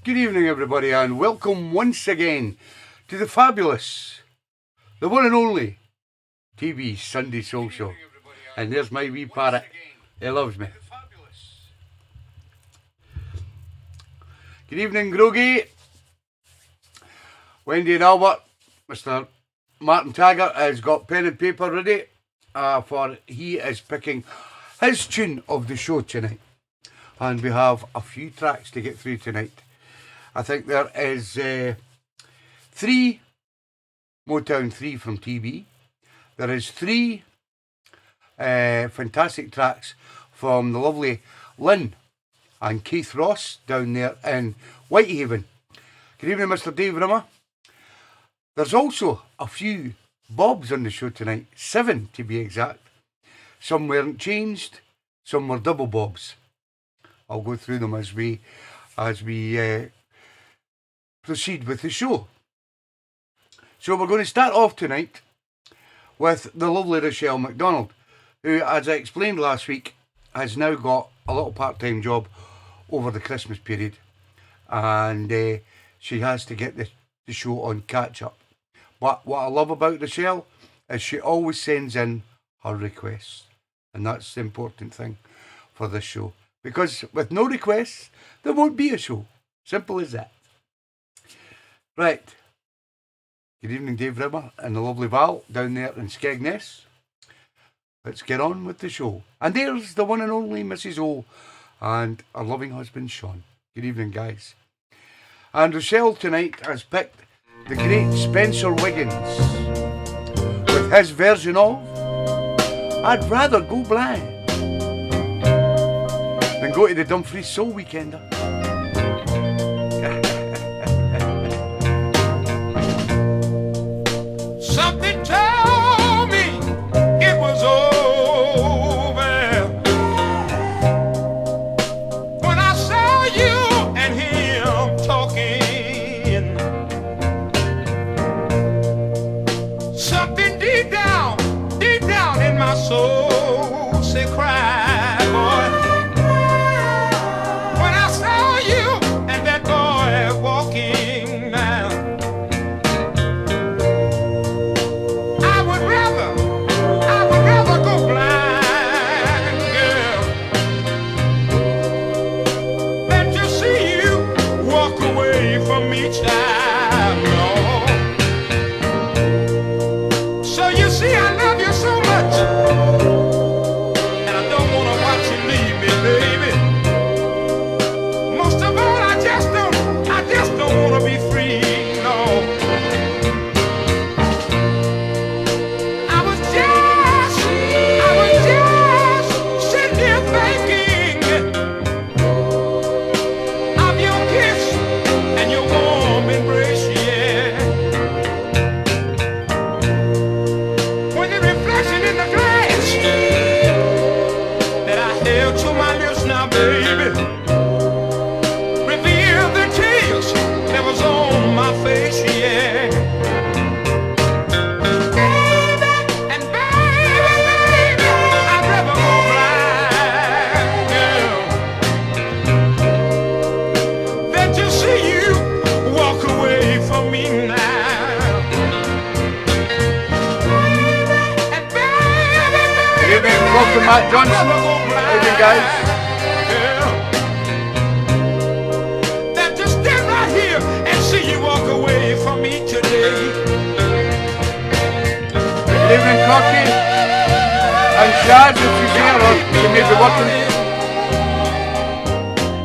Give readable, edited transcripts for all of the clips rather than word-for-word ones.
Good evening, everybody, and welcome once again to the fabulous, the one and only TeeBee's Sunday Soul Show. And there's my wee parrot. He loves me. Good evening, Groggy, Wendy and Albert. Mr. Martin Taggart has got pen and paper ready for he is picking his tune of the show tonight. And we have a few tracks to get through tonight. I think there is 3 Motown 3 from TeeBee. There is 3 fantastic tracks from the lovely Lynn and Keith Ross down there in Whitehaven. Good evening, Mr. Dave Rimmer. There's also a few bobs on the show tonight, 7 to be exact. Some weren't changed, some were double bobs. I'll go through them as we proceed with the show. So we're going to start off tonight with the lovely Rochelle McDonald, who, as I explained last week, has now got a little part-time job over the Christmas period, and she has to get the show on catch-up. But what I love about Rochelle is she always sends in her requests, and that's the important thing for this show, because with no requests there won't be a show. Simple as that. Right. Good evening, Dave Rimmer and the lovely Val down there in Skegness. Let's get on with the show. And there's the one and only Mrs. O and her loving husband Sean. Good evening, guys. And Rochelle tonight has picked the great Spencer Wiggins with his version of I'd Rather Go Blind Than Go to the Dumfries Soul Weekender. Something told me it was over when I saw you and him talking. Something deep down in my soul said, cry, boy. When I saw you and that boy walking down. I would rather go blind, girl, than to see you walk away from me, child. No. So you see, I love you so much, and I don't want to watch you leave me, baby. Most of all, I just don't want to be free, no. I was just sitting here thinking of your kiss and your warm embrace, yeah. When the reflection in the glass that I held to my lips now, baby, revealed the tears that was on my face, yeah. And baby, I'd rather go blind, girl, than to see you walk away from me now. And baby, Good evening, welcome Matt Johnson. I'd rather go How you doing, guys? girl, than to stand right here and see you walk away from me today. Good evening, Cocky. And Shaz, if you're here, or you may be working.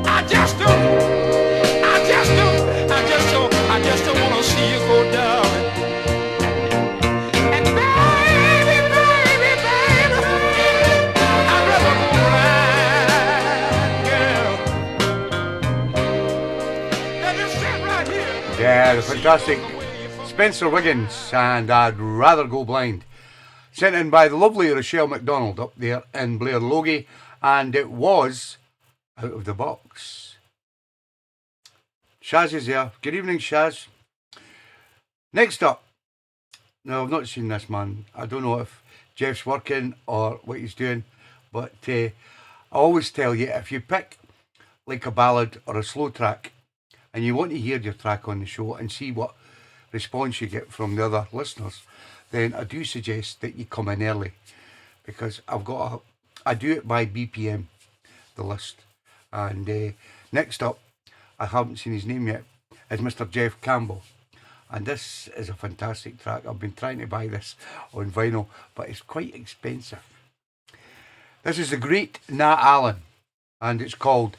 I just don't want to see you go down. And baby, I'd rather go blind, girl, than to sit right here. Yeah, the fantastic Spencer Wiggins and I'd Rather Go Blind. Sent in by the lovely Rochelle McDonald up there in Blair Logie, and it was Out of the Box. Shaz is there. Good evening, Shaz. Next up. Now, I've not seen this man. I don't know if Jeff's working or what he's doing, but I always tell you, if you pick like a ballad or a slow track, and you want to hear your track on the show and see what response you get from the other listeners, then I do suggest that you come in early, because I do it by BPM, the list. And next up, I haven't seen his name yet, is Mr. Jeff Campbell. And this is a fantastic track. I've been trying to buy this on vinyl, but it's quite expensive. This is the great Nat Allen, and it's called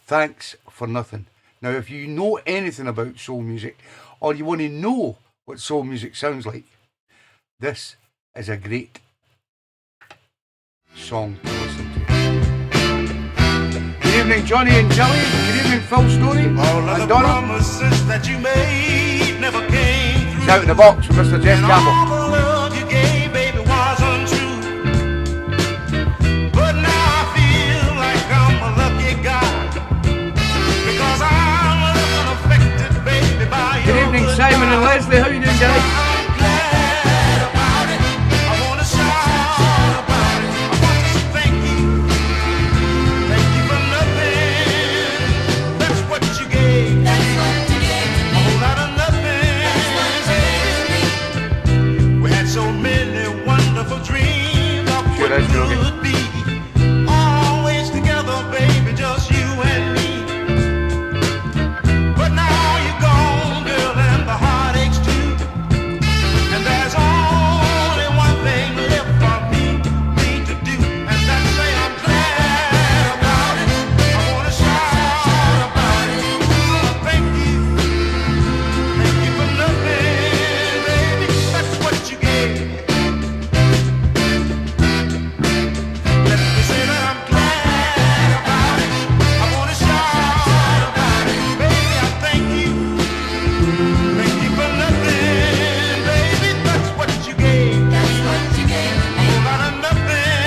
Thanks for Nothing. Now, if you know anything about soul music, or you want to know what soul music sounds like, this is a great song to listen to. Good evening, Johnny and Jelly. Good evening, Phil Story and Donald. Promises that you made never came through. It's Out in the Box with Mr. Jeff Campbell. All the love you gave, baby, was untrue. But now I feel like I'm a lucky guy, because I'm unaffected, baby, by Good your evening, good Simon and God. Leslie. How you doing, guys? I'm glad about it. I wanna shout about it. I want to say thank you. Thank you for nothing. That's what you gave. A whole lot of nothing. We had so many wonderful dreams of Sure, what that's good. could be. Always together, baby, just you and me. But now you're gone, girl, and the heartaches too. And there's only one thing left for me to do, and that's say I'm glad about it. I wanna shout about it. Thank you for nothing, baby. That's what you gave. Let me say that I'm glad about it. I wanna shout about it, baby. I thank you for nothing, baby. That's what you gave. A whole lot of nothing.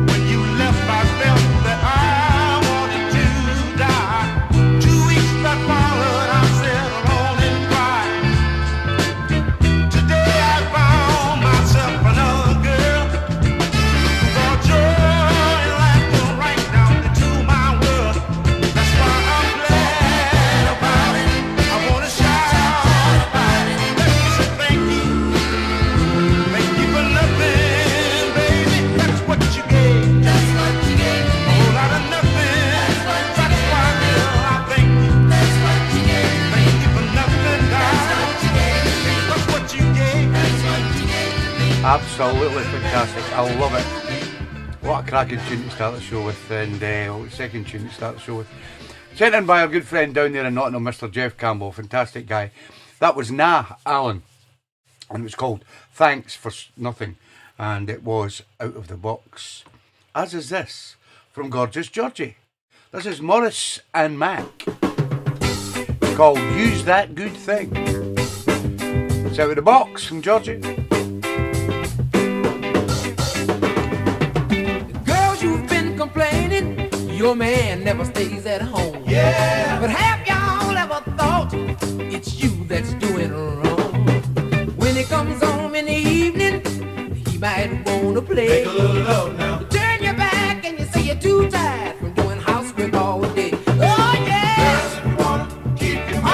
When you left, I felt that I wanted to die. 2 weeks that followed, I sat alone and cried. Today I found myself another girl who brought joy and laughter right down into my world. That's why I'm glad about it. I wanna shout about it. Let me say thank you for nothing, baby. That's what you gave. A whole lot of nothing. That's why, girl, I thank you. Thank you for nothing, darling. That's what you gave. Absolutely fantastic. I love it. What a cracking tune to start the show with, and second tune to start the show with. Sent in by our good friend down there in Nottingham, Mr. Jeff Campbell. Fantastic guy. That was Nat Allen, and it was called Thanks for Nothing, and it was Out of the Box. As is this from Gorgeous Georgie. This is Morris and Mac. It's called Use That Good Thing. It's Out of the Box from Georgie. Girls, you've been complaining your man never stays at home. Yeah. But have y'all ever thought it's you that's doing wrong? When he comes home in the evening, he might wanna play. Make a little love now. Turn your back and you say you're too tired from doing housework all day. Oh yeah. Girls, if you wanna keep your man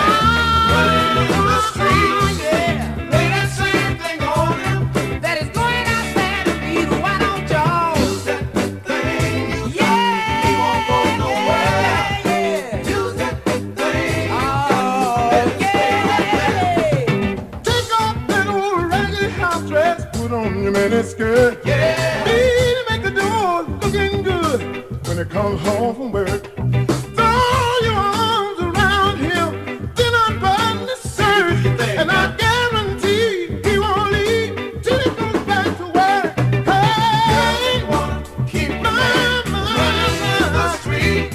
running in the streets, yeah. lay that same thing on him. That is going out there to beat. Why don't y'all? Use that good thing. Yeah. He won't go nowhere. Yeah. Use that good thing. Oh yeah. Take off that old ragged house dress, put on your miniskirt. Yeah. Need to make the door looking good when he comes home from work. Throw your arms around him, then unbutton the shirt, and I guarantee he won't leave till he goes back to work. Hey, Keep my, running in the street.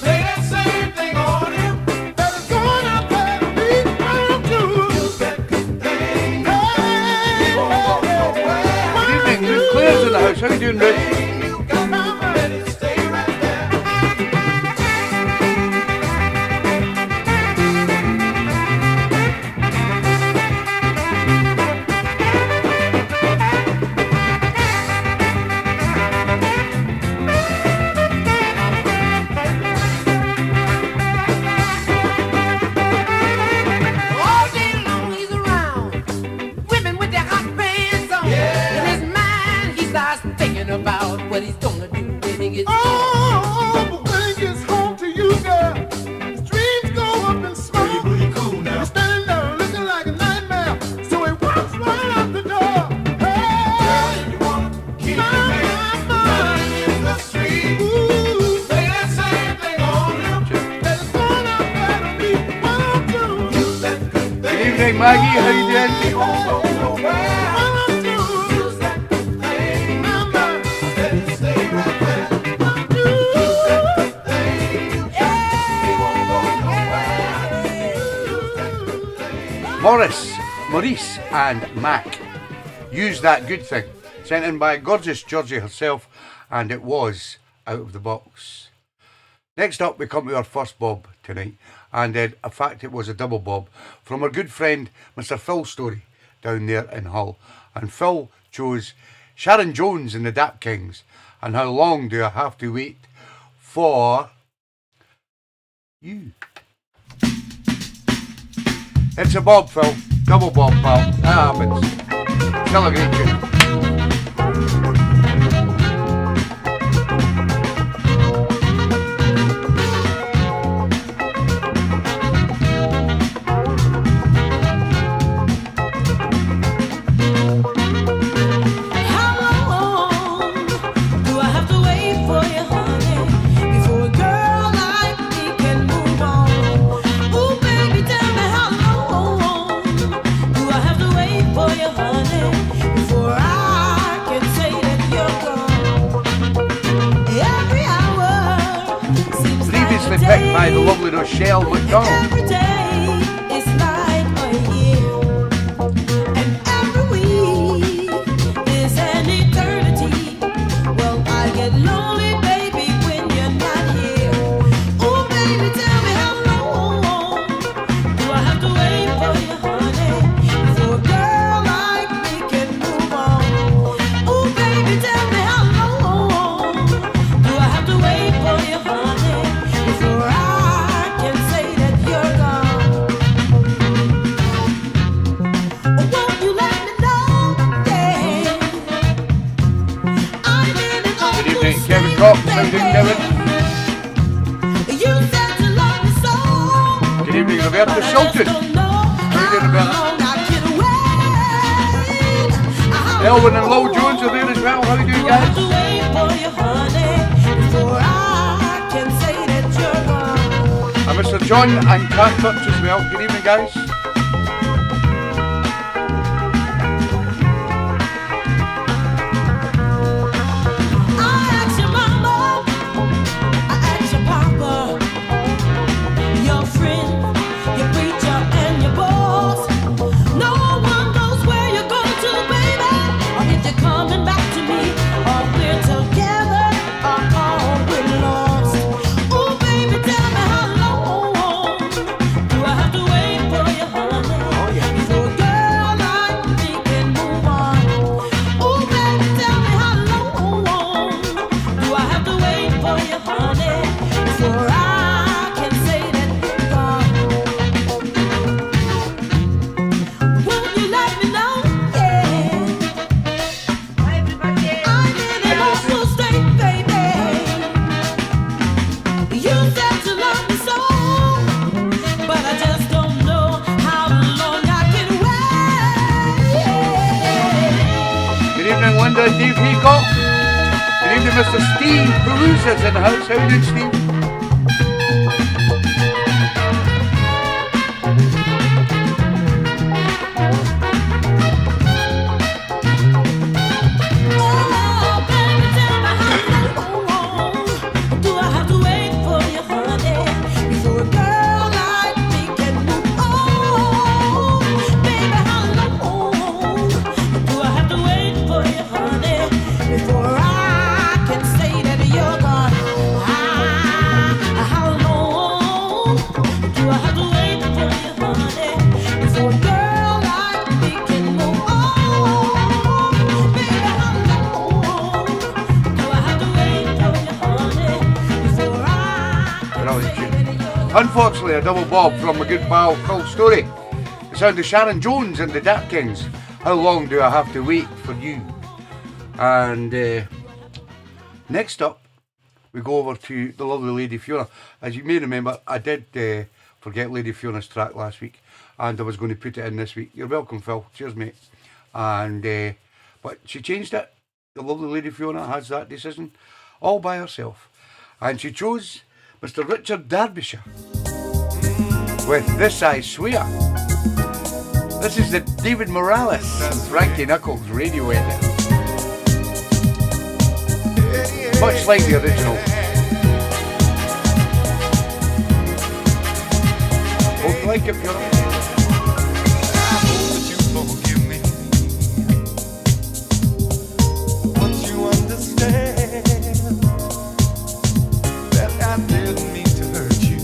Lay that same thing on him. that is going out there to be found too. Use that good thing. Hey, Good evening, Ruth Claire's in the house. How you doing, Ruth? You got to let it stay right there. Oh, but when he gets home to you, girl, his dreams go up in smoke. Cool now. He's standing there looking like a nightmare, so he walks right out the door. Hey, girl, you wanna keep your man running in the street? Ooh, say that same thing on him. That is going out there to be one to use that good thing. Good evening, Maggie. How you doing? Maurice and Mac. Use that good thing. Sent in by gorgeous Georgie herself, and it was out of the box. Next up, we come to our first bob tonight, and in fact it was a double bob from our good friend Mr. Phil Story down there in Hull. And Phil chose Sharon Jones and the Dap Kings, and How Long Do I Have to Wait for You? It's a bob, Phil. Double bob, pal. That happens. Still a great tune. Picked by the lovely Rochelle McDonald. Every day is like a year, and every week is an eternity. Well, I get lonely, baby, when you're not here. Oh, baby, tell me how long do I have to wait for you, honey, before a girl like me can move on? Oh, baby, tell me how long do I have to wait for you, honey, before I can say that you're gone? Won't you let me know? Yeah, I'm in an Good evening, awful Kevin state, Cox. How you doing, Kevin? You said you love me so. Good evening, Roberta But I Shelton. just don't know How you doing, Roberta? how long I can wait. How Elvin and Lowell Jones are there as well. How you doing, do I have guys? to wait for you, honey, before I can say that you're gone? And Mr. John and Cat Touch as well. Good evening, guys. I asked your mama, I asked your papa, your friend, your preacher, and your boss. No one knows where you're going to, baby, or if you're coming back to me, or we're together, or we're lost. Oh, baby, tell me how long do I have to wait for you, honey, before a girl like me can move on? Oh, baby, tell me how long do I have to wait for you, honey, before I can say that you're gone? Won't you let me know? Yeah, I'm in an awful state, baby. You said you love me so, but I just don't know how long I can wait. Good evening, Linda and Dave Haycock. Good evening, Mr. Steve Palooza's in the house. How you doing, Steve? Oh, baby, tell me how long do I have to wait for you, honey, before a girl like me can move on? Baby, how long do I have to wait for you, honey, before I can say that you're gone? How long do I have to wait for you, honey, before a girl like me can move on? Baby, how long do I have to wait for you, honey, before I can Brilliant say tune. that you're gone? Unfortunately, a double bob from my good pal Phil Story. The sound of Sharon Jones and the Dap Kings. How long do I have to wait for you? And next up, we go over to the lovely Lady Fiona. As you may remember, I did forget Lady Fiona's track last week, and I was going to put it in this week. You're welcome, Phil. Cheers, mate. And but she changed it. The lovely Lady Fiona has that decision all by herself, and she chose Mr. Richard Derbyshire with This I Swear. This is the David Morales and Frankie Knuckles radio edit. Much like the original. Hope you like it, Fiona. I hope that you forgive me. Once you understand that I didn't mean to hurt you.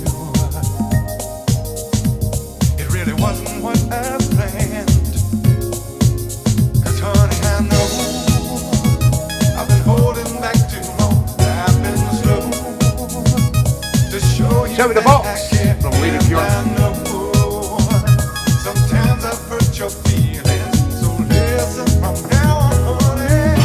It really wasn't what I planned. 'Cause honey, I know I've been holding back too long. I've been slow to show you Show me the that box I care. from Lady Fiona. I know sometimes I've hurt your feelings, so listen from now on, honey.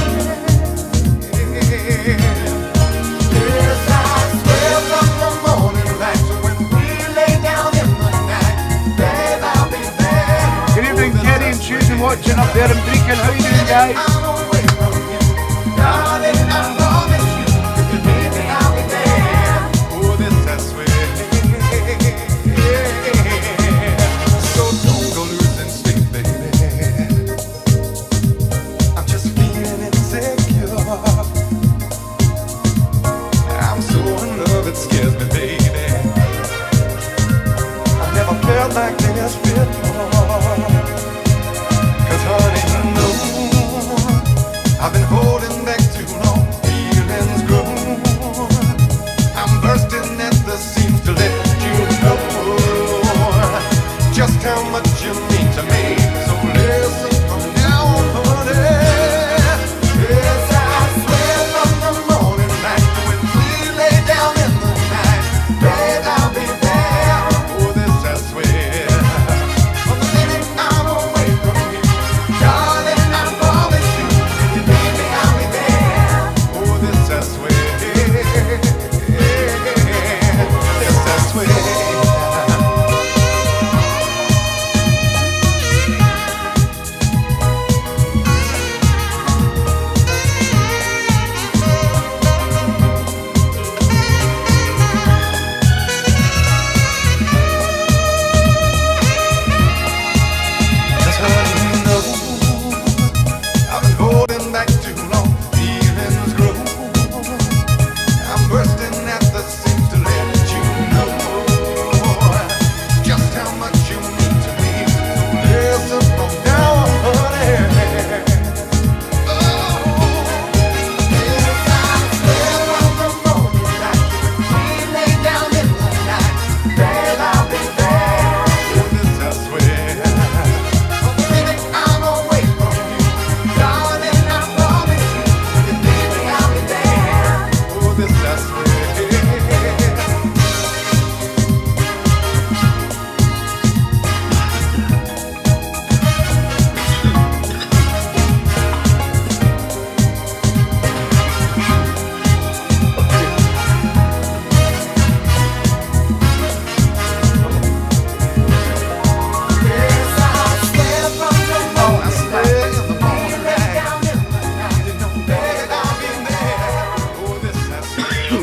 Yes, I swear from the morning light to when we lay down in the night, babe, I'll be there. Good evening, Kerry and Susan watching up there in Brecon. How you doing, guys? I'm away from you, darling, I promise you, if you need me, I'll be there. Oh, this I swear. So don't go losing sleep, baby. I'm just feeling insecure. I'm so in love, it scares me, baby. I've never felt like this before. 'Cause honey, you know I've been holding back too long. Feelings grow. I'm bursting at the seams to let you know just how much you mean to me. So listen from now on, honey. Yes, I swear from the morning light to when we lay down in the night, babe, I'll be there. Oh, this I swear. From the minute I'm away from you, darling, I promise you, if you need me, I'll be there. Oh, this I swear. Yes, I swear. Cause honey, you know I've been holding back too long. Feelings grow. I'm bursting at the seams to let you know just how much you mean to me. So listen from now on, honey. Oh, yes, I swear from the morning light to when we lay down in the night, babe, I'll be there. Oh, this I swear. From the minute I'm away from you, darling, I promise you, if you need me, I'll be there. Oh, this I swear. Yes, I swear from the morning light to when we lay down in the night, babe, I'll be there. Oh, this I swear.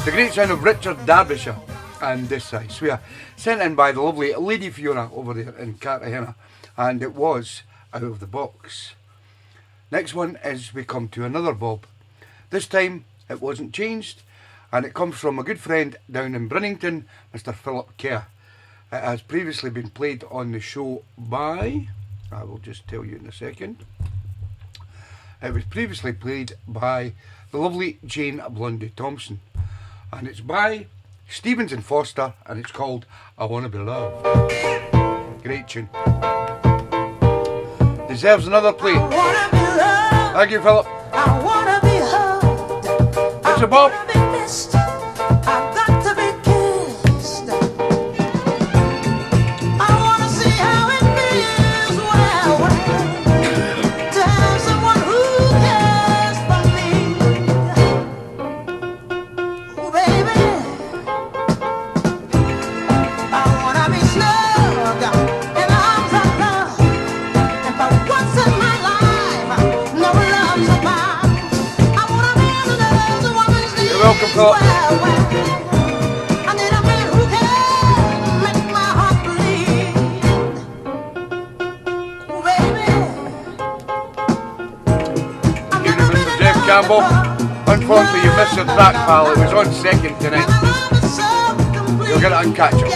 The great sound of Richard Derbyshire and This I Swear, sent in by the lovely Lady Fiona over there in Cartagena, and it was Out of the Box. Next one is we come to another Bob. This time it wasn't changed, and it comes from a good friend down in Brinnington, Mr. Philip Kerr. It has previously been played on the show by, I will just tell you in a second. It was previously played by the lovely Jane Blundy Thompson, and it's by Stevens and Foster, and it's called I Wanna Be Loved. Great tune. Deserves another play. I wanna be loved. Thank you, Philip. I wanna be hugged. It's a Bob. I wanna be missed. I've got to be kissed. I wanna see how it feels. Well, to have someone who cares for me. welcome, Philip. I need a man who can make my heart bleed. Baby, Evening, Mr. Jeff Campbell. Unfortunately, you missed your track, pal. It was on second tonight. You'll get it on catch up.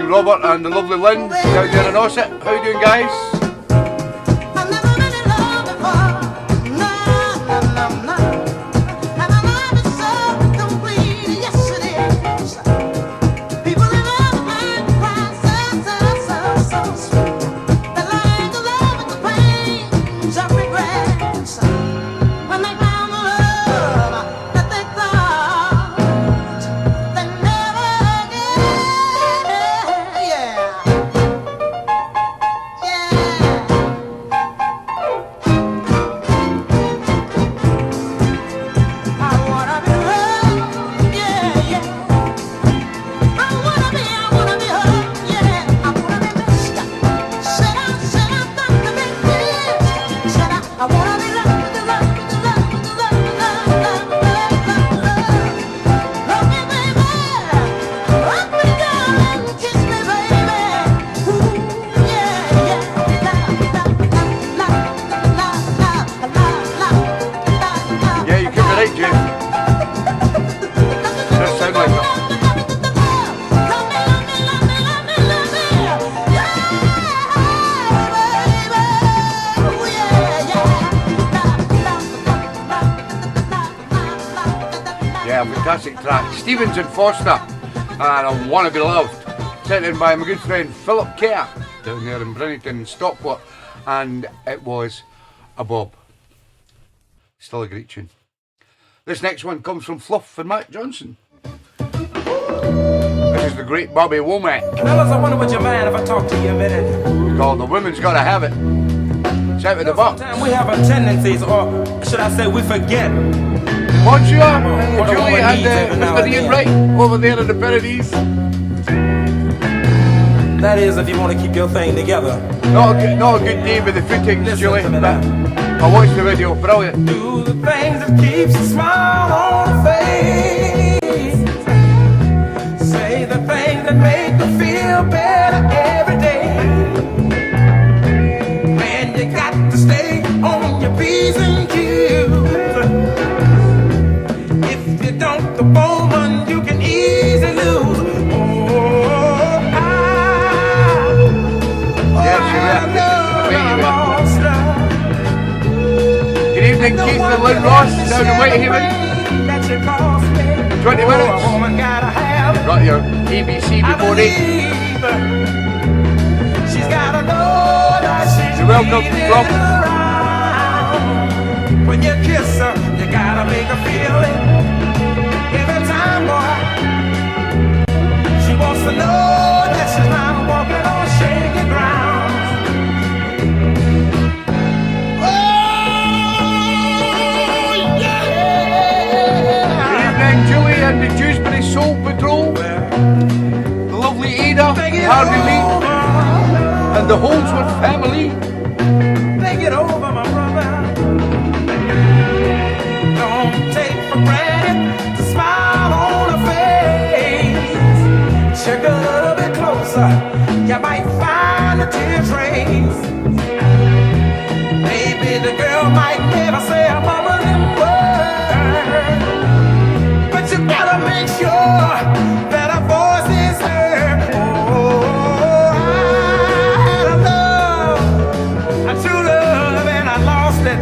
Robert and the lovely Lynn down there in Ossett. How you doing, guys? Fantastic track. Stevens and Foster and I Want to Be Loved, sent in by my good friend Philip Kerr down there in Brinnington, Stockport, and it was a bob. Still a great tune. This next one comes from Fluff and Matt Johnson. This is the great Bobby Womack. Fellas, I wonder what you mind if I talk to you a minute. It's called The Women's Gotta Have It. It's out with the box. Sometimes we have a tendencies, or should I say we forget. Bonjour, Julie and Mr. Ian Wright over there in the Pyrenees. That is, if you want to keep your thing together. Not a good day with the footings, Listen Julie. to me But now. I watched the video, brilliant. Do the things that keeps a smile on the face. Say the things that make you feel better every day. Man, you got to stay on your P's and Q's. If you don't, the woman you can easily lose. Good evening, Keith and Lynn Ross down in Whitehaven. 20 minutes. Got your ABC before 8. You're welcome from. When you kiss her, you gotta make her feel it. Every time, boy, she wants to know that she's not walking on shaky ground. Oh, yeah. Good evening, Julie and the Dewsbury Soul Patrol. The lovely Ada, Harvey Lee, and the Holdsworth family. Think it over, my brother. Don't take for granted the smile on her face. Check a little bit closer, you might find a tear trace. Maybe the girl might never say a mumbling word, but you gotta make sure that her voice is heard. Oh, I had a love, a true love, and I lost it.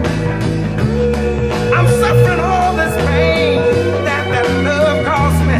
I'm suffering all this pain that love caused me.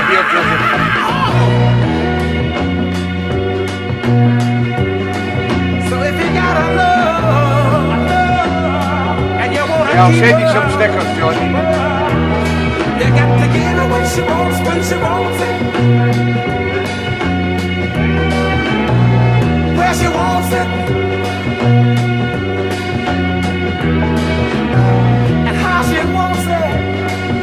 beer, Joseph. So if you got a love, and you wanna Yeah, I'll keep send you her, some stickers, John. you got to give her what she wants when she wants it. Where she wants it. And how she wants it.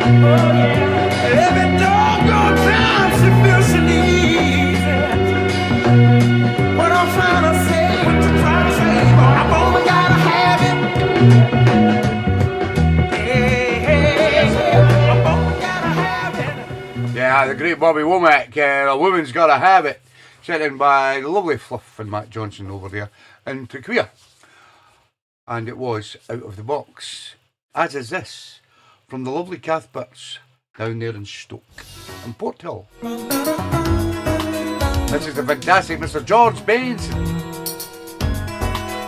Oh yeah. Every doggone time she feels she needs it. What I'm trying to say, what you trying to say, but I've only gotta have it. I've only gotta have it. Yeah, the great Bobby Womack, A Woman's Gotta Have It, sent in by the lovely Fluff and Matt Johnson over there in Queer. And it was out of the box, as is this, from the lovely Kath Birch down there in Stoke, in Porthill. This is the fantastic Mr. George Benson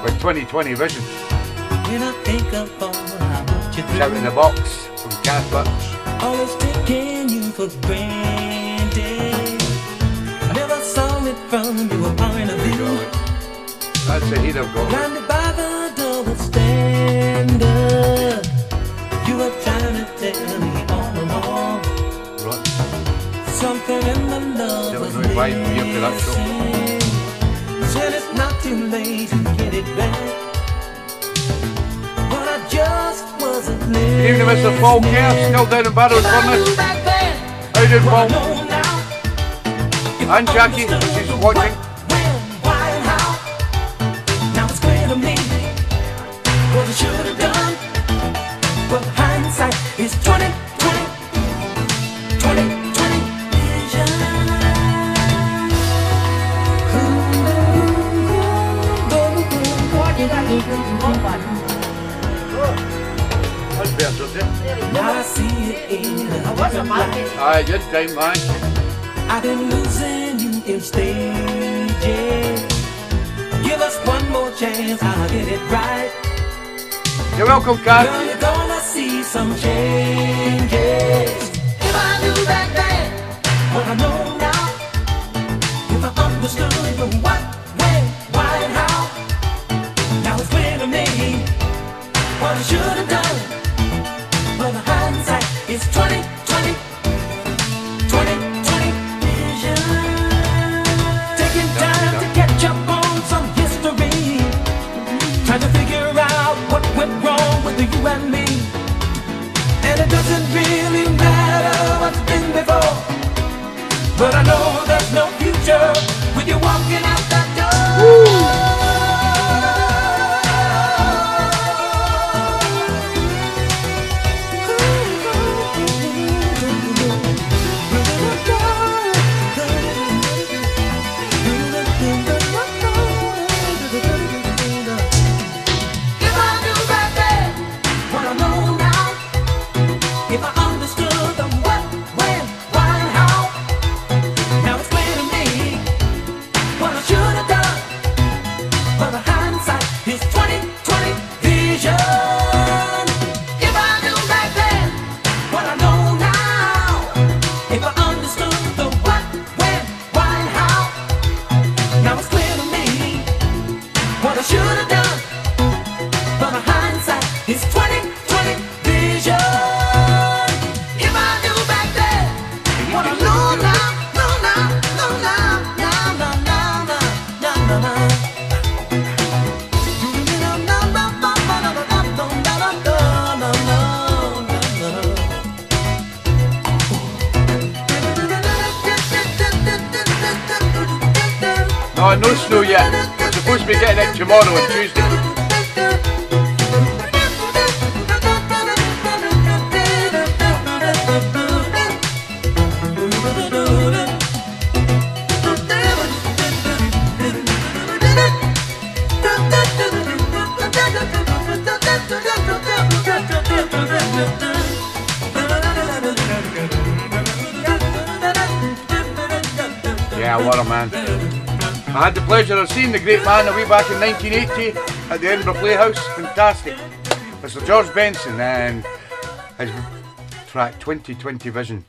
with 2020 Vision. When I think of all I want you It's out in the box from Kath Birch. always taking you for granted. I never saw it from your point of view. That's the heat I've got. Blinded by the double standard. You were trying to tell me all along. Right. Something in the love That was was right by me after that show. missing. Said it's not too late to get it back. But I just wasn't listening. Good evening, Mr. Paul Kerr, still down in Barrow's Furnace. How you doing, Paul? And Jackie, she's watching. Now it's clear to me what I should have done. But hindsight is 20, 20, 20, 20 vision. That's better, isn't it? Now I see it in a different light. Aye, good time, man. I've been losing you in stages. Give us one more chance, I'll get it right. You're welcome, Kat. Girl, you're gonna see some changes. If I knew back then what I know now, if I understood the what, when, why, and how, now it's clear to me what I should have done. But the hindsight is 20, 20, 20, 20 vision. Taking time to catch up on some history. Trying to figure out what went wrong with you and me. And it doesn't really matter what's been before. But I know there's no future with you walking out that door. If I knew back then what I know now, if I understood the what, when, why, and how, now it's clear to me what I should have done. But the hindsight is 20, 20 vision. If I knew back then what I know now, if I understood the what, when, why, and how, now it's clear to me what I should have done. But my hindsight is 20, 20 vision. If I knew back then what I know now, know now, know now, now, now, now, now, now, now, now. No, no snow yet. We're supposed to be getting it tomorrow and Tuesday. Yeah, what a man. I had the pleasure of seeing the great man away back in 1980 at the Edinburgh Playhouse. Fantastic. Mr. George Benson and his track 2020 Vision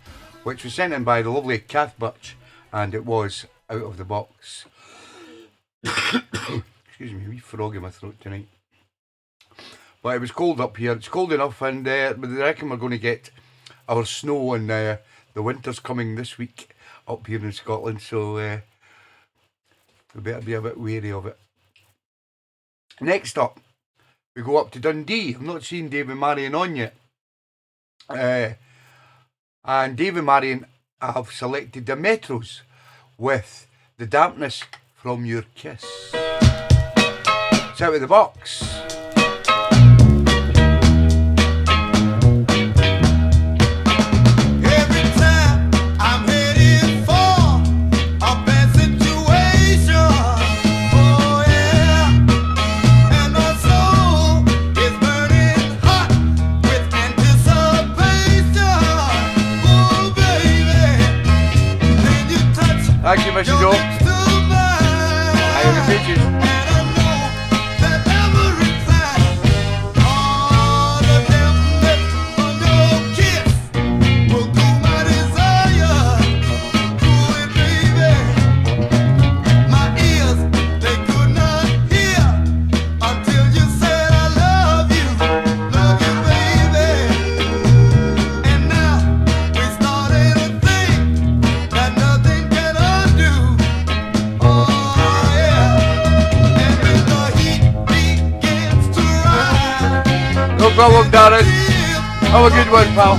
which was sent in by the lovely Kath Birch, and it was Out of the Box. Excuse me, a wee frog in my throat tonight. But it was cold up here. It's cold enough, and I reckon we're going to get our snow, and the winter's coming this week up here in Scotland, so we better be a bit wary of it. Next up, we go up to Dundee. I've not seen Dave and Marion on yet. And Dave and Marion have selected the Metros with The Dampness from Your Kiss. It's Out of the Box. Thank you, Mr. Joe. I have the pictures. No problem, Darren. Have a good one, pal.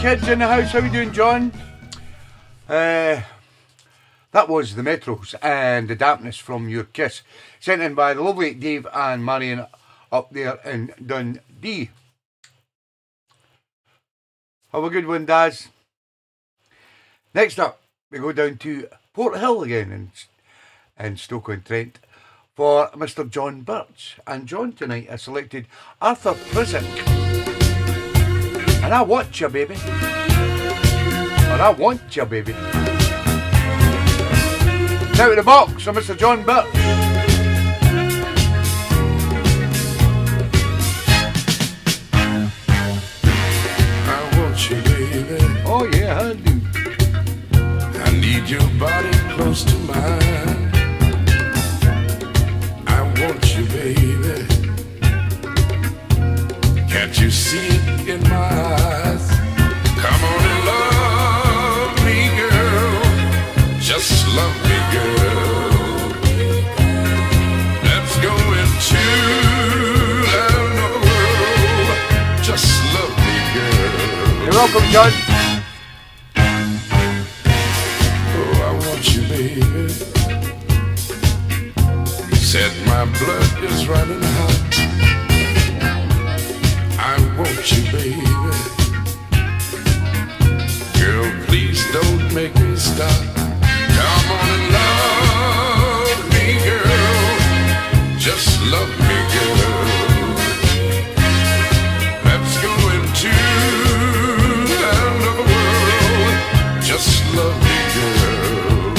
Kids in the house, how are you doing, John? That was the Metros and The Dampness from Your Kiss, sent in by the lovely Dave and Marion up there in Dundee. Have a good one, Daz. Next up, we go down to Port Hill again in Stoke-on-Trent for Mr. John Birch. And John tonight has selected Arthur Prisick. And I want you, baby. And I want you, baby. It's Out of the Box from Mr. John Birch. I want you, baby. Oh yeah, I do. I need your body close to mine. I want you, baby. Can't you see it in my eyes? Come on and love me, girl. Just love me, girl. Let's go into another world. Just love me, girl. You're welcome, John. Oh, I want you, baby. Said my blood is running hot. I want you, baby. Girl, please don't make me stop. Come on and love me, girl. Just love me, girl. Let's go into another world. Just love me, girl.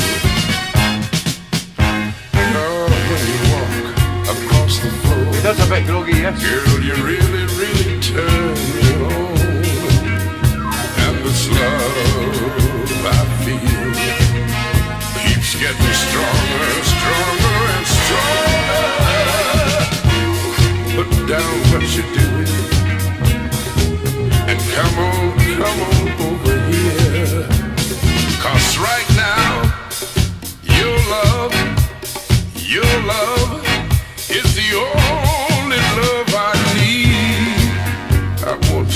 Oh, when you walk across the floor,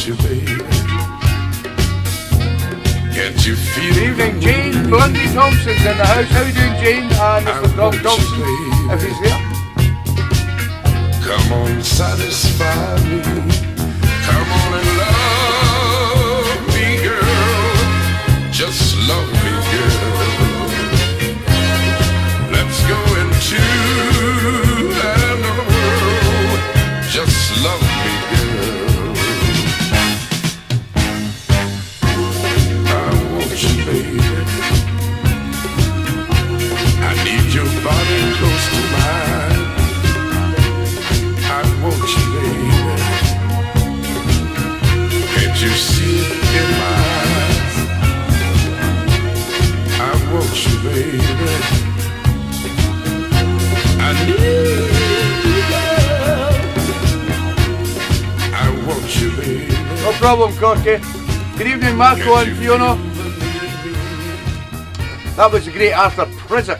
you, baby. Can't you feel Good evening, Jane. Blondie Thompson's in the house. How you doing, Jane? And Mr. Doug Thompson, if he's there. Come on, satisfy me. Come on and love me, girl. Just love me, girl. Let's go into another world. Just love me, girl. I want you, baby. I need your body close to mine. I want you, baby. Can't you see it in my eyes? I want you, baby. I need you, girl. I want you, baby. No problem, Corky. Good evening, Marco and Fiona. That was the great Arthur Prizzett.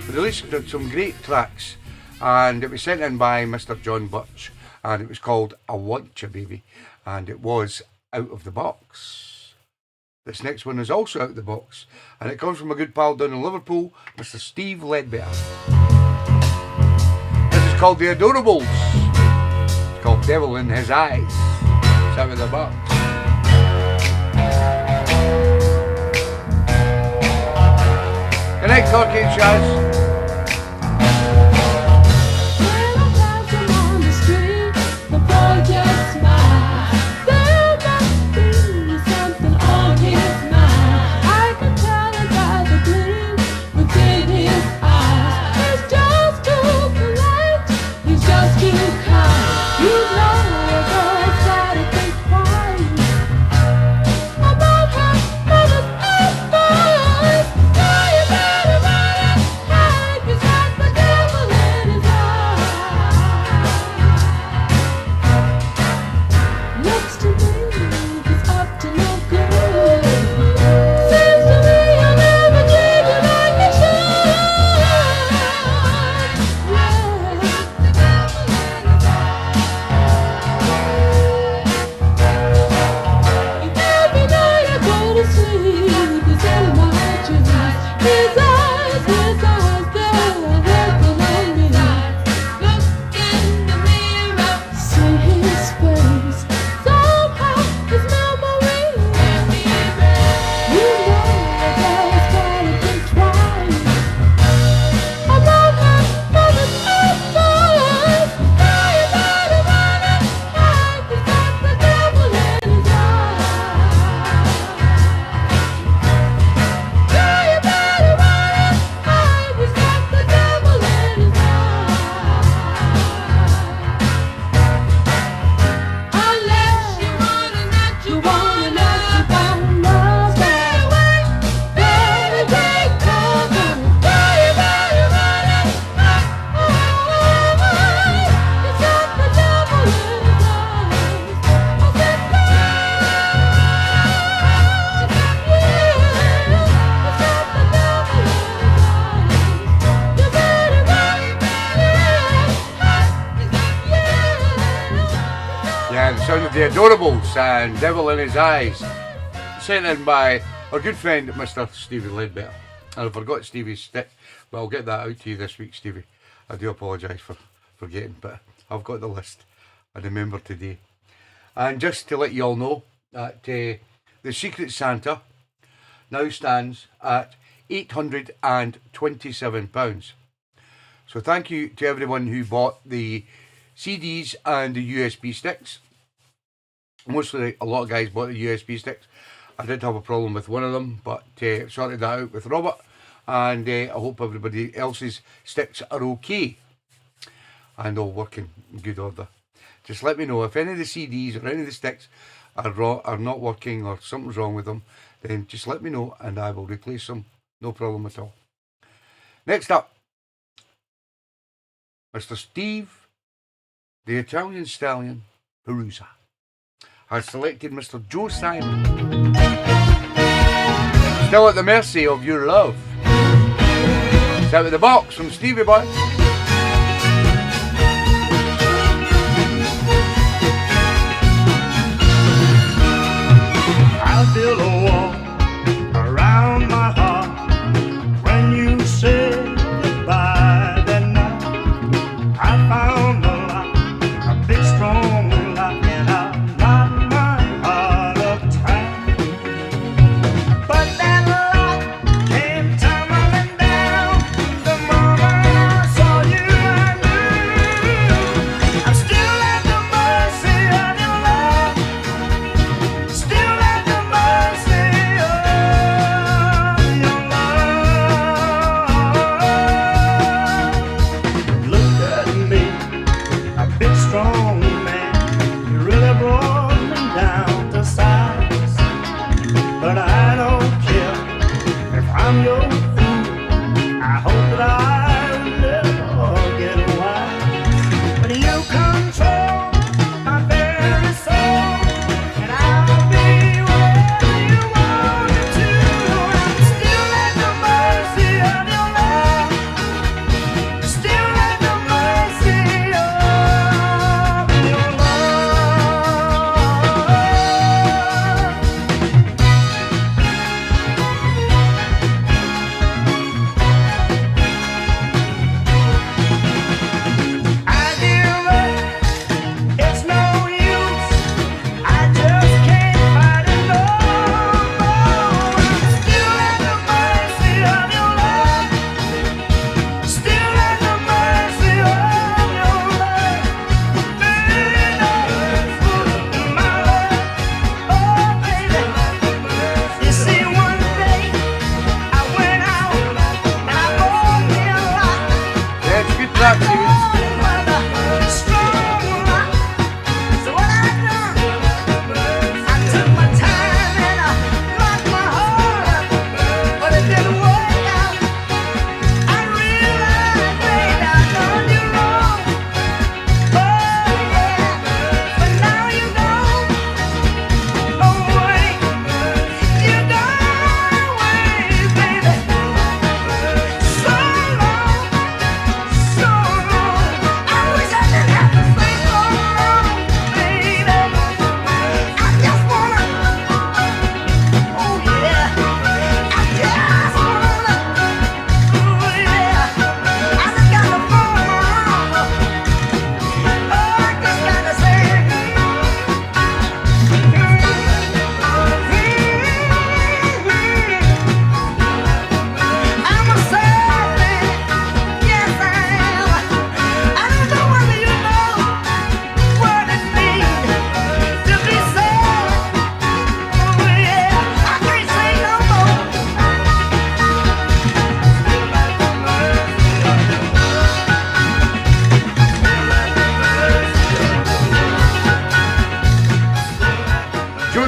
Released some great tracks. And it was sent in by Mr. John Butch, and it was called I Want You, Baby, and it was out of the box. This next one is also out of the box, and it comes from a good pal down in Liverpool, Mr. Steve Ledbetter. This is called The Adorables. It's called Devil in His Eyes. It's out of the box. Good night, Corky and Shaz. The Adorables and Devil in His Eyes, sent in by our good friend Mr. Stevie Ledbetter. And I forgot Stevie's stick, but I'll get that out to you this week, Stevie. I do apologise for forgetting, but I've got the list. I remember today. And just to let you all know that the Secret Santa now stands at £827. So thank you to everyone who bought the CDs and the USB sticks. Mostly, a lot of guys bought the USB sticks. I did have a problem with one of them, but sorted that out with Robert, and I hope everybody else's sticks are okay and all working in good order. Just let me know if any of the CDs or any of the sticks are not working or something's wrong with them. Then just let me know and I will replace them. No problem at all. Next up, Mr. Steve, the Italian Stallion, Perusa, has selected Mr. Joe Simon. Still at the mercy of your love. It's out of the box from Stevie Boy.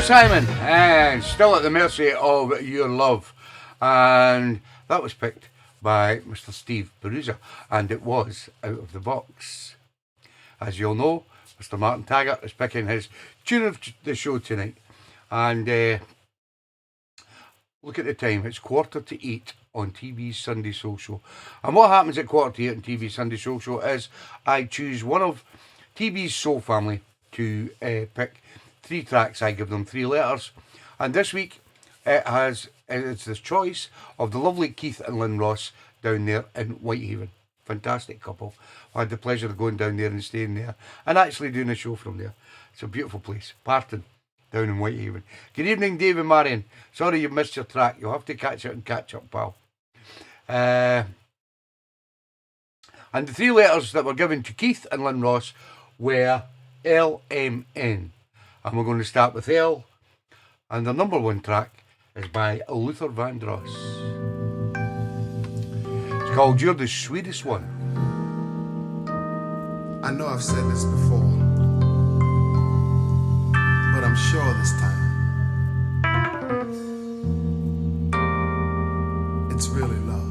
Simon, and Still at the Mercy of Your Love. And that was picked by Mr. Steve Perusa, and it was Out of the Box. As you'll know, Mr. Martin Taggart is picking his tune of the show tonight. And look at the time, it's 7:45 on TeeBee's Sunday Social. And what happens at 7:45 on TeeBee's Sunday Social is I choose one of TeeBee's Soul family to pick 3 tracks. I give them 3 letters, and this week it's the choice of the lovely Keith and Lynn Ross down there in Whitehaven. Fantastic couple. I had the pleasure of going down there and staying there and actually doing a show from there. It's a beautiful place, Parton, down in Whitehaven. Good evening, Dave and Marion. Sorry you missed your track. You'll have to catch up, pal. And the 3 letters that were given to Keith and Lynn Ross were LMN. And we're going to start with L. And the number 1 track is by Luther Vandross. It's called You're the Sweetest One. I know I've said this before, but I'm sure this time it's really love.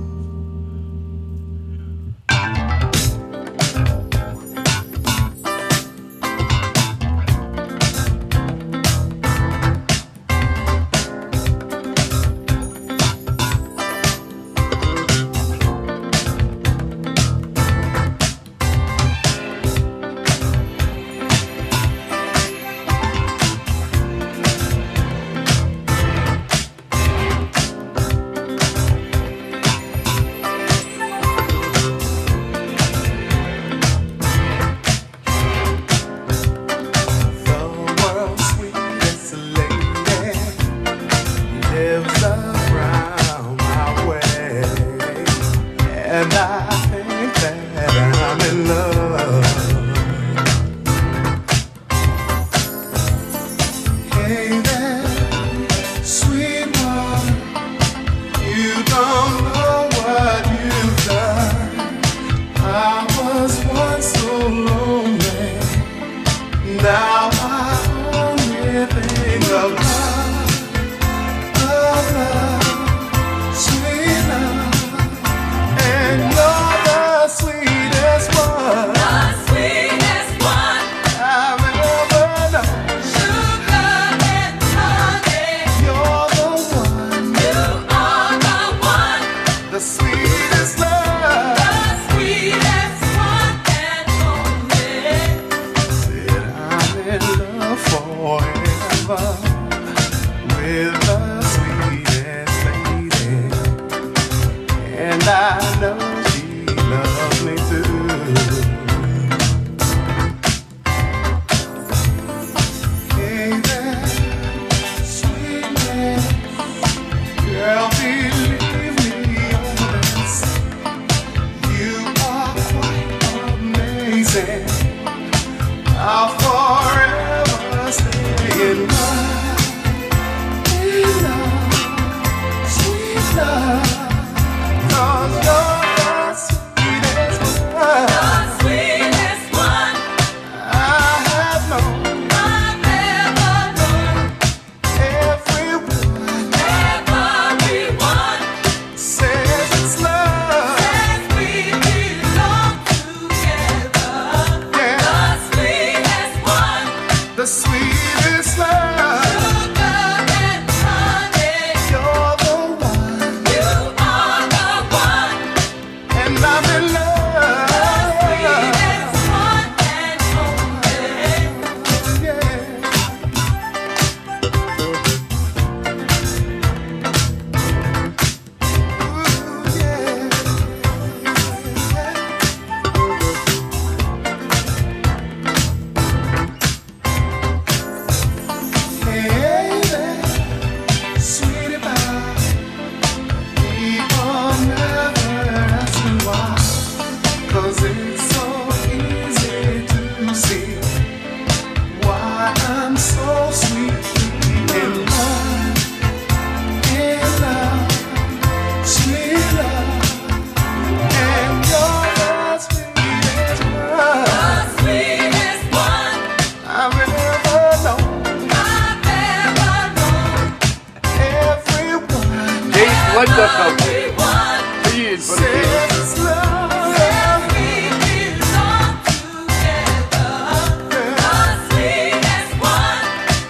wonderful. See you for the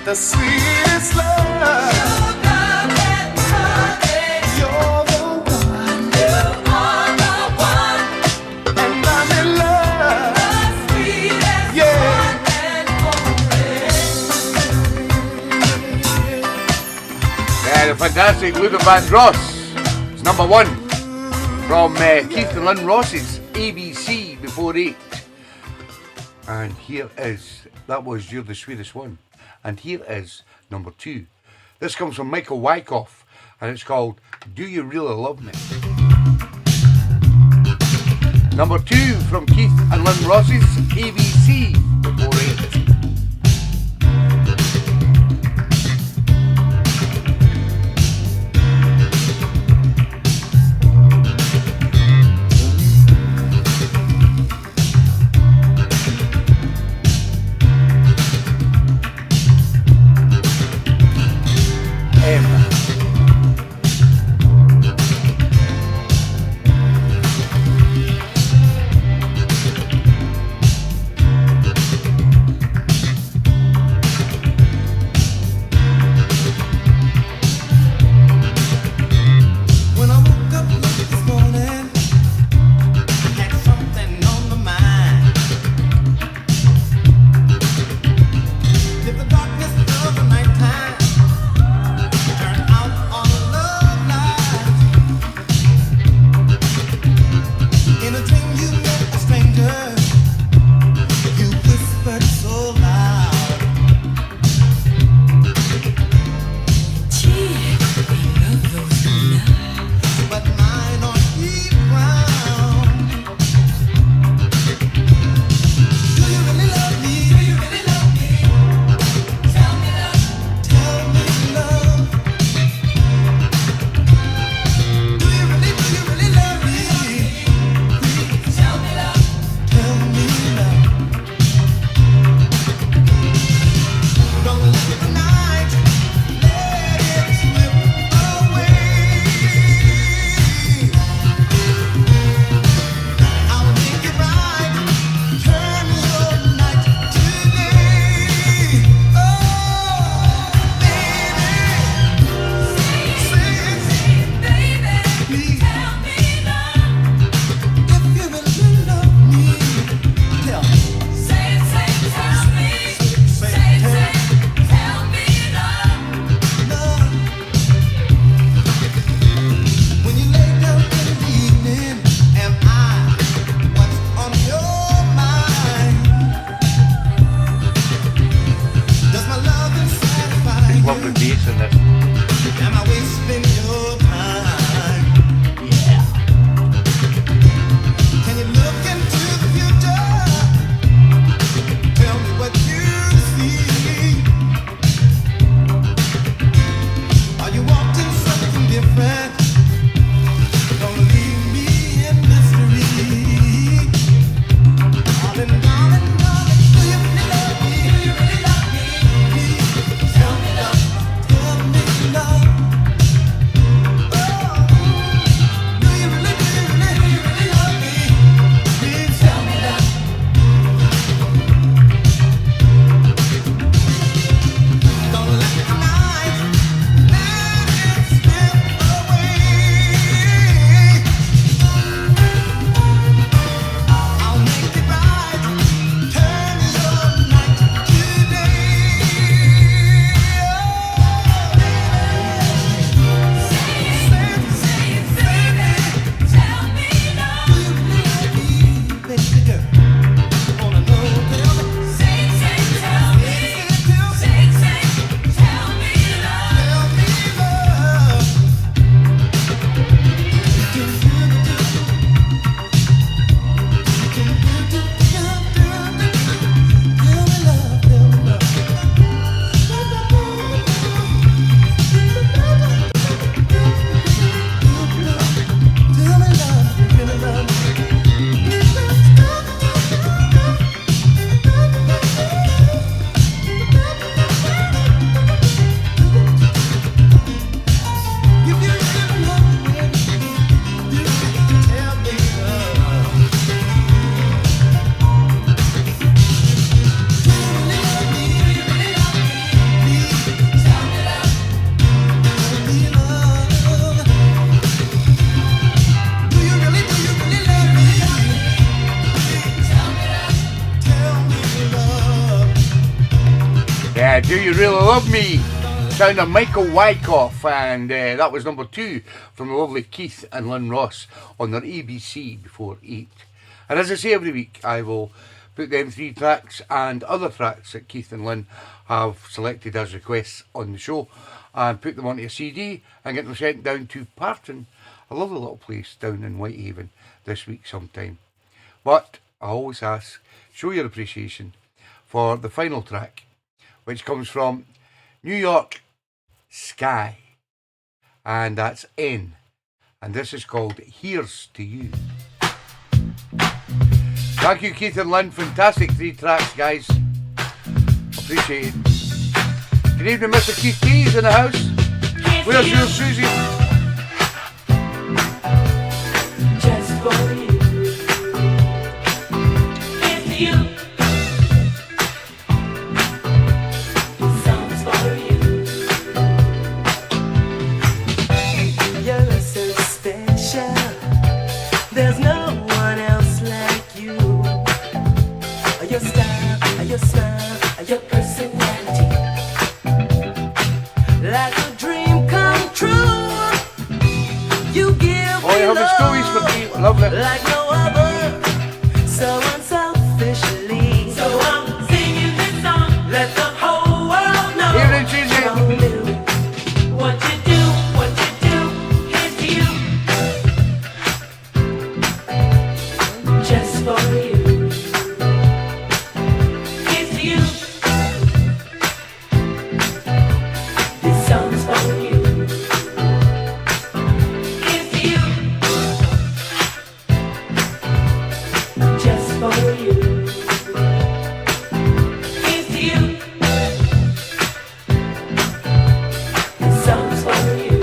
The sweetest love. You're the one. And I'm in love. Yeah. Yeah, the fantastic Luther Vandross. It's number one from Keith and Lynn Ross's ABC before 8. And here is, that was You're the Sweetest One. And here is number 2. This comes from Michael Wyckoff and it's called Do You Really Love Me? Number 2 from Keith and Lynn Ross's ABC before 8. Do You Really Love Me? Sound of Michael Wyckoff, and that was number 2 from the lovely Keith and Lynn Ross on their ABC before 8. And as I say every week, I will put them 3 tracks and other tracks that Keith and Lynn have selected as requests on the show and put them onto a CD and get them sent down to Parton, a lovely little place down in Whitehaven, this week sometime. But I always ask, show your appreciation for the final track, which comes from New York Sky, and that's N, and this is called Here's to You. Thank you, Keith and Lynn. Fantastic 3 tracks, guys. Appreciate it. Good evening, Mr. Keith T's in the house. Where's your Susie? Just for you. It's you. Songs for you. You're so special. There's no one else like you. Your style, your smile, your personality. Like a dream come true. You give Oh, you have stories for me. Lovely. like no other, so unselfishly. So I'm singing this song, let the whole world know. Evening, Susie. Don't do what you do, here's to you. Just for you. Here's to you. This song's for you. Here's to you. Just for you. Here's to you. This song's for you.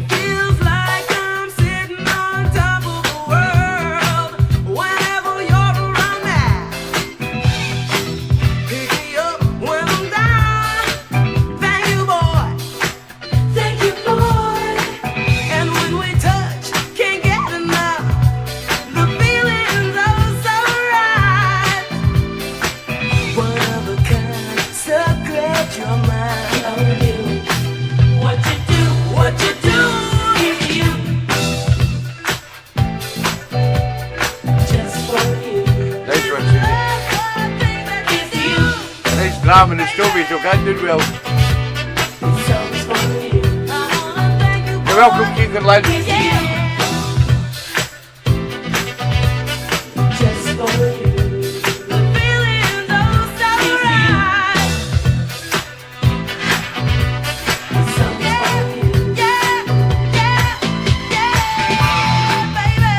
Feels like I'm sitting on top of the world whenever you're around me. Pick me up when I'm down. Thank you, boy. Thank you, boy. And when we touch, can't get enough. The feeling's oh so right. One of a kind, so glad you're mine. What you do, here's to you. Just for you. Nice one, Susie. Here's to you. Nice drum in the stove, so can't do well. Songs for you. You're welcome, Keith and Lynn. Just for you. The feeling's oh so right. Songs for you. Yeah, baby.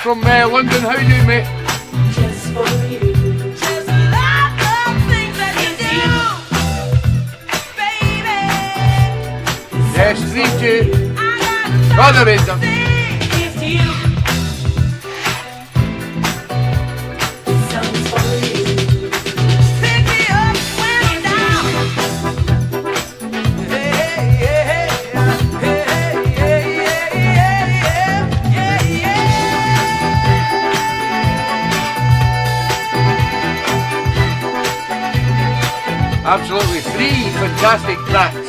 from London. How you doing, mate? Just for you. Just love the things that you do, baby. Yes, 3-2. I Got the got Rangers. to say to you. Songs for you. Pick me up when I'm down. Hey, hey, hey, hey, hey, yeah, yeah. Absolutely 3 fantastic tracks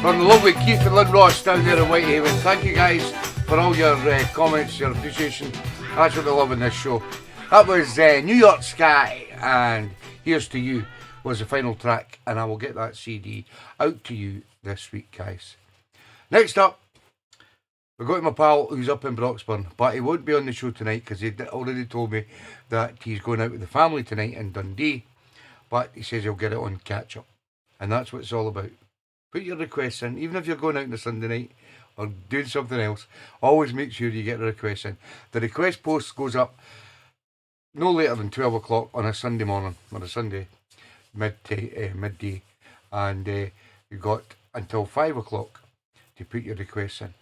from the lovely Keith and Lynn Ross down there in Whitehaven. Thank you guys for all your comments, your appreciation. That's what we love in this show. That was New York Sky and Here's to You was the final track, and I will get that CD out to you this week, guys. Next up, we're going to my pal who's up in Broxburn, but he won't be on the show tonight because he already told me that he's going out with the family tonight in Dundee, but he says he'll get it on catch up, and that's what it's all about. Put your requests in, even if you're going out on a Sunday night or doing something else, always make sure you get the request in. The request post goes up no later than 12 o'clock on a Sunday morning, or a Sunday midday, and you've got until 5 o'clock to put your requests in.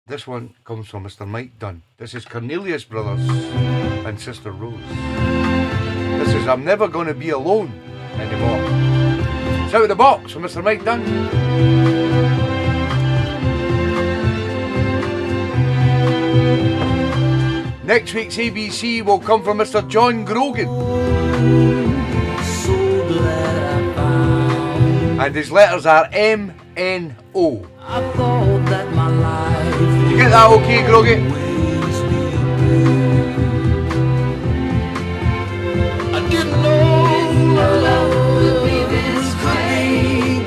This one comes from Mr. Mike Dunn. This is Cornelius Brothers and Sister Rose. This is I'm Never Gonna Be Alone Anymore. It's out of the box from Mr. Mike Dunn. Next week's ABC will come from Mr. John Grogan. So glad I found. And his letters are MNO. I thought that my life You get that okay, Grogan? always be blue. I didn't know love could be this way.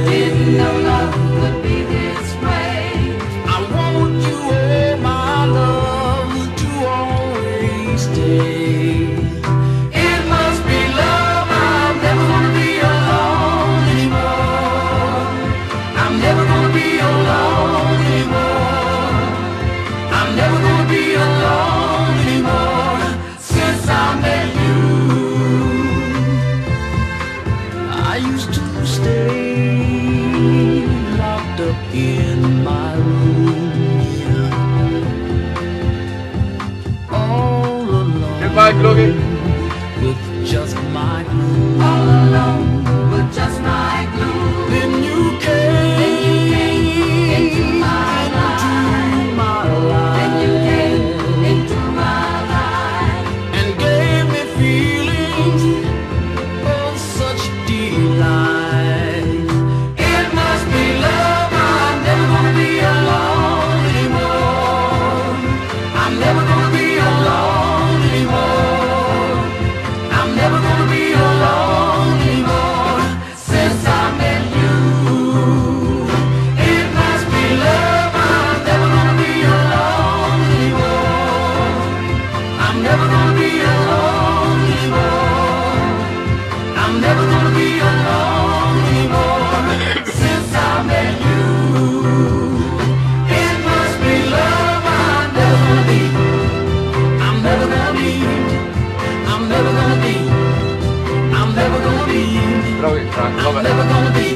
Didn't know love could be this way. I want you, oh my love, to always stay. It must be love. I'm never gonna be alone anymore. I'm never gonna be alone anymore. I'm never gonna be alone anymore since I met you. I used to stay locked up in my room, all alone. Goodbye, Grogan. With just my glue. All alone with just my glue. Then you came into my life. Then you came into my life. And gave me feelings of such delight. It must be love. I'm never gonna be alone anymore. I'm never gonna be alone anymore. I'm never gonna be alone anymore since I met you. It must be love. I'm never gonna be alone anymore. I'm never gonna be alone anymore. I'm never gonna be alone anymore since I met you. It must be love. I'm never gonna be. I'm never gonna be. I'm never gonna be. I'm never gonna be. Brilliant track, love I'm it. never gonna be.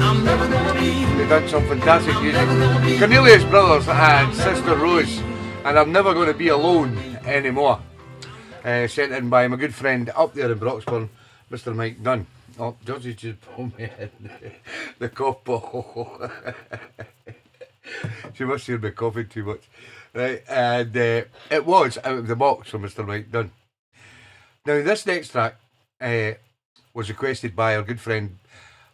I'm never gonna be. They've done some fantastic music. Cornelius Brothers and Sister Rose, and I'm Never Gonna Be Alone Anymore. Sent in by my good friend up there in Broxburn, Mr. Mike Dunn. Oh, Georgie just pulled me in the cough bottle. She must hear me coughing too much. Right, and it was out of the box from Mr. Mike Dunn. Now, this next track was requested by our good friend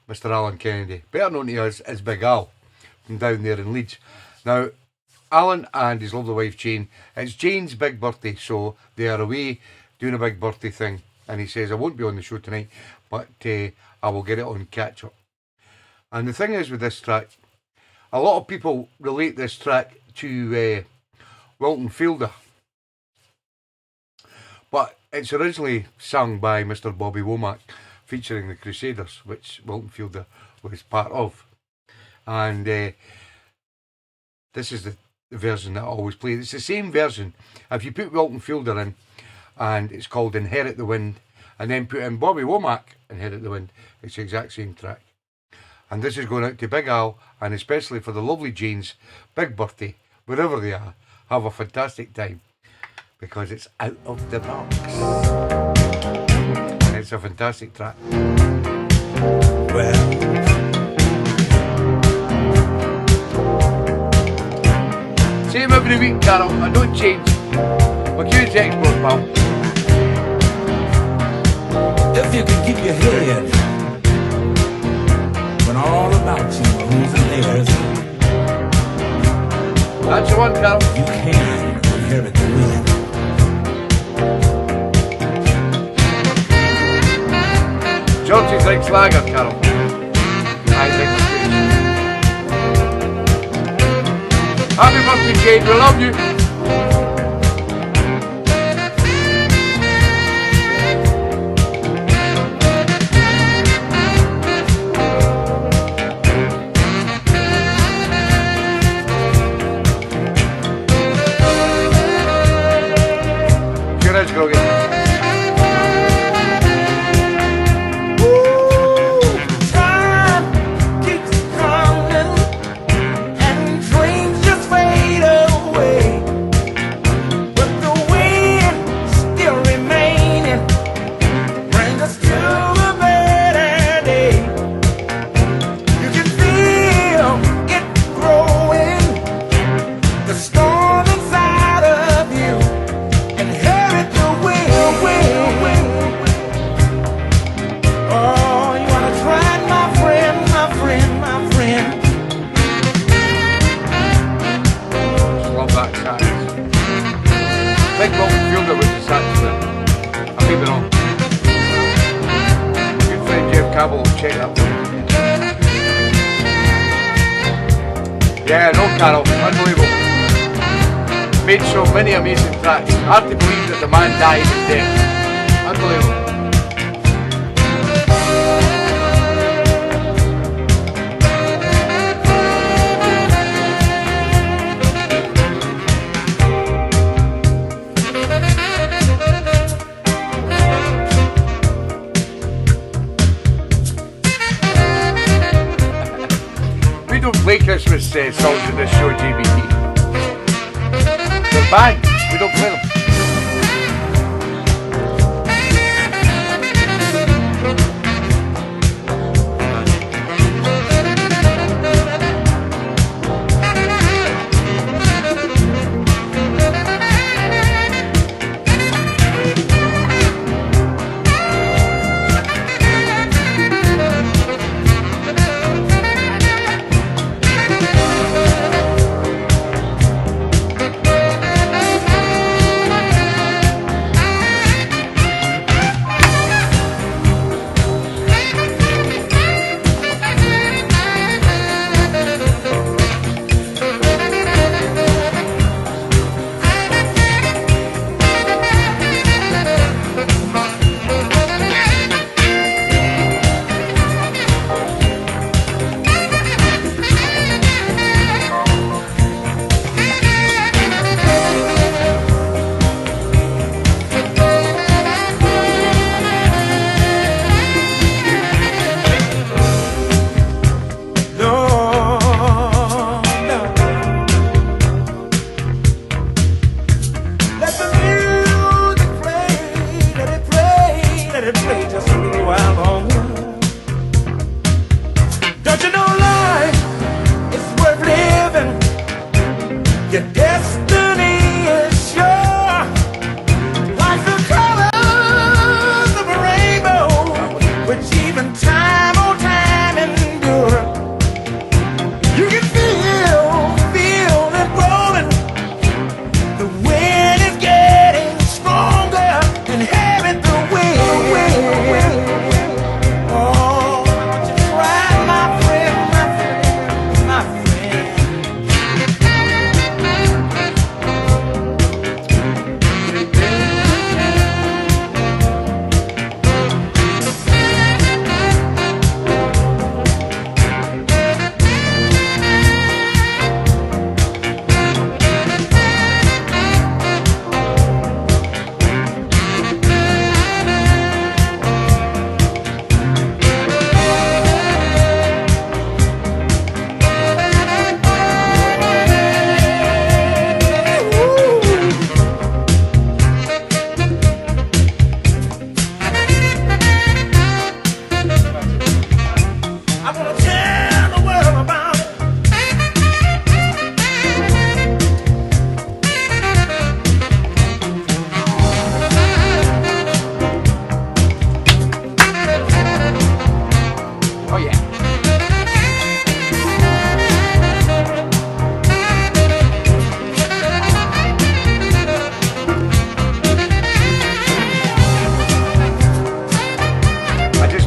Mr. Alan Kennedy, better known to us as Big Al, from down there in Leeds. Now, Alan and his lovely wife Jane, it's Jane's big birthday, so they are away doing a big birthday thing, and he says, I won't be on the show tonight, but I will get it on catch up. And the thing is with this track, a lot of people relate this track to Wilton Fielder, but it's originally sung by Mr. Bobby Womack, featuring the Crusaders, which Wilton Fielder was part of. And this is the version that I always play. It's the same version. If you put Wilton Fielder in, and it's called Inherit the Wind, and then put in Bobby Womack, Inherit the Wind, it's the exact same track. And this is going out to Big Al, and especially for the lovely Janes, big birthday, wherever they are. Have a fantastic time, because it's out of the box. And it's a fantastic track. Well, Same every week, Carol. I don't change. My huge export, pal. if you can keep your head when all about you are losing theirs, That's the one, Carol. you can inherit the wind. Georgie drinks lager, Carol. I drink scotch. Happy birthday, Jane. We love you. Sure is, Groggy. Time keeps coming and dreams just fade away, but the wind still remaining brings us to a better day. You can feel it growing, the storm inside of you. Inherit the wind. Oh, you wanna try it, my friend, my friend, my friend. Love that sax. Big Wilton Fielder with the sax there. I'm keeping on. Good friend Jeff Cabell will check that one. Yeah, no, Carol, unbelievable. Made so many amazing tracks. Hard to believe that the man died in death. Unbelievable. We don't play Christmas songs in this show, JBT. They're banned. We don't play them.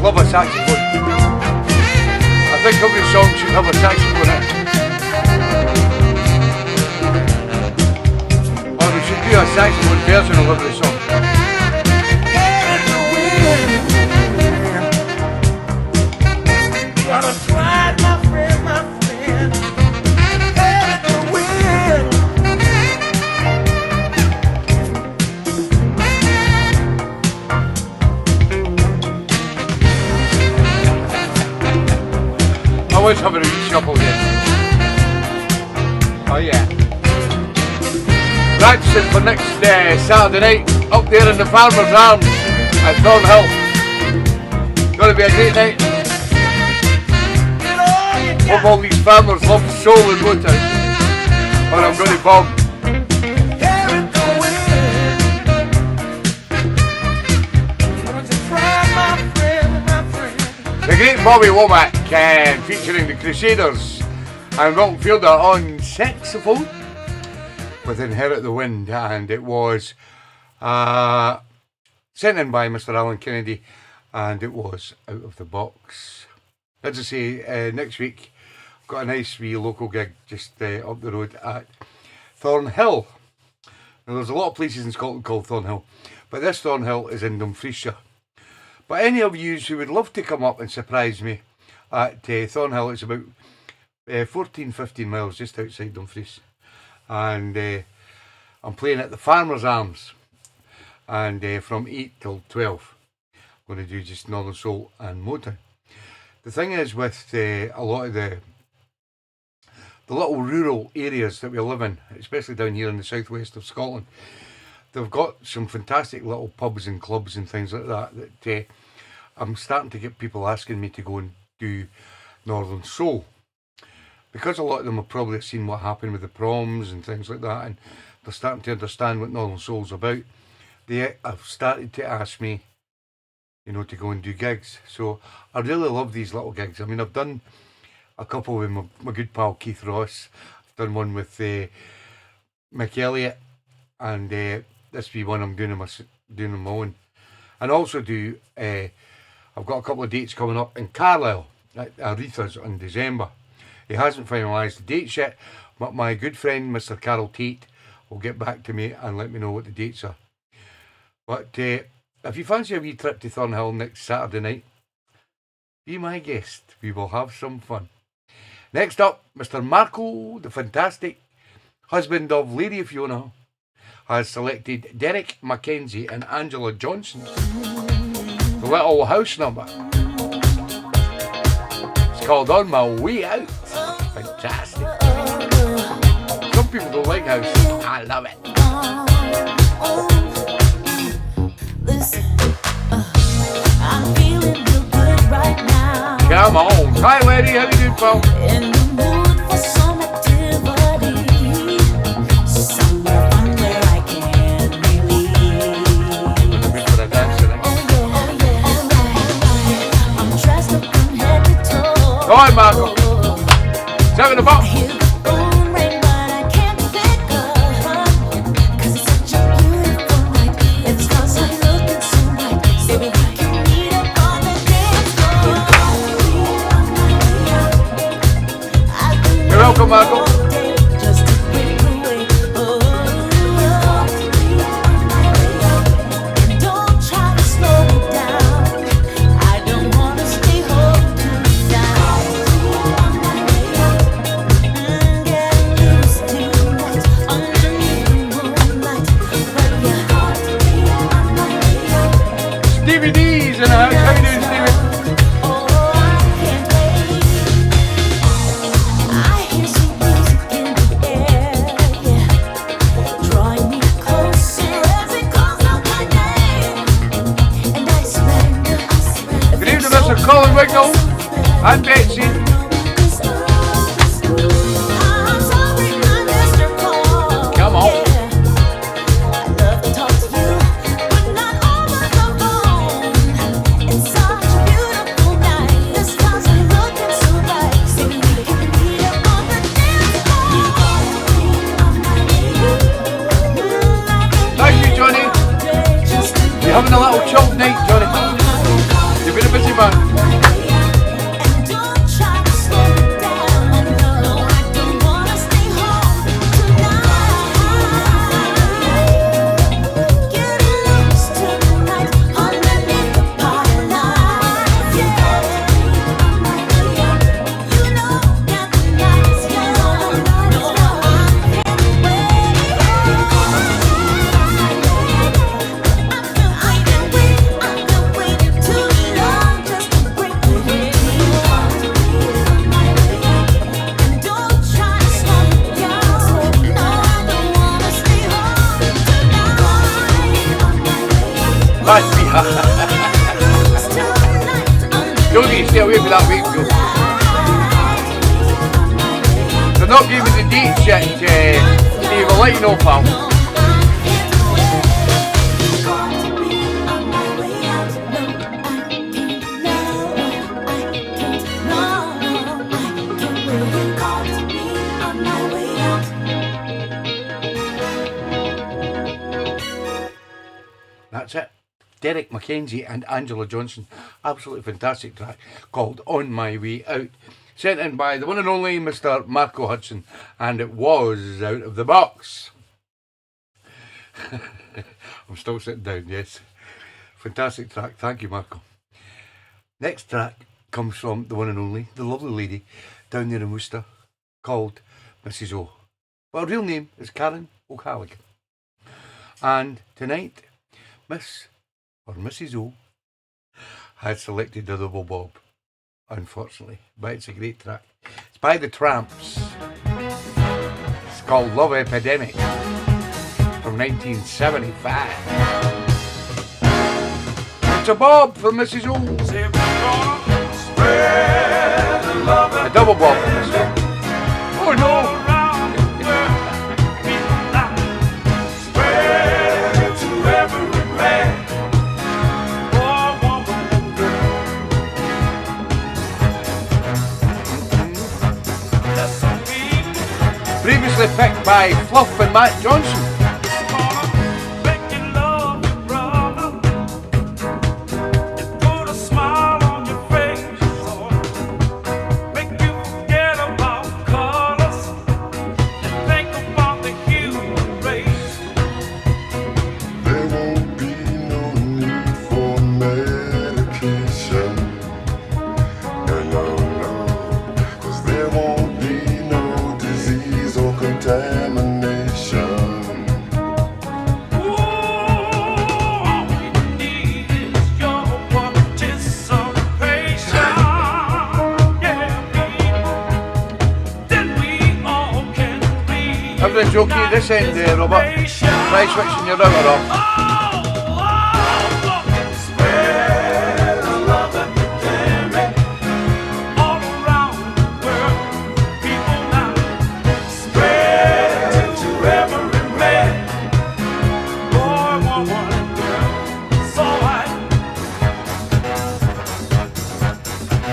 love a saxophone. I think every song should have a saxophone in it. Or we should do a saxophone version of every song. Gotta try it, my friend, my friend. Head at the wind. Always having a wee shuffle here. Oh yeah. Practicing for next Saturday night up there in the Farmer's Arms at Thornhill. Gonna be a great night. Hope all these farmers love soul and motown. Or I'm gonna bomb. The great Bobby Womack featuring the Crusaders and Milton Fielder on saxophone with Inherit the Wind, and it was sent in by Mr. Alan Kennedy, and it was out of the box. As I say, next week I've got a nice wee local gig just up the road at Thornhill. Now there's a lot of places in Scotland called Thornhill, but this Thornhill is in Dumfriesshire. But any of you who would love to come up and surprise me at Thornhill, it's about 14-15 miles just outside Dumfries. And I'm playing at the Farmer's Arms. And from 8 till 12, I'm going to do just Northern Soul and Motown. The thing is with a lot of the little rural areas that we live in, especially down here in the southwest of Scotland, they've got some fantastic little pubs and clubs and things like that I'm starting to get people asking me to go and do Northern Soul. Because a lot of them have probably seen what happened with the proms and things like that, and they're starting to understand what Northern Soul's about, they have started to ask me, you know, to go and do gigs. So I really love these little gigs. I mean, I've done a couple with my good pal Keith Ross. I've done one with Mick Elliott, and this be one I'm doing on my own. And also do I've got a couple of dates coming up in Carlisle at Aretha's in December. He hasn't finalised the dates yet, but my good friend Mr. Carol Tate will get back to me and let me know what the dates are. But if you fancy a wee trip to Thornhill next Saturday night, be my guest. We will have some fun. Next up, Mr. Marco, the fantastic husband of Lady Fiona, has selected Derek Mackenzie and Angela Johnson. The little house number. It's called On My Way Out. Fantastic. Some people don't like house. I love it. Listen, I'm feeling real good right now. Come on. Hi, lady. How you doing, pal? In the mood for some activity. Somewhere fun where I can relieve. Good for a dance tonight. I'm dressed up from head to toe. Go on, Marco. 7 o'clock. Hear the phone ring, but I can't pick up. 'Cause it's such a beautiful night. It's 'cause I'm looking so right. Maybe we can meet up on the dance floor. You're welcome, Marco. Just to break away. Don't try to slow me down. I don't wanna stay home tonight. Get loose tonight underneath the moonlight. But Stevie D's in the house. How you doing, Stevie? oh, I can't wait. I hear sweet music in the air, yeah, drawing me closer as it calls out my name. And I surrender. Good evening, Mr. Colin Wignall and Betsy. I'm sorry I missed your call. Come on. Yeah. I'd love to talk to you, but not over the phone. It's such a beautiful night. The stars are looking so bright. Maybe we can meet up on the dance floor. Thank you, Johnny. Just to You're having a little chilled night, Johnny. You've been a busy man. That's me. Don't need to stay away from that week, Joe. They're not giving the dates yet, Steve. I'll let you know, pal. That's it. Derek Mackenzie and Angela Johnson. Absolutely fantastic track called On My Way Out. Sent in by the one and only Mr. Marco Hudson. And it was Out of the Box. I'm still sitting down, yes. Fantastic track. Thank you, Marco. Next track comes from the one and only, the lovely lady down there in Worcester called Mrs. O. Well, her real name is Karen O'Callaghan. And tonight, Miss or Mrs. O had selected the Double Bob, unfortunately, but it's a great track. It's by the Tramps. It's called Love Epidemic from 1975. It's a bob for Mrs. O. A double bob for Mrs. O. Oh no! Previously picked by Fluff and Matt Johnson. Everything's okay this end there, Robert. Try switching your router off.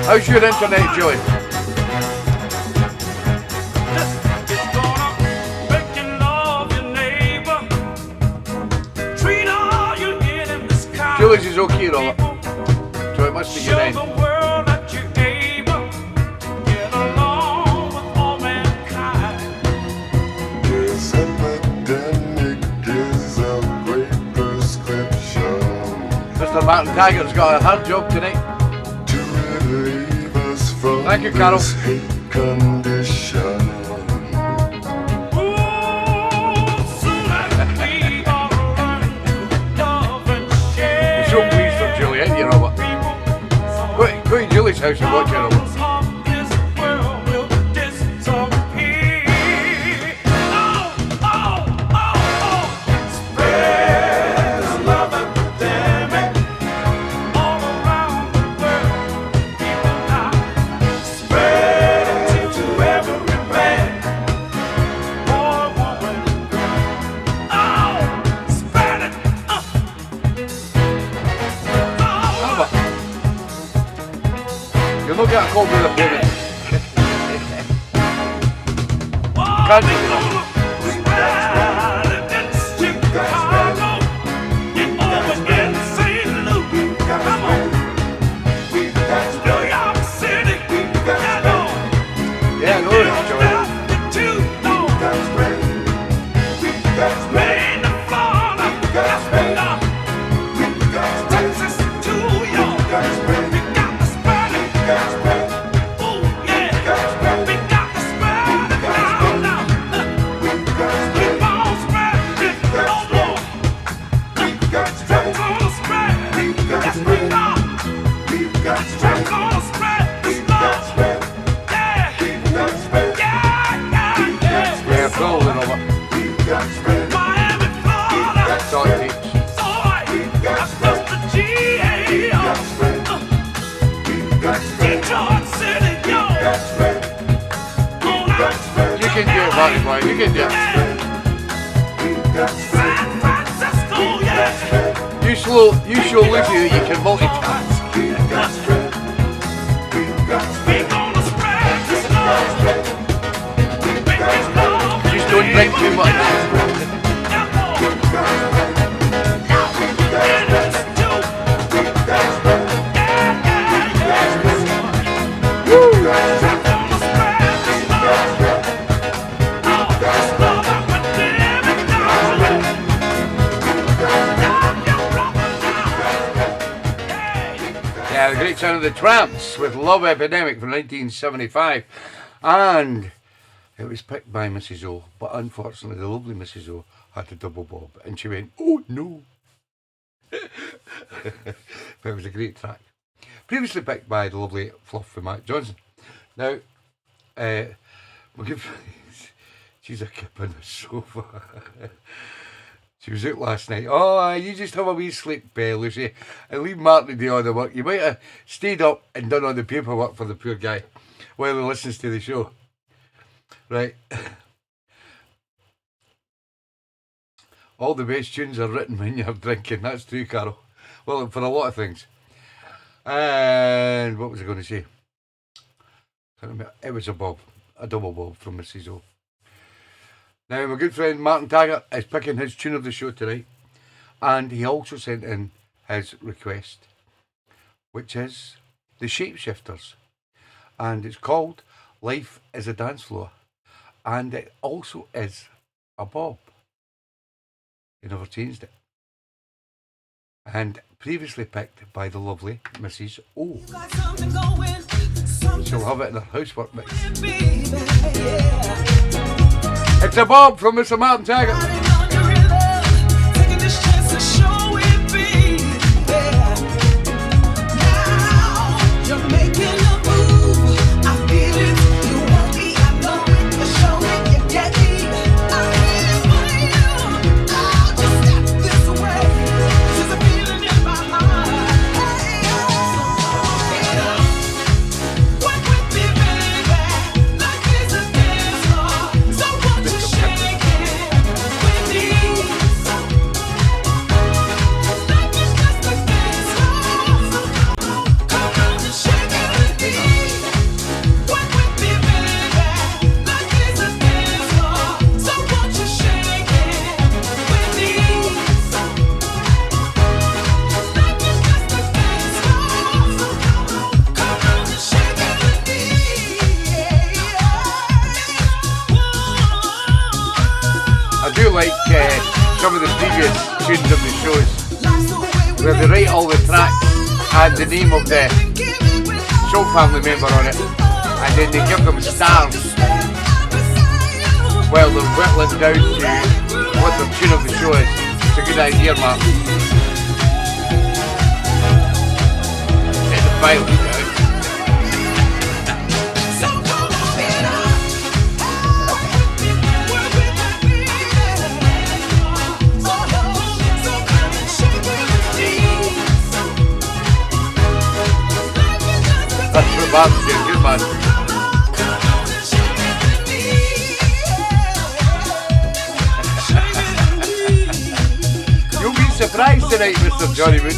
How's your internet, Joey? Julie's is okay, Robert. So it must be your end. This epidemic is a great prescription. Mr. Martin Taggart's got a hard job tonight. To relieve us from Thank you, Carol. this hate condition. So pleased for Julie, ain't you, Robert? Go to Julie's house and watch her, Robert. You'll not get a call with a payment. Can't you? Yeah, I know it's Joey. show Lucy that you can multitask. Just don't drink too much. Yeah, the great sound of the Tramps with Love Epidemic from 1975. And it was picked by Mrs. O, but unfortunately the lovely Mrs. O had a double bob and she went, oh no. But it was a great track. Previously picked by the lovely Fluff from Matt Johnson. Now, we'll give, she's a kip on the sofa. She was out last night. Oh, you just have a wee sleep, Lucy, and leave Martin to do all the work. You might have stayed up and done all the paperwork for the poor guy while he listens to the show. Right. All the best tunes are written when you're drinking. That's true, Carol. Well, for a lot of things. And what was I going to say? It was a bob. A double bob from Mrs. O. Now, my good friend Martin Taggart is picking his tune of the show tonight. And he also sent in his request, which is The Shapeshifters. And it's called Life is a Dance Floor. And it also is a bob. He never changed it. And previously picked by the lovely Mrs. O. She'll have it in her housework mix. It's a bob from Mr. Martin Taggart. Some of the previous tunes of the shows where they write all the tracks and the name of the Soul Family member on it, and then they give them stars while they're whittling down to what the tune of the show is. It's a good idea, Mark. Get the file down. That's what Bob's doing, good man. You'll be surprised tonight, Mr. Johnny Wood.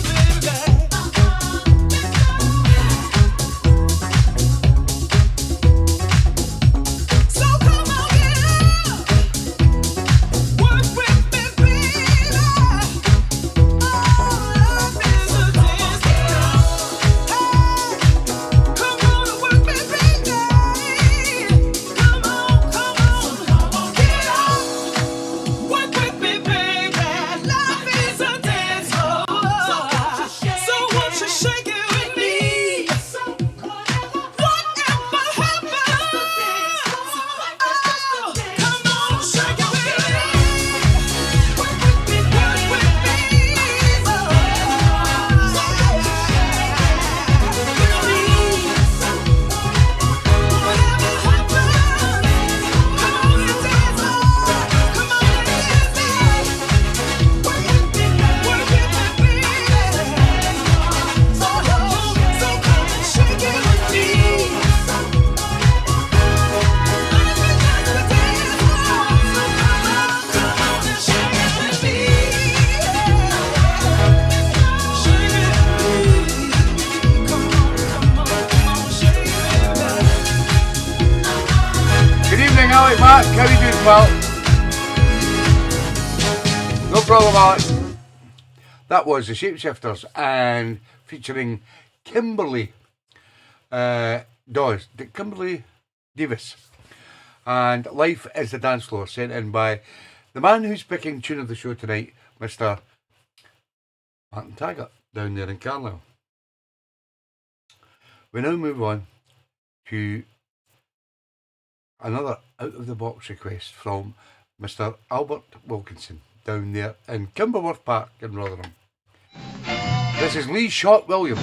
Well, no problem, Alex. That was the Shapeshifters and featuring Kimberly Kimberly Davis. And Life is the Dance Floor, sent in by the man who's picking tune of the show tonight, Mr. Martin Taggart, down there in Carlisle. We now move on to another out-of-the-box request from Mr. Albert Wilkinson, down there in Kimberworth Park in Rotherham. This is Lee Shot Williams,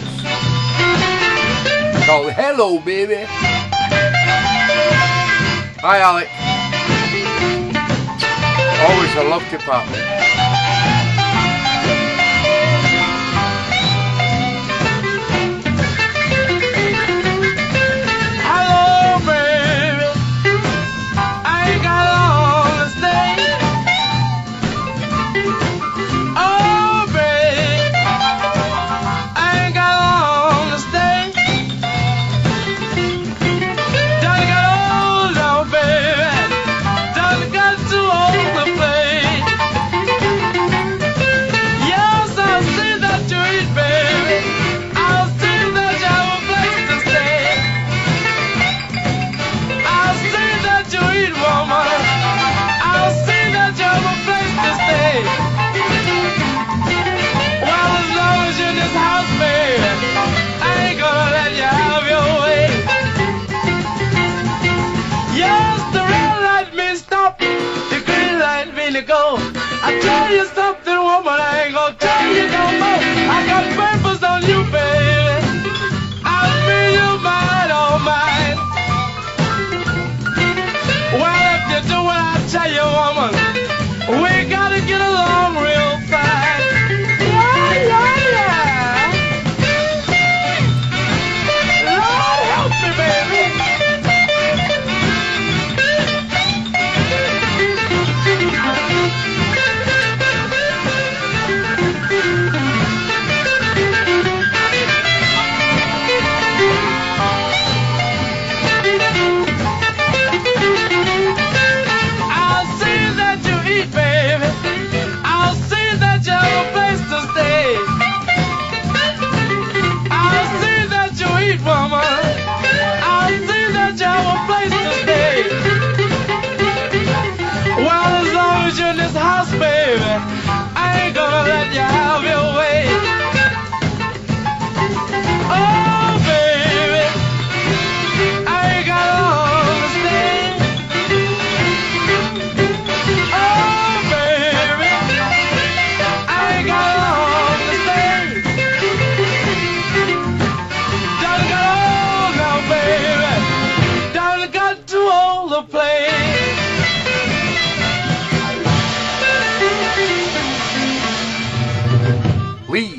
called Hello Baby. Hi Alec. Always a love to partner. Go. I tell you something, woman, I ain't gonna tell you no more. I got papers on you, baby. I'll be your mind, oh mine. Well, if you do what I tell you, woman, we gotta get along real fine. Yeah, yeah, yeah. Lord help me, baby.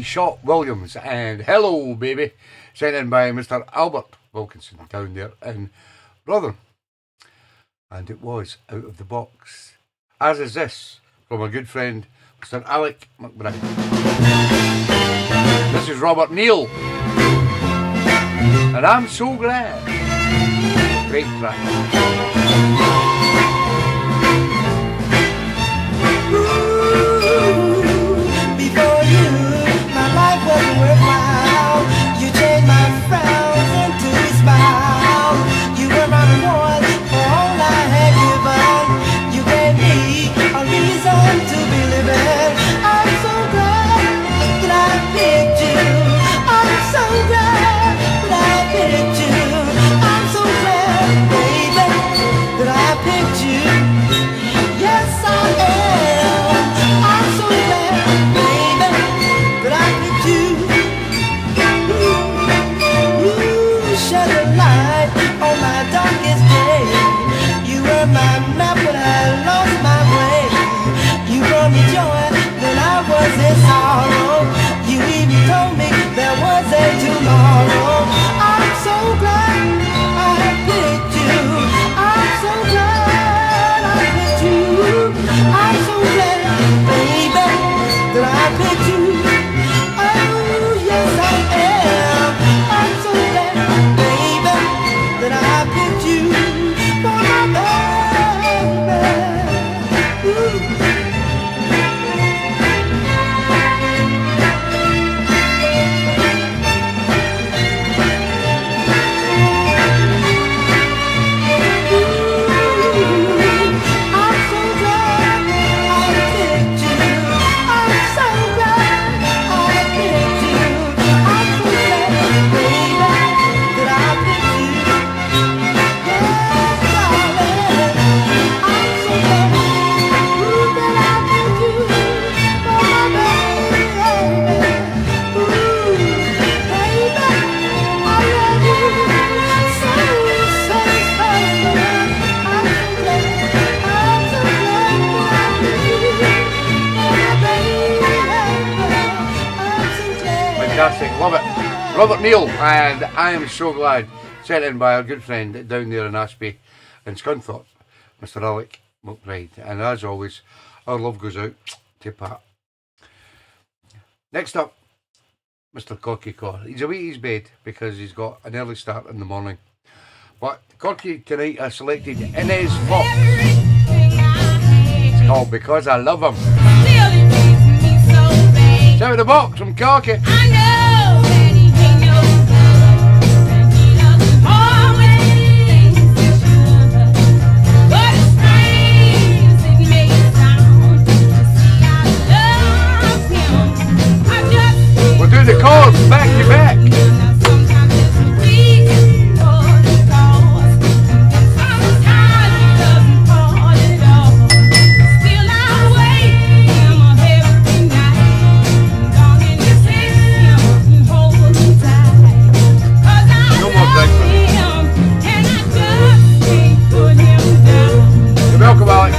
Shot Williams and Hello Baby, sent in by Mr. Albert Wilkinson down there in Rotherham. And it was out of the box, as is this from a good friend, Mr. Alec McBride. This is Robert Neal, and I'm so glad. Great track. Worthwhile. You changed my frowns into a smile. You were my reward for all I had given. You gave me a reason to be living. I'm so glad that I picked you. I'm so glad that I picked you. I'm so glad, baby, that I picked you. Yes, I am. I'm so glad, baby, that I picked you. Shed a light on my darkest day. You were my map when I lost my way. You brought me joy when I was in sorrow. You even told me there was a tomorrow. I'm so glad I picked you. I'm so glad I picked you. I'm so glad, baby, that I picked you. Oh, yes I am. I'm so glad, baby, that I picked you for my baby. Fantastic, love it. Robert Neal, and I am so glad, sent in by our good friend down there in Ashby in Scunthorpe, Mr. Alec McBride. And as always, our love goes out to Pat. Next up, Mr. Corky Core. He's away at his bed because he's got an early start in the morning. But Corky tonight I selected Inez Fox. It's called Because I Love Him. It's out of the box from Corky. I know that he ain't no good, and he doesn't always think he should. But as strange as it may sound, see, I love him. I just We'll do the chords back to back. now sometimes it's a reason for the cause, and sometimes he doesn't call at all. Still I wait him every night, longing to kiss him and hold him tight. 'Cause I No more love breakfast. him, and I just can't put him down. You're welcome, Alec.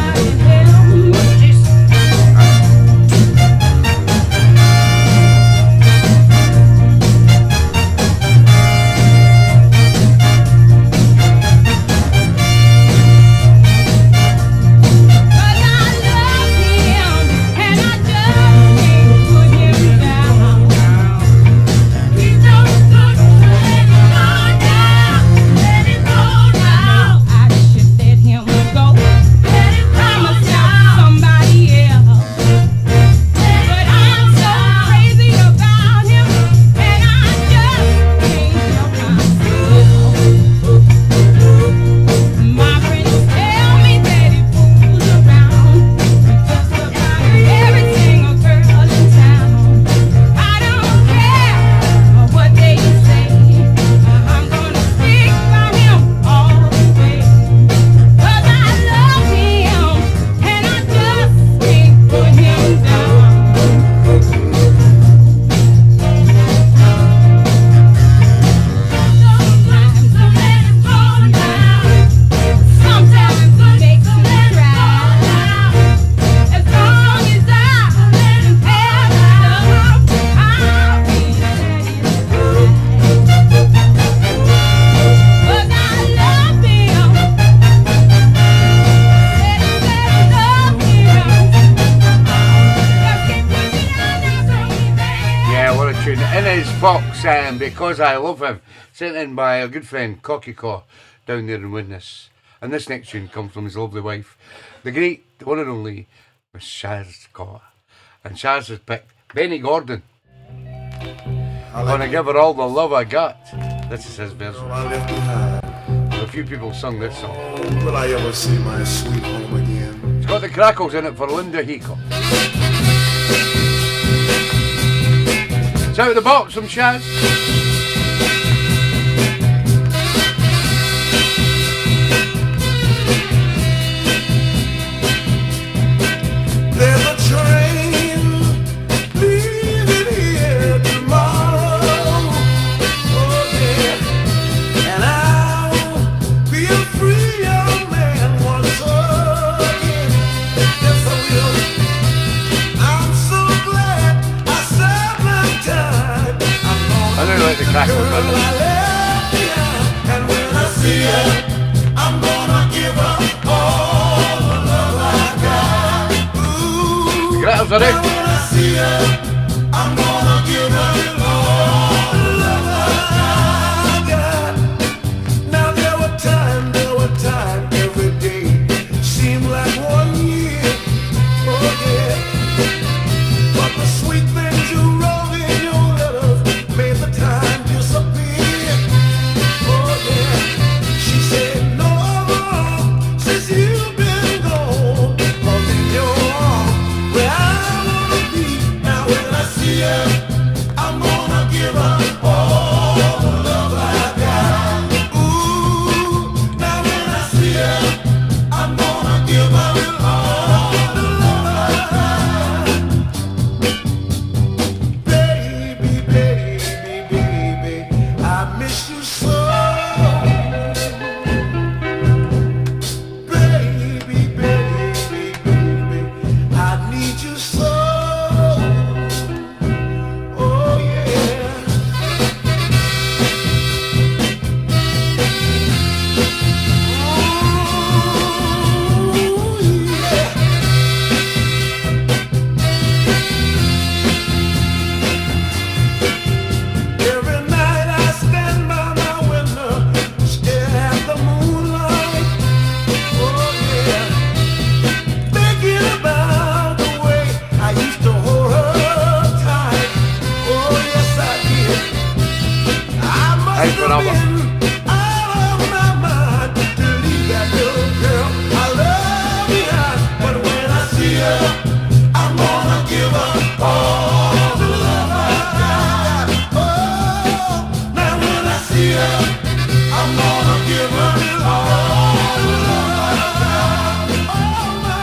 Because I Love Him, sent in by a good friend Cocky Caw down there in Widnes. And this next tune comes from his lovely wife, the great, the one and only Miss Shaz Caw. And Shaz has picked Benny Gordon. I'm gonna give her all the love I got. This is his version. I left behind. A few people sung this song. Oh, will I ever see my sweet home again? It's got the crackles in it for Linda Heacock. It's out of the box from Shaz. There's a train leaving here tomorrow. Oh yeah, and I'll be a free young man once again. Yes, I will. I'm so glad I served my time. I'm I don't like the crackles in girl it. I left behind, and when I see her, I'm gonna give her all the love I got. Ooh. The crackles are out. When I see her, I'm gonna give her all the love I got. Now there were times every day seemed like 1 year. Oh yeah, but the sweet things you wrote in your letters made the time disappear. Oh yeah, she said no more since you've been gone. 'Cause in your arms where I wanna be. Now when all the love I got. Oh, now when I see her, I'm gonna give her all the love I got. All my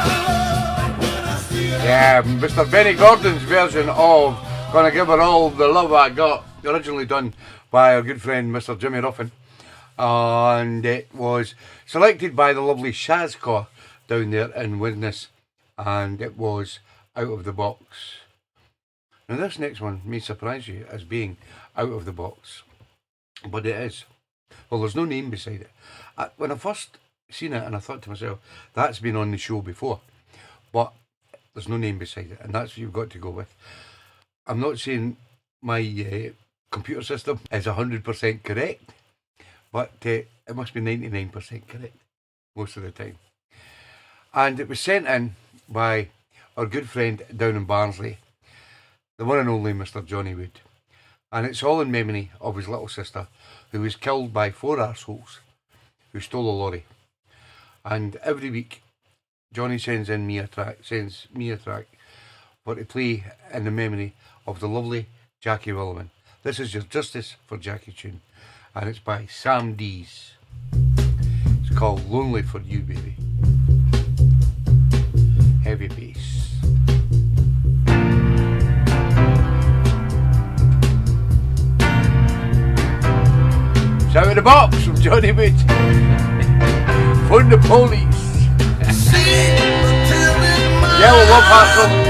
love when I see her. Yeah, Mr. Benny Gordon's version of Gonna Give Her All the Love I Got, originally done by our good friend Mr. Jimmy Ruffin. And it was selected by the lovely Shazco down there in Widnes, and it was Out of the Box. Now this next one may surprise you as being out of the box, but it is. Well, there's no name beside it. When I first seen it, and I thought to myself, that's been on the show before, but there's no name beside it, and that's what you've got to go with. I'm not saying my computer system is 100% correct, but it must be 99% correct most of the time. And it was sent in by our good friend down in Barnsley, the one and only Mr. Johnny Wood. And it's all in memory of his little sister, who was killed by 4 arseholes who stole a lorry. And every week, Johnny sends me a track for to play in the memory of the lovely Jackie Williman. This is your Justice for Jackie tune, and it's by Sam Dees. It's called Lonely for You, Baby. Heavy bass. It's Out of the Box from Johnny Wood. Phone the police. Yellow Love Heart.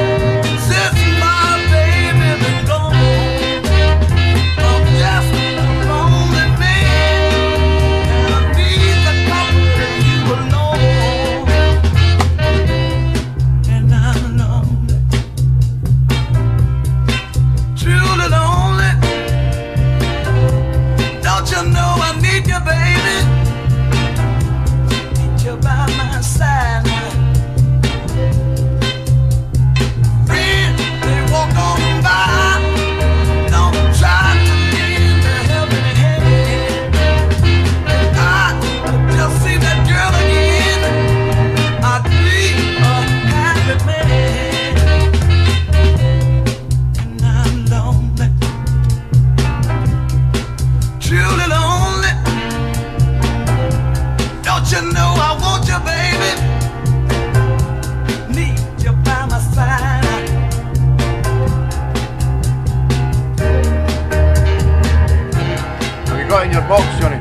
In your box, Johnny.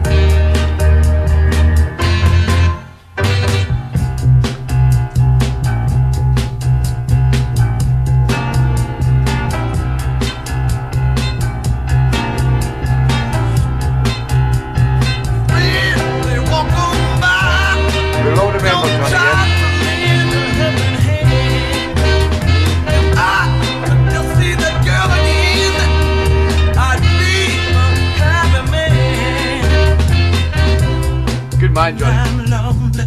We'll all remember, Johnny. Yeah? Good mind, Johnny. I'm lonely,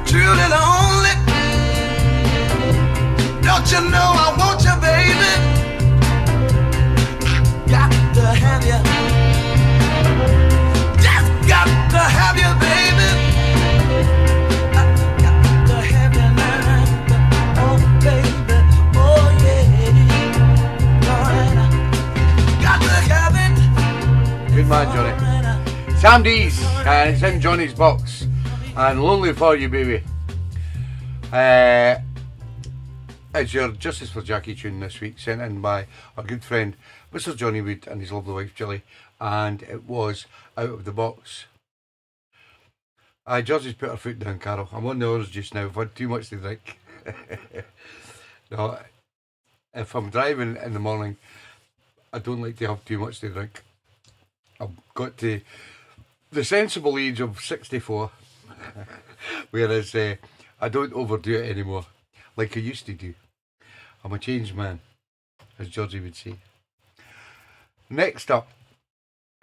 truly lonely. Don't you know I want you, baby? Got to have you. Just got to have you, baby. I got to have you now. Oh, baby, oh yeah. Lord, got to have it. Good man, Johnny. Sam Dees, and it's in Johnny's box, and Lonely for You, baby. It's your Justice for Jackie tune this week, sent in by our good friend Mr. Johnny Wood and his lovely wife Gilly, and it was Out of the Box. Georgie's put her foot down, Carol. I'm on the oars just now. I've had too much to drink. No, if I'm driving in the morning, I don't like to have too much to drink. I've got to the sensible age of 64, whereas I don't overdo it anymore, like I used to do. I'm a changed man, as Georgie would say. Next up,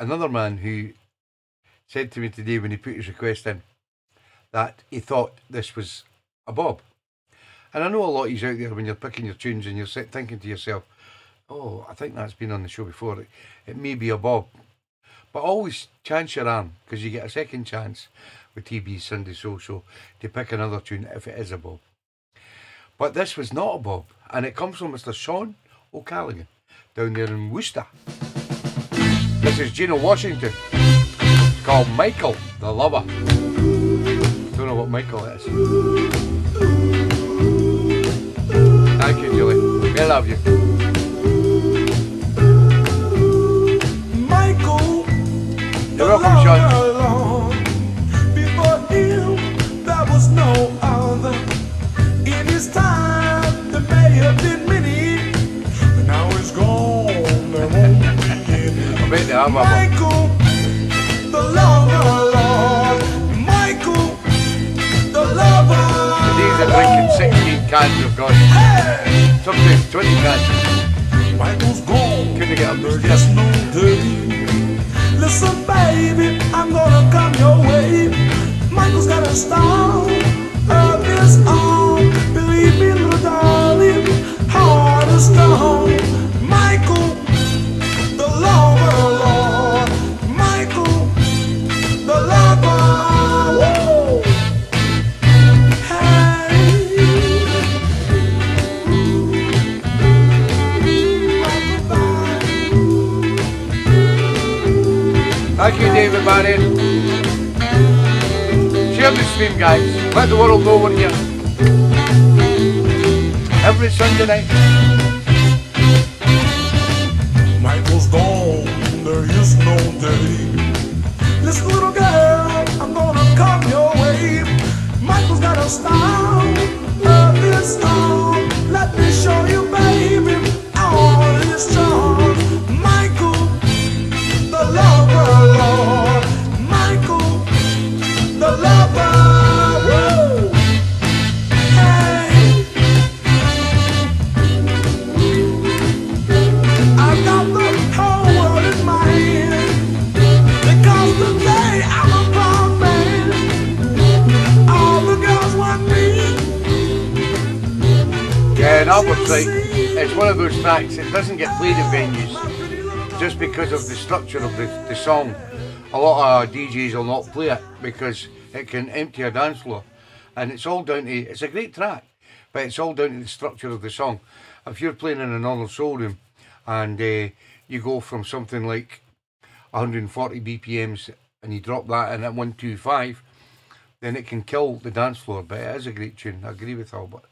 another man who said to me today when he put his request in that he thought this was a bob. And I know a lot of you out there when you're picking your tunes and you're thinking to yourself, oh, I think that's been on the show before. It may be a bob. But always chance your arm, because you get a second chance with TeeBee's Sunday Soul Show to pick another tune if it is a bob. But this was not a bob, and it comes from Mr. Sean O'Callaghan down there in Worcester. This is Gino Washington. It's called Michael the Lover. Don't know what Michael is. Thank you, Julie. We love you. Michael, You're welcome, Sean. before him there was no other. In his time there may have been many, but now it's gone, there won't be any. I bet they have, Michael, the lover, Lord. Michael, the lover. These are drinking 16 cans of God. Hey, Sometimes 20 cans. Michael's gone. Couldn't get up the There's stairs. no day. Listen, baby, I'm gonna come your way. Michael's got a star of his own. Believe me, little darling, heart of stone. Michael, the lover, Lord. Michael, the lover. Woo! Thank you, David Marion. Share the stream, guys. Let the world know we're here. Every Sunday night. Michael's gone, there is no day. Listen, little girl, I'm gonna come your way. Michael's got a style of his own. Let me show you, baby, all his charm. Michael, the lover, Lord. Michael, the lover. Woo! Hey. I've got the whole world in my hand, because today I'm a proud man. All the girls want me. Yeah, and obviously, it's one of those tracks that doesn't get played at venues just because of the structure of the song. A lot of DJs will not play it because it can empty a dance floor. And it's all down to, it's a great track, but it's all down to the structure of the song. If you're playing in a normal showroom and you go from something like 140 BPMs and you drop that in at 125, then it can kill the dance floor. But it is a great tune. I agree with Albert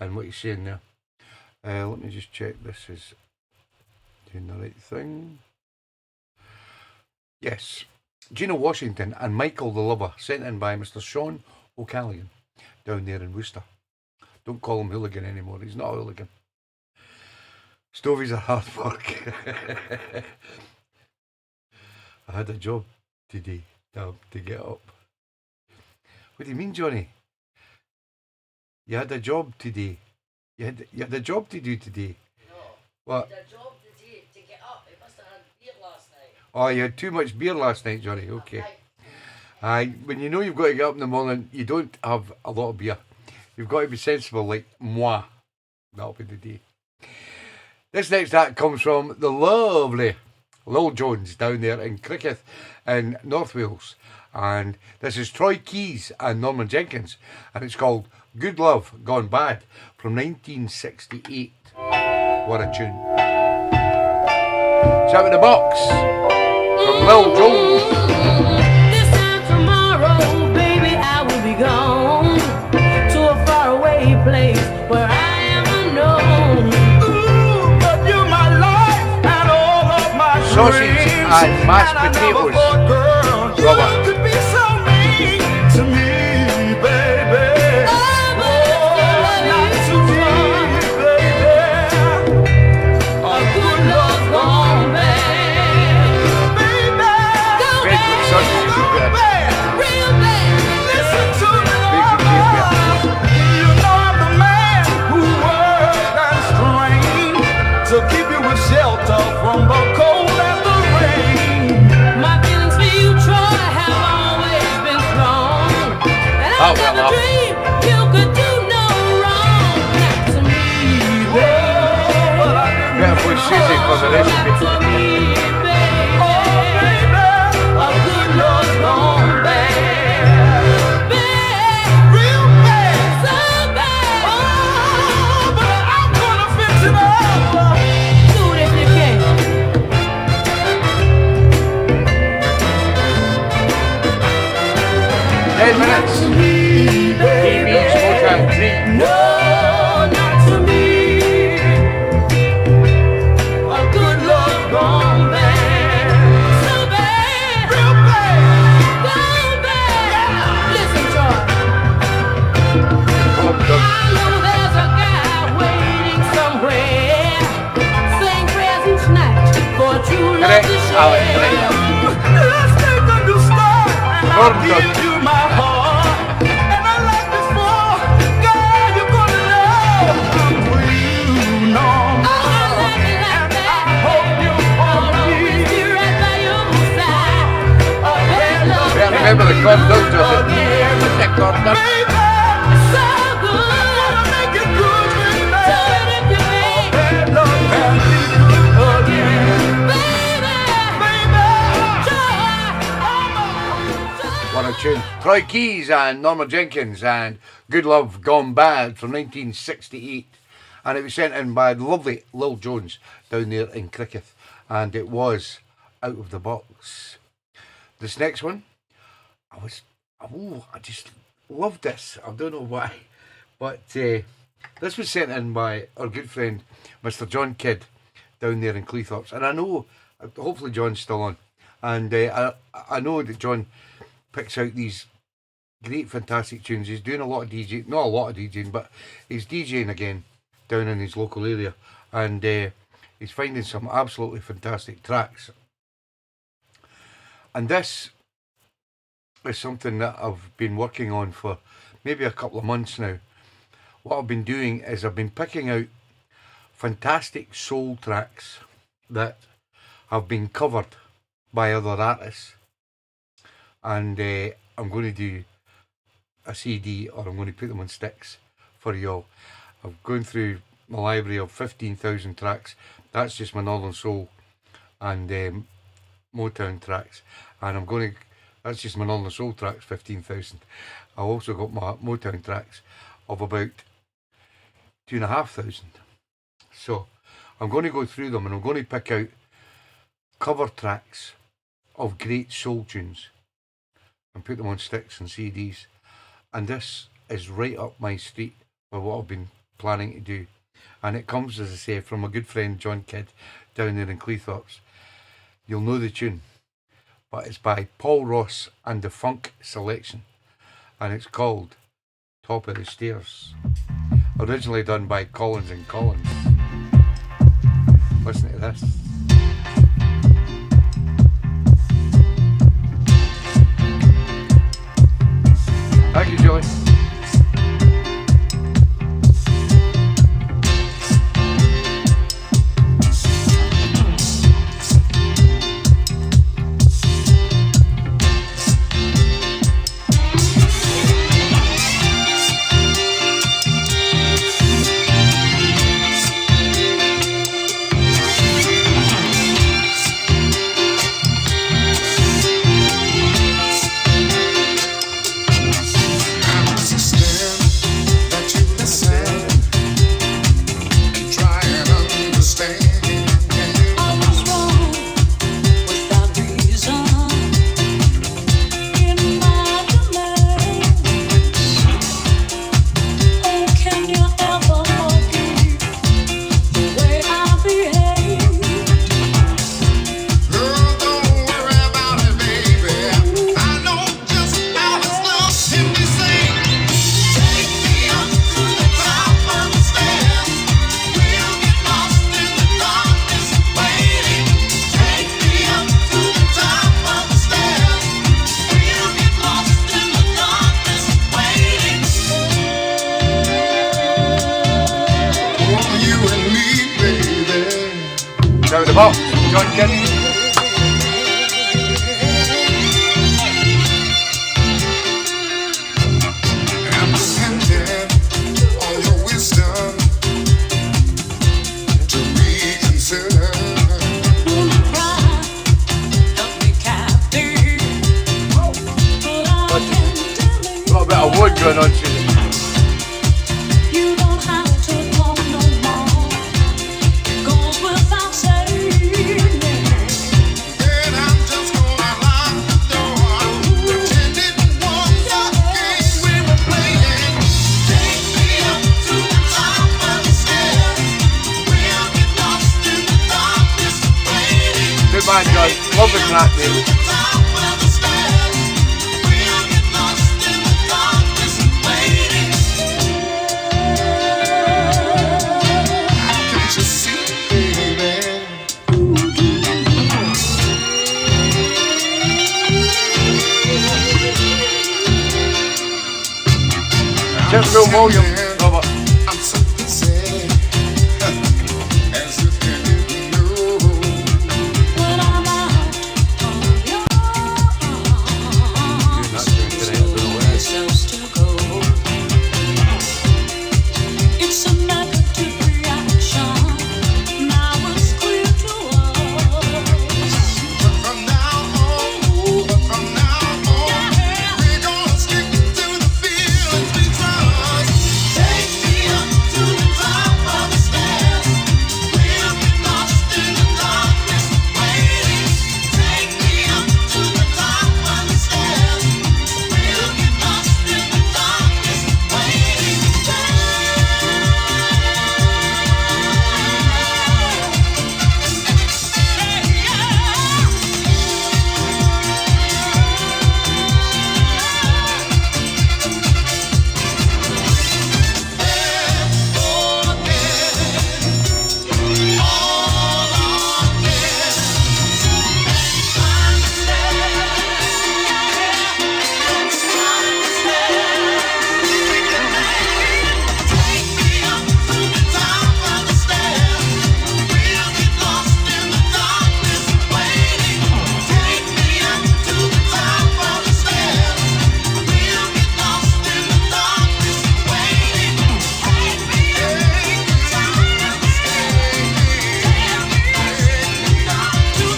and what he's saying there. Let me just check this is doing the right thing. Yes. Gino Washington and Michael the Lover, sent in by Mr. Sean O'Callaghan down there in Worcester. Don't call him hooligan anymore. He's not a hooligan. Stovies are hard work. I had a job today to get up. What do you mean, Johnny? You had a job today. You had a job to do today. No. What? I had a job today to get up. It must have had beer last night. Oh, you had too much beer last night, Johnny. Okay. Right. Aye, when you know you've got to get up in the morning, you don't have a lot of beer. You've got to be sensible, like moi. That'll be the day. This next act comes from the lovely Lil Jones down there in Cricketh in North Wales. And this is Troy Keys and Norman Jenkins. And it's called Good Love Gone Bad from 1968. What a tune. It's out of the box from Lil Jones. This time tomorrow, baby, I will be gone to a faraway place where I am unknown. Ooh, but you're my life and all of my Sausage dreams. and mashed And I never potatoes. thought, girl, you Robert. could be so mean to me, baby. Not to me, baby. A good love gone bad, baby. Big with sausage is good. Real bad. Listen to me, Big with beer. you know I'm the man who worked and strained to keep you with shelter from the cold and the rain. My feelings for you, Troy, have always been strong. And I Oh, well, never dreamed you could do no wrong. Not to me, baby. But I didn't Better put Susie for the Not to recipe. me, baby. know, baby. A good love's gone bad. Bad. Real bad. So bad. prayer. Sing prayers each night for true love Correct, to share. Alex, correct. Let's make a new start, and I'll Gordon give does. you my heart. And I like this for, girl, you're gonna love. I'm for you, no more. And I hope you hold me. Yeah, remember the chord does just it. That chord does. Baby, I wanna make it good, baby. Bad love can be good again. What a tune. Troy Keys and Norma Jenkins and Good Love Gone Bad from 1968. And it was sent in by the lovely Lil Jones down there in Cricketh. And it was Out of the Box. This next one, I just loved this. I don't know why. But this was sent in by our good friend, Mr. John Kidd, down there in Cleethorpes. And I know, hopefully John's still on. And I know that John picks out these great, fantastic tunes. He's doing a lot of DJing, not a lot of DJing, but he's DJing again down in his local area. And he's finding some absolutely fantastic tracks. And this is something that I've been working on for maybe a couple of months now. What I've been doing is I've been picking out fantastic soul tracks that have been covered by other artists. And I'm going to do a CD, or I'm going to put them on sticks for y'all. I've gone through my library of 15,000 tracks. That's just my Northern Soul and Motown tracks. And that's just my Northern Soul tracks, 15,000. I've also got my Motown tracks of about 2,500. So I'm going to go through them and I'm going to pick out cover tracks of great soul tunes and put them on sticks and CDs. And this is right up my street for what I've been planning to do. And it comes, as I say, from a good friend, John Kidd, down there in Cleethorpes. You'll know the tune, but it's by Paul Ross and the Funk Selection. And it's called Top of the Stairs. Originally done by Collins and Collins. Listen to this. Thank you, Julie. Down the box, John Kidd. Got a bit of wood going on today. Good man, John. Love the track, mate. Turn the full volume, Robert. I'm something sad, as if you didn't know. When I'm out on your Doing that tune today, I don't know what it is. yourselves to go. It's a negative reaction. Now it's clear to us. But from now on, we're gonna stick to the feelings we trust. Take me up to the top of the stairs. We'll get lost in the darkness, waiting. Take me up to the top of the stairs. We'll get lost in the darkness, waiting.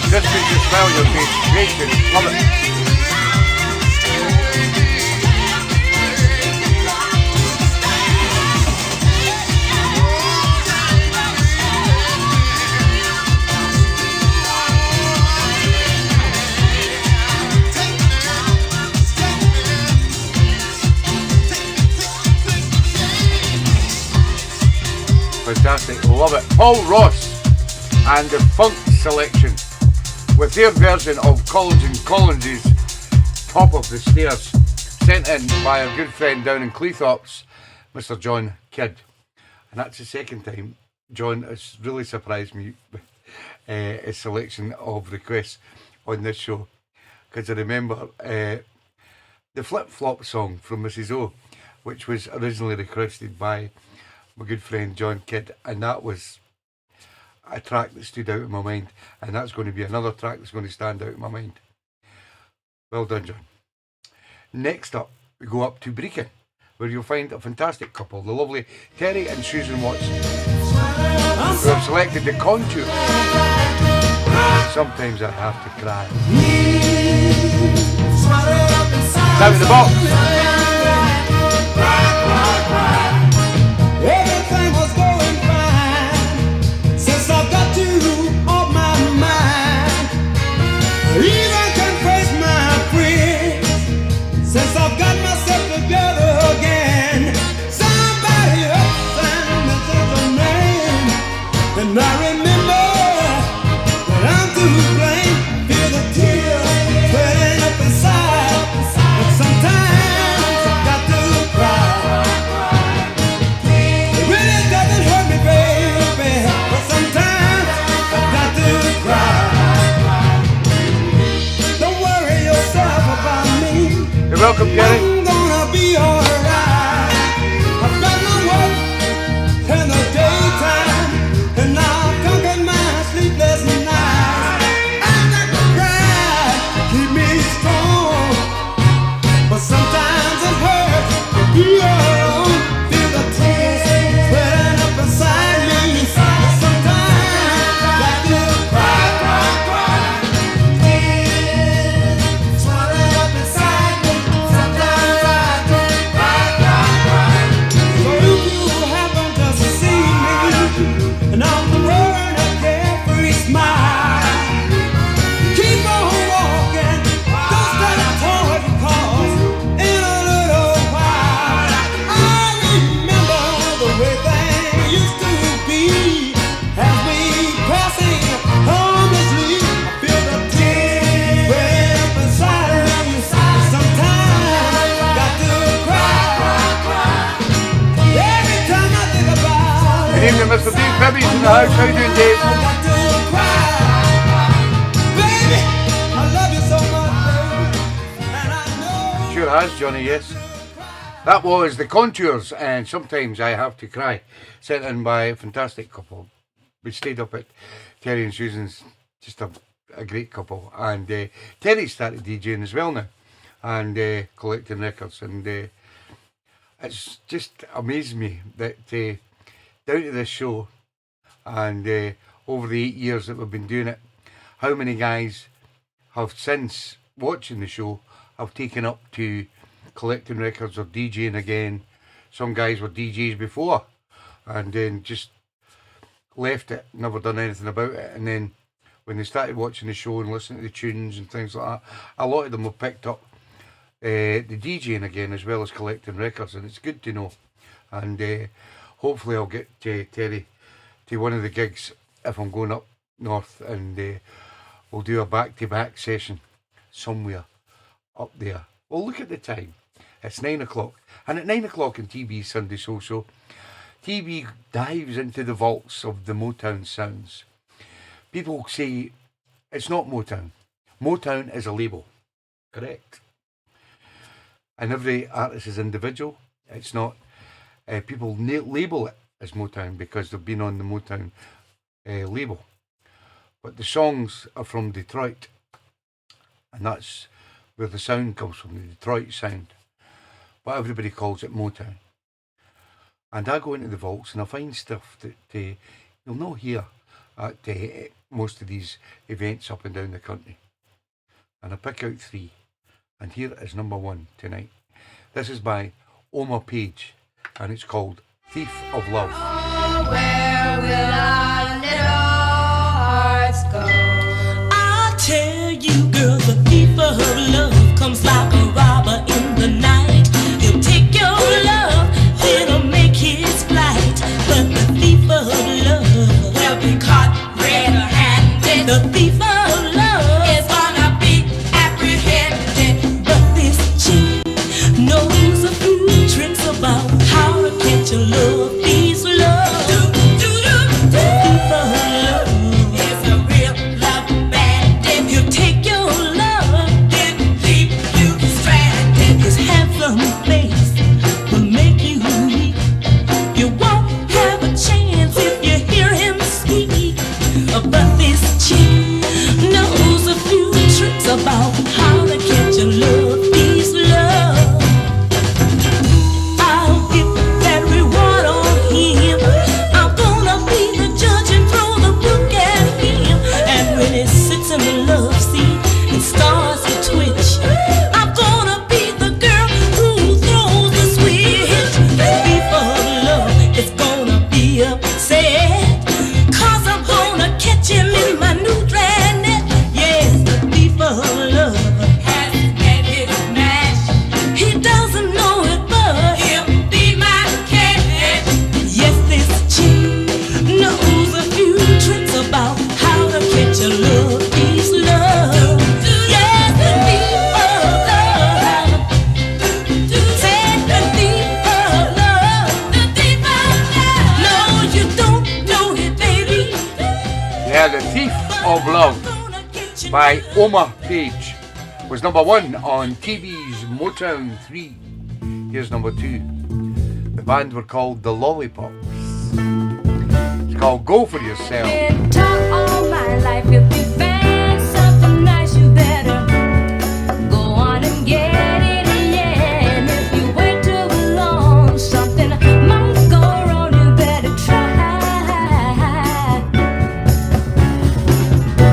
Just make you smell your face. Great, love it. Fantastic, love it. Paul Ross and the Funk Selection with their version of Collins and Collins's Top of the Stairs, sent in by our good friend down in Cleethorpes, Mr. John Kidd. And that's the second time John has really surprised me with his selection of requests on this show. Because I remember the Flip Flop song from Mrs. O, which was originally requested by my good friend John Kidd, and that was a track that stood out in my mind, and that's going to be another track that's going to stand out in my mind. Well done, John. Next up, we go up to Brecon, where you'll find a fantastic couple, the lovely Terry and Susan Watson, who have selected the Contour. Sometimes I have to cry. Down in the box. Everything was going fine since I got you on my mind. Even can face my friends since I've got myself together again. Somebody else and mentions a name, and I remember that I'm to blame. Feel the tears welling up inside, but sometimes I've got to cry. It really doesn't hurt me, baby, but sometimes I've got to cry. Don't worry yourself about me. You're welcome, Terry. I'm gonna be alright. I've got no work in the daytime, and I've conquered my sleepless nights. I'm not gonna cry, keep me strong, but sometimes it hurts to be alone. Feel the tears welling up inside me, but sometimes I got to cry. Tears swelling up inside me, sometimes I do cry. So if you happen to see me, and I'm wearing a carefree smile, keep on walking, don't stop toward the cause. In a little while, I remember the way things used to be. As we passing harmlessly, I feel the tears welling up inside me. Sometimes I got to cry. Every time I think about Good it, evening, Mr. Dave Bibby's in the house. How you doing, Dave? I got to cry. Baby, I love you so much, baby, and I know Sure has, Johnny, yes. That was The Contours, and Sometimes I Have to Cry, sent in by a fantastic couple. We stayed up at Terry and Susan's, just a great couple. And Terry started DJing as well now, and collecting records. And it's just amazed me that down to this show, and over the 8 years that we've been doing it, how many guys have since watching the show have taken up to collecting records or DJing again. Some guys were DJs before and then just left it, never done anything about it, and then when they started watching the show and listening to the tunes and things like that, a lot of them have picked up the DJing again as well as collecting records, and it's good to know. And hopefully I'll get Terry to one of the gigs if I'm going up north, and we'll do a back-to-back session somewhere up there. Well, look at the time. It's 9 o'clock. And at 9 o'clock in TeeBee's Sunday Social, TeeBee dives into the vaults of the Motown sounds. People say it's not Motown. Motown is a label. Correct. And every artist is individual. It's not. People label it as Motown because they've been on the Motown label. But the songs are from Detroit. And that's where the sound comes from, the Detroit sound. But everybody calls it Motown. And I go into the vaults and I find stuff that you'll not hear at most of these events up and down the country. And I pick out 3. And here is number 1 tonight. This is by Omar Page, and it's called Thief of Love. Where will our little hearts go? I'll tell you, girl, the thief of love comes like a robber in the night. He'll take your love, then he'll make his flight. But the thief of love will be caught red-handed. The thief of love is gonna be apprehended. But this chick knows a few tricks about how to catch a love. These love. The thief of love is a real love bandit. He'll take your love, then leave you stranded. His handsome face will make you weak. You won't have a chance if you hear him speak. But this chick knows a few tricks about how to catch a love. These love. I'll get that reward on him. I'm gonna be the judge and throw the book at him. And when he sits in the love seat and starts to twitch, I'm gonna be the girl who throws the switch. The thief of love is gonna be upset, 'cause I'm gonna catch him in my new dragnet. Yes, the thief of love has met his match. He doesn't know it, but he'll be my catch. Yes, this chick knows a few tricks about how to catch a love. These love. Yes, the thief of love. Said the thief of love. The thief of love. No, you don't know it, baby. Yeah, The Thief of Love by Omar Page was number 1 on TeeBee's Motown 3. Here's number 2. The band were called The Lollipops. It's called Go For Yourself. Been taught all my life, if you find something nice, you better go on and get it, yeah. And if you wait too long, something might go wrong, you better try.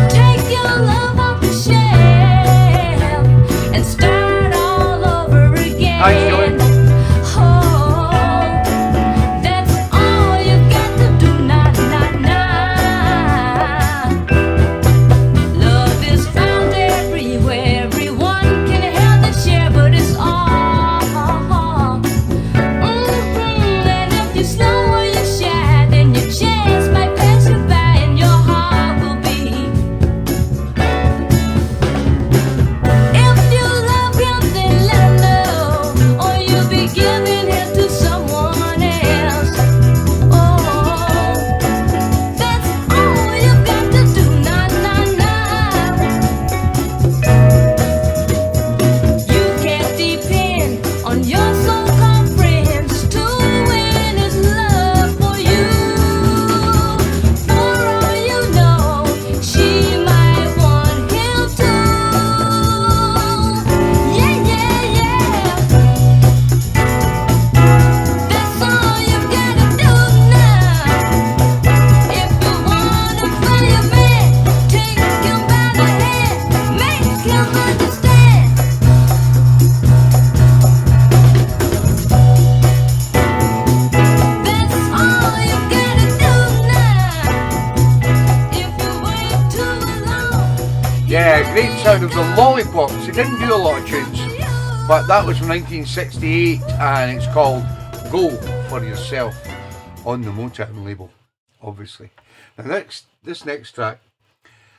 Take your love off the shelf and start all over again. How you doing? Oh, that's all you got to do, nah, nah, nah. Yeah, great sound of the Lollipops. They didn't do a lot of tunes, but that was from 1968 and it's called Go For Yourself on the Motown label, obviously. Now this next track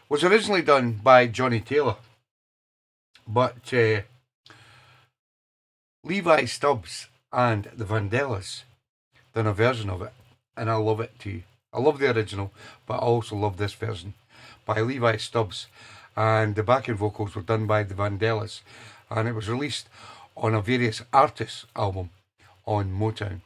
was originally done by Johnny Taylor, but Levi Stubbs and the Vandellas done a version of it, and I love it too. I love the original, but I also love this version by Levi Stubbs, and the backing vocals were done by the Vandellas, and it was released on a Various Artists album on Motown,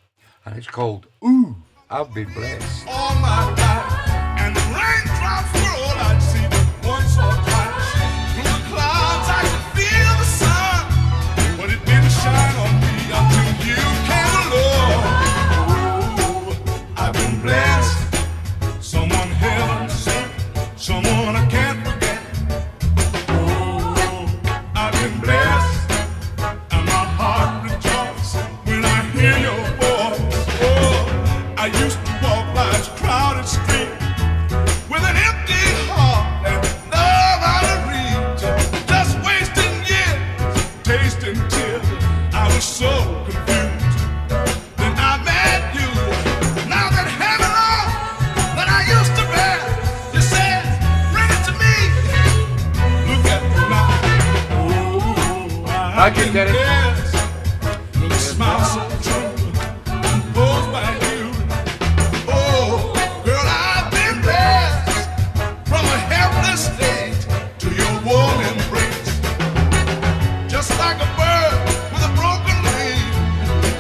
and it's called Ooh, I've Been Blessed. All my life, and the raindrops were all I'd see once or twice. Through the clouds I could feel the sun, but it didn't shine on me until you came along. Oh, I've been blessed. Someone heaven sent, someone I can't forget. Oh, I've been blessed, and my heart rejoices when I hear your voice. Oh, I used to walk life's crowded street with an empty heart and love out of reach, just wasting years, tasting tears. I was so confused. Then I met you. Now that heavy love that I used to bear, you said, bring it to me. Look at me now. Oh, Thank you, Dennis. blessed with a smile so true, composed by you. Oh, girl, I've been blessed from a helpless state to your warm embrace. Just like a bird with a broken wing,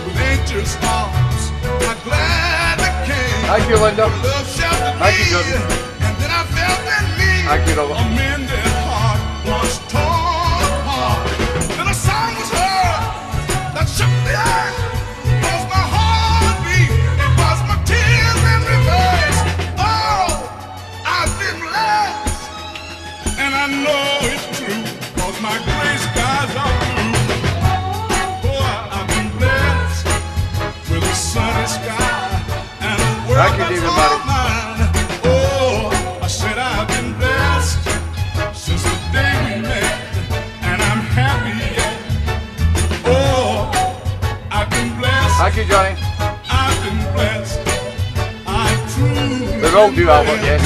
with angel's arms, I'm glad I came. Thank you, Linda. Your love sheltered Thank you, me, Jordan. and then I felt in me Thank you, Robert. a mended heart once torn apart. Then a song was heard that shook the earth. Was my heartbeat, it was my tears in reverse. Oh, I've been blessed, and I know it's true, 'cause my gray skies are blue. Oh, I've been blessed with a sunny sky and a world Thank you, that's David all Barry. mine. Oh, I said I've been blessed since the day we met, and I'm happy yet. Oh, I've been blessed. Thank you, Johnny. I've been blessed. I truly We all do, Albert, yes.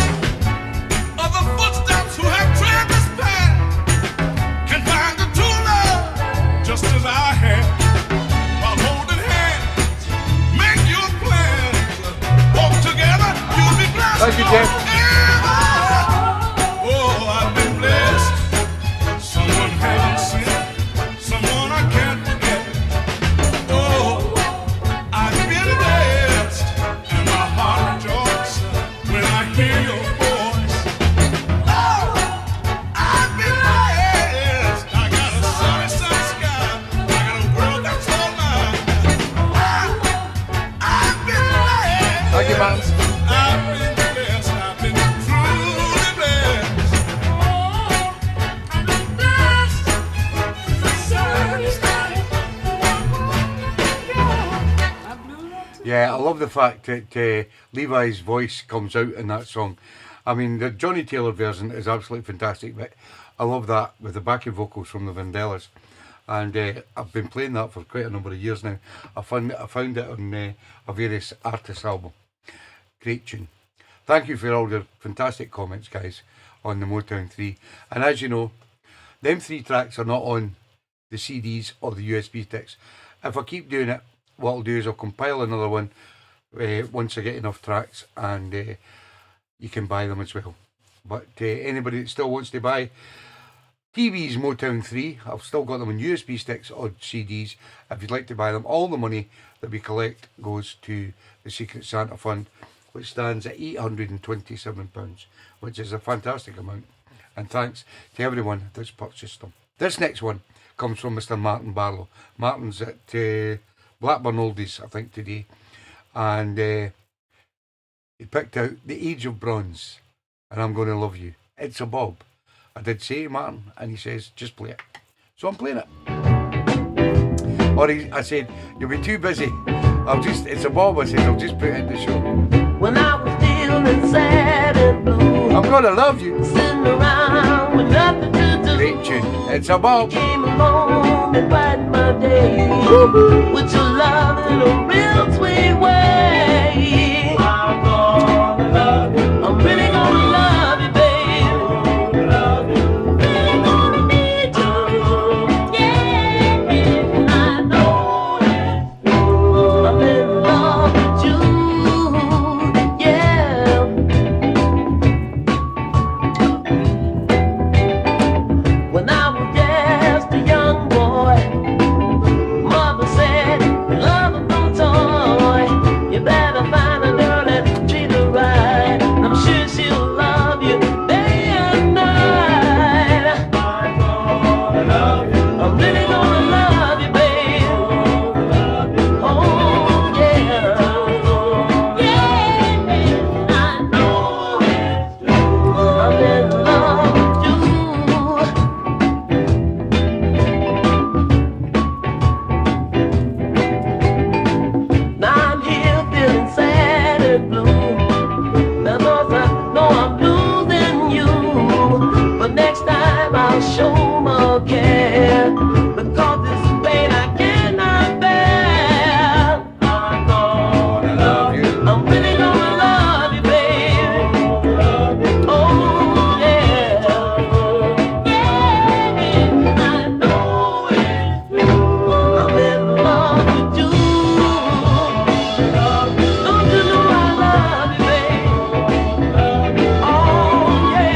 of the footsteps who have tread this path can find the true love just as I have. While holding hands, make your plans. Walk together, you'll be blessed. Thank you, Jeff. forever. Oh, I've been blessed. Someone heaven sent, someone I can't forget. Oh, I've been blessed, and my heart rejoices when I hear your voice. Oh, I've been blessed. I got a sunny sky. I got a world that's all mine. I've been blessed. Thank you, man. I've been blessed. I've been truly blessed. I've been blessed. Yeah, I love the fact that Levi's voice comes out in that song. I mean, the Johnny Taylor version is absolutely fantastic, but I love that with the backing vocals from the Vandellas. And I've been playing that for quite a number of years now. I found it on a Various Artists album. Great tune. Thank you for all the fantastic comments, guys, on the Motown 3. And as you know, them 3 tracks are not on the CDs or the USB sticks. If I keep doing it, what I'll do is I'll compile another one once I get enough tracks, and you can buy them as well. But anybody that still wants to buy TeeBee's Motown 3, I've still got them on USB sticks or CDs. If you'd like to buy them, all the money that we collect goes to the Secret Santa Fund, which stands at £827, which is a fantastic amount. And thanks to everyone that's purchased them. This next one comes from Mr. Martin Barlow. Martin's at Blackburn Oldies, I think, today. And he picked out The Age of Bronze and I'm Gonna Love You. It's a Bob. I did say Martin, and he says, just play it. So I'm playing it. Or I said, you'll be too busy. It's a Bob, I said, I'll just put it in the show. When I was feeling sad and blue, I'm gonna love you. sitting around with nothing to Great tune. It's a bob. Came along and brightened my day with your love in a real sweet way. I'm gonna love you. I'm really gonna love you, baby. Really gonna need you. Yeah, I know it. I'm in love with you. Yeah. When I was just a young boy, mother said, love is no toy. You better find a girl and treat her right. I'm sure she'll love you day and night. I'm gonna love you. I'm really gonna love you, babe. Oh, yeah. Yeah, I know it's true. I'm in love with you. Now I'm here feeling sad and blue. Now Lord, I know I'm losing you. But next time I'll show more care. Because this pain I cannot bear. I'm gonna love you. I'm really gonna love you, baby. Oh, yeah. Yeah, I know it's true. I'm in love with you. Don't you know I love you, baby? Oh, yeah.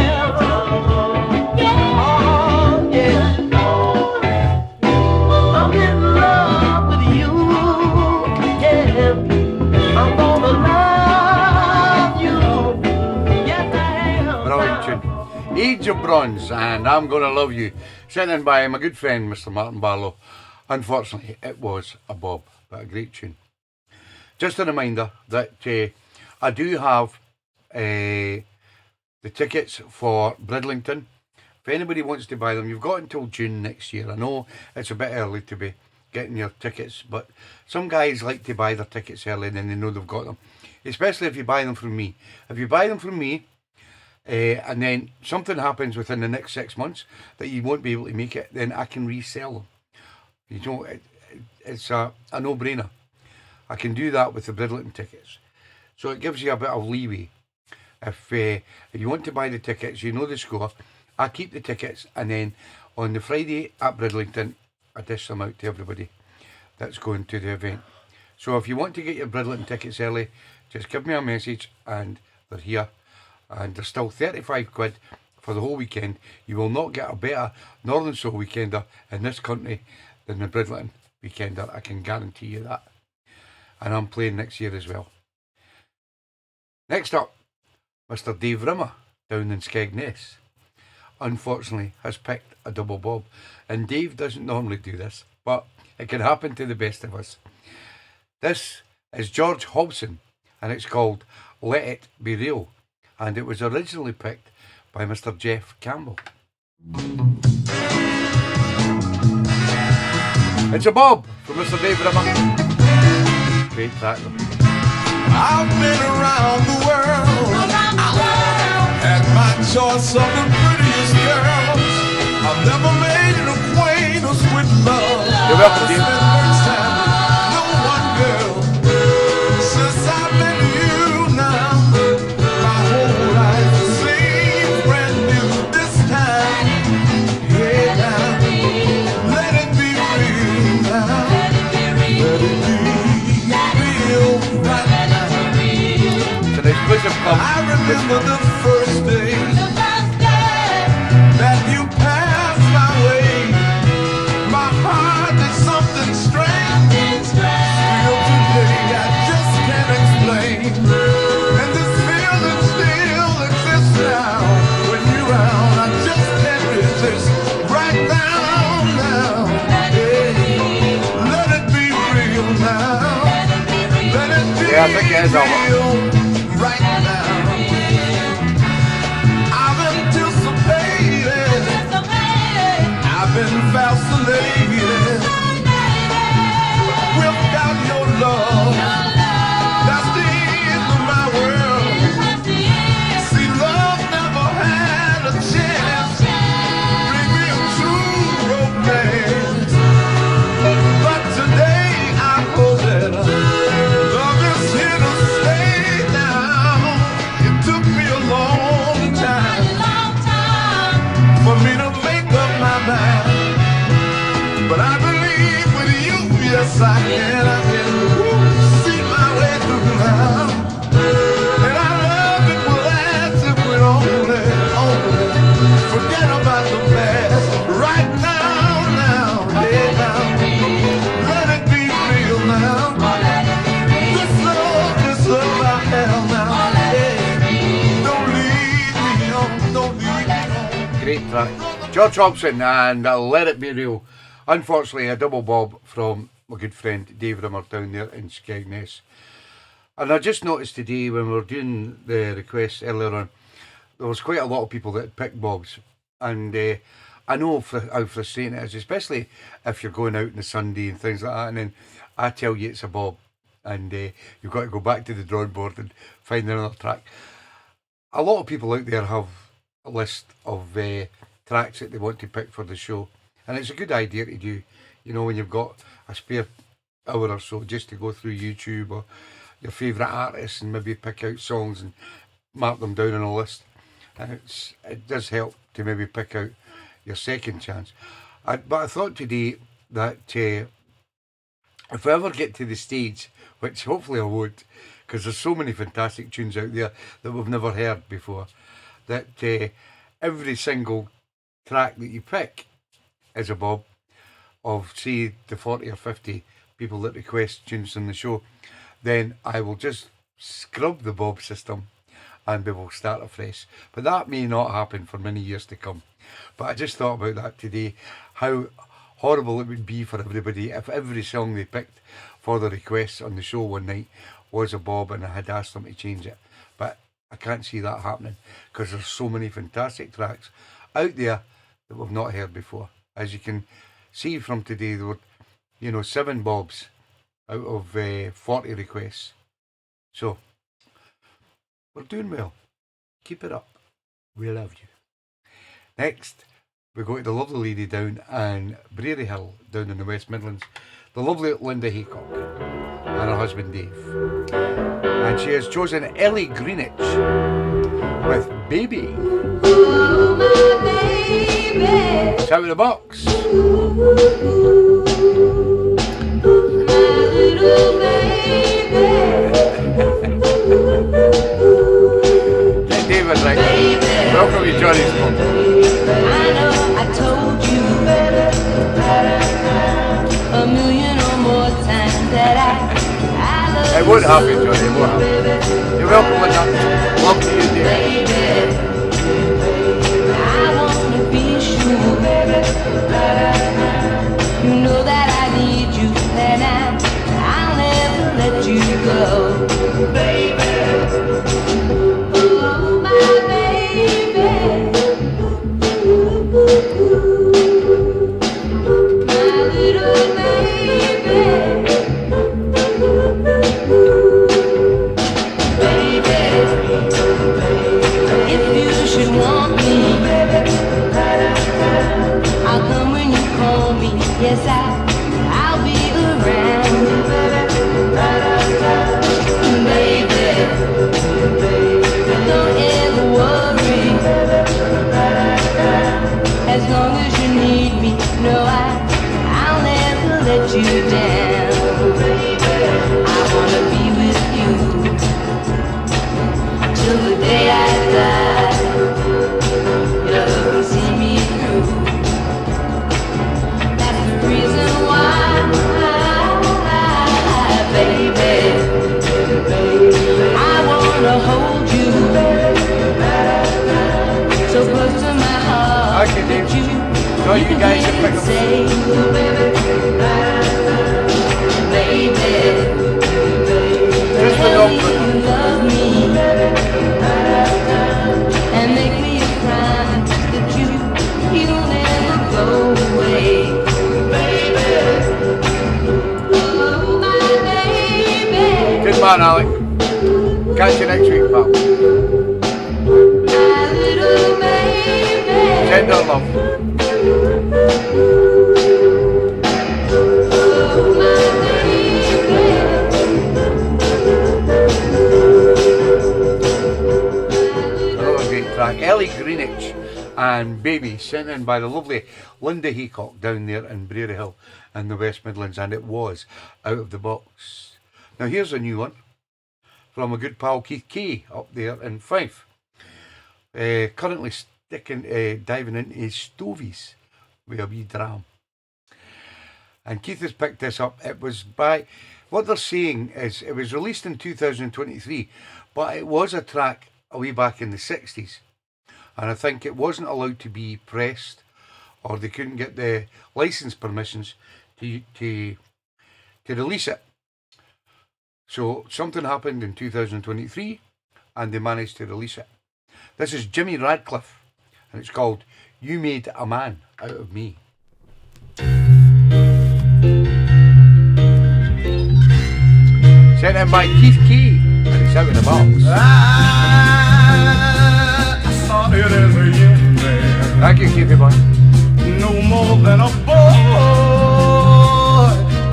Yeah. Oh, yeah. I'm in love with you. Yeah. I'm gonna love you. Yes, I am. Brilliant tune. Age of Bronze and I'm Gonna Love You. Sent in by my good friend Mr. Martin Barlow. Unfortunately, it was a bob, but a great tune. Just a reminder that I do have the tickets for Bridlington. If anybody wants to buy them, you've got until June next year. I know it's a bit early to be getting your tickets, but some guys like to buy their tickets early and then they know they've got them. Especially if you buy them from me. If you buy them from me, and then something happens within the next 6 months that you won't be able to make it, then I can resell them. You know, it's a no-brainer. I can do that with the Bridlington tickets. So it gives you a bit of leeway. If you want to buy the tickets, you know the score. I keep the tickets, and then on the Friday at Bridlington, I dish them out to everybody that's going to the event. So if you want to get your Bridlington tickets early, just give me a message, and they're here. And they're still 35 quid for the whole weekend. You will not get a better Northern Soul weekender in this country than the Bridlington weekender. I can guarantee you that. And I'm playing next year as well. Next up, Mr. Dave Rimmer down in Skegness, unfortunately has picked a double bob. And Dave doesn't normally do this, but it can happen to the best of us. This is George Hobson, and it's called Let It Be Real. And it was originally picked by Mr. Jeff Campbell. It's a bob from Mr. Dave Rimmer. Great track. I've been around the world, had my choice of the prettiest girls. I've never made an acquaintance with love. You're welcome, Dave. Spent much time with no one girl. Since I've met you now, my whole life seems brand new this time. Yeah, now, let it be real now. Let it be real right now. It's an exclusive club. I remember the first day that you passed my way. My heart did something strange. Real today, I just can't explain. And this feeling still exists now. When you're around, I just can't resist. Right now. Yeah. Let it be real now. Let it be Yeah, I think it is over. real right now. I've anticipated. I've been fascinated. Without your love, that's the end of my world. See, love never had a chance. Bring me I can see my way through now. And our love it will last if we only forget about the past. Right now, yeah, now. Let it be real now. This love I have now. Yeah. Don't leave me on, don't leave me on. Great track. George Hobson and Let It Be Real. Unfortunately, a double bob from my good friend Dave Rimmer down there in Skegness. And I just noticed today when we were doing the requests earlier on, there was quite a lot of people that had picked bobs. And I know how frustrating it is, especially if you're going out on a Sunday and things like that, and then I tell you it's a bob, and you've got to go back to the drawing board and find another track. A lot of people out there have a list of tracks that they want to pick for the show, and it's a good idea to do, you know, when you've got a spare hour or so just to go through YouTube or your favourite artists and maybe pick out songs and mark them down on a list. And it does help to maybe pick out your second chance. But I thought today that if I ever get to the stage, which hopefully I won't, because there's so many fantastic tunes out there that we've never heard before, that every single track that you pick is a bob of, say, the 40 or 50 people that request tunes on the show, then I will just scrub the bob system and we will start afresh. But that may not happen for many years to come. But I just thought about that today, how horrible it would be for everybody if every song they picked for the requests on the show one night was a bob and I had asked them to change it. But I can't see that happening because there's so many fantastic tracks out there that we've not heard before. As you can see from today, there were, 7 bobs out of 40 requests. So, we're doing well. Keep it up. We love you. Next, we go to the lovely lady down in Brary Hill, down in the West Midlands, the lovely Linda Haycock and her husband Dave. And she has chosen Ellie Greenwich with Baby. Oh, my baby. Shout in the box. My little baby. David, right? Welcome to Johnny's Club. I know I told you a million or more times that I love It won't happen, Johnny. It won't happen. You're welcome, Linda. Love to you, dear. I wanna be sure you know that I need you and I'll never let you go, baby. Oh, my baby, my little baby, if you should want me, I'll come when you call me. Yes, I'll be around, baby. Don't ever worry, as long as you need me. No, I'll never let you down. I wanna be with you till the day I die. Your love will see me through. That's the reason why, baby, I wanna hold you so close to my heart. Okay, Dave. that So you guys can can pick up. say, baby, Just for the tell me opener. you love me and make me a promise that you'll never go away, baby. Oh, my baby, Good man, Alec. Catch you next week, pal. my little baby. Send her love. Oh, my baby. Another great track. Ellie Greenwich and Baby, sent in by the lovely Linda Haycock down there in Brary Hill in the West Midlands, and it was Out of the Box. Now here's a new one from a good pal Keith Kay up there in Fife. Currently diving into his stovies with a wee dram. And Keith has picked this up. It was by, what they're saying is it was released in 2023, but it was a track a way back in the 60s. And I think it wasn't allowed to be pressed, or they couldn't get the license permissions to release it. So something happened in 2023 and they managed to release it. This is Jimmy Radcliffe and it's called You Made a Man Out of Me. Sent in by Keith Kay and it's Out of the Box. I saw it as a young man. Thank you, Keithy boy. No more than a boy.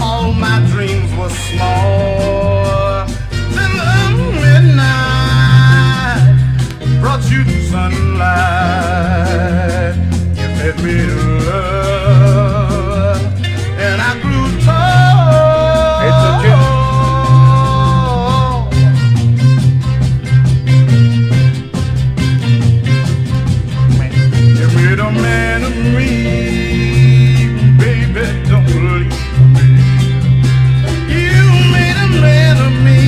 All my dreams were small. Then the midnight brought you to sunlight. You fed me to love, and I grew tall. It's a tune. You made a man of me, baby, don't leave me. You made a man of me,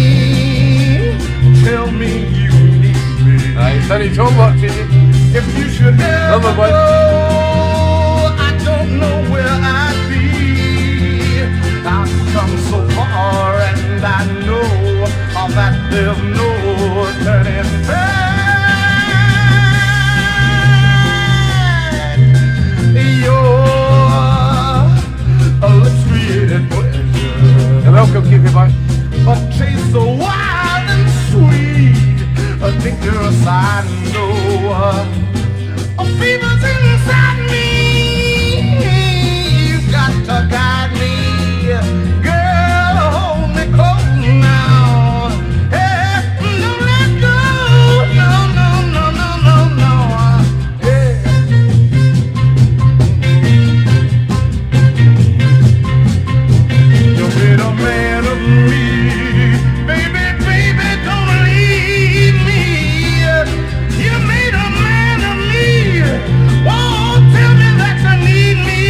tell me you need me. Aye, it's only so much, is it? If you should ever Love it, boy. go, I don't know where I'd be. I've come so far and I know that there's no turning back. Lips created pleasure. You're welcome, Keithy boy. A taste so wild and sweet, a dangerous I know. A fever's inside me. You got to guide me, girl. Hold me close now. Hey, don't let go. No, no, no, no, no, no. Hey. You made a man of me, baby, baby, don't leave me. You made a man of me. Oh, tell me that you need me.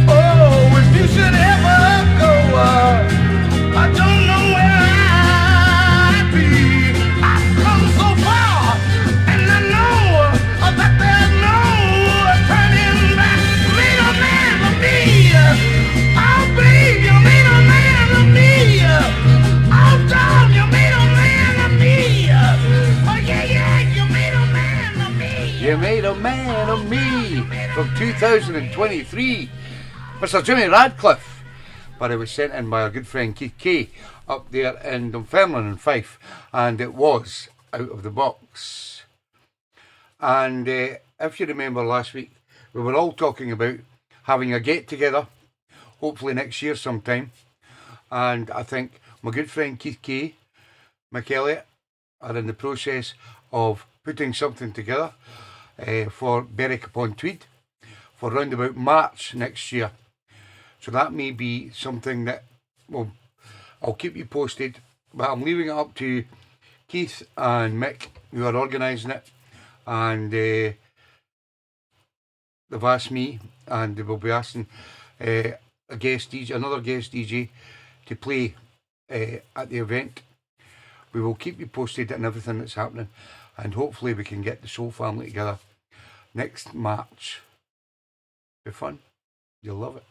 Oh, if you should ever go, I don't know where I'd be. I've come so far, and I know that there's no turning back. Made a man of me. Oh, babe, you made a man of me. Oh, dog, you made a man of me. Oh, yeah, yeah, you made a man of me. You Made a Man of Me from 2023. Mr. Jimmy Radcliffe. But it was sent in by our good friend Keith Kay up there in Dunfermline in Fife. And it was Out of the Box. And if you remember last week, we were all talking about having a get together, hopefully next year sometime. And I think my good friend Keith Kay, Mick Elliott, are in the process of putting something together for Berwick upon Tweed for round about March next year. So that may be something that, well, I'll keep you posted, but I'm leaving it up to Keith and Mick, who are organising it, and they've asked me, and they will be asking another guest DJ to play at the event. We will keep you posted on everything that's happening, and hopefully we can get the Soul family together next March. Be fun. You'll love it.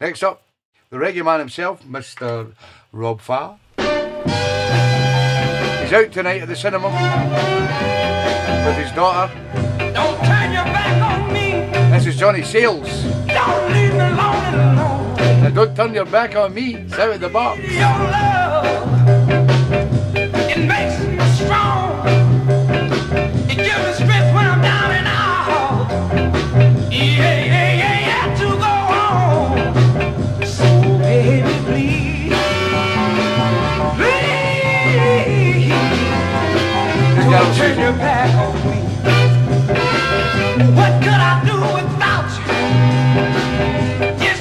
Next up, the reggae man himself, Mr. Rob Farr. He's out tonight at the cinema with his daughter. Don't turn your back on me. This is Johnny Sales. Don't leave me alone and alone. Now don't turn your back on me. It's Out of the Box. Your love, it makes me strong. It gives me strength when I'm down and out. Yeah, yeah, yeah, yeah, to go on. So baby, please, please, don't turn your back on me. What could I do without you? Yes,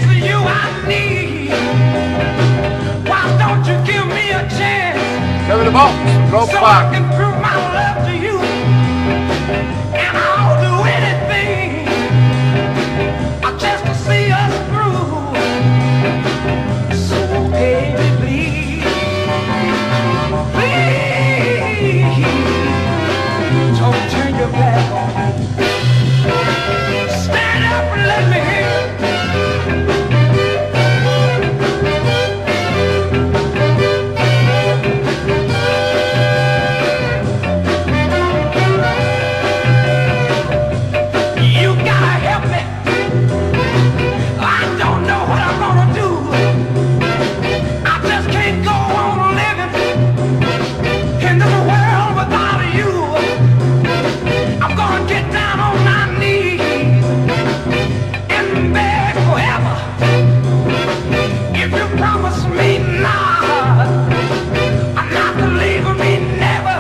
Rob so I Park. can prove my love to you. And I'll do anything just to see us through. So baby, please, please, don't turn your back on me. Stand up and let me hear. You gotta help me. I don't know what I'm gonna do. I just can't go on living in this world without you. I'm gonna get down on my knees and beg forever. If you promise me now, I'm not to leave me never.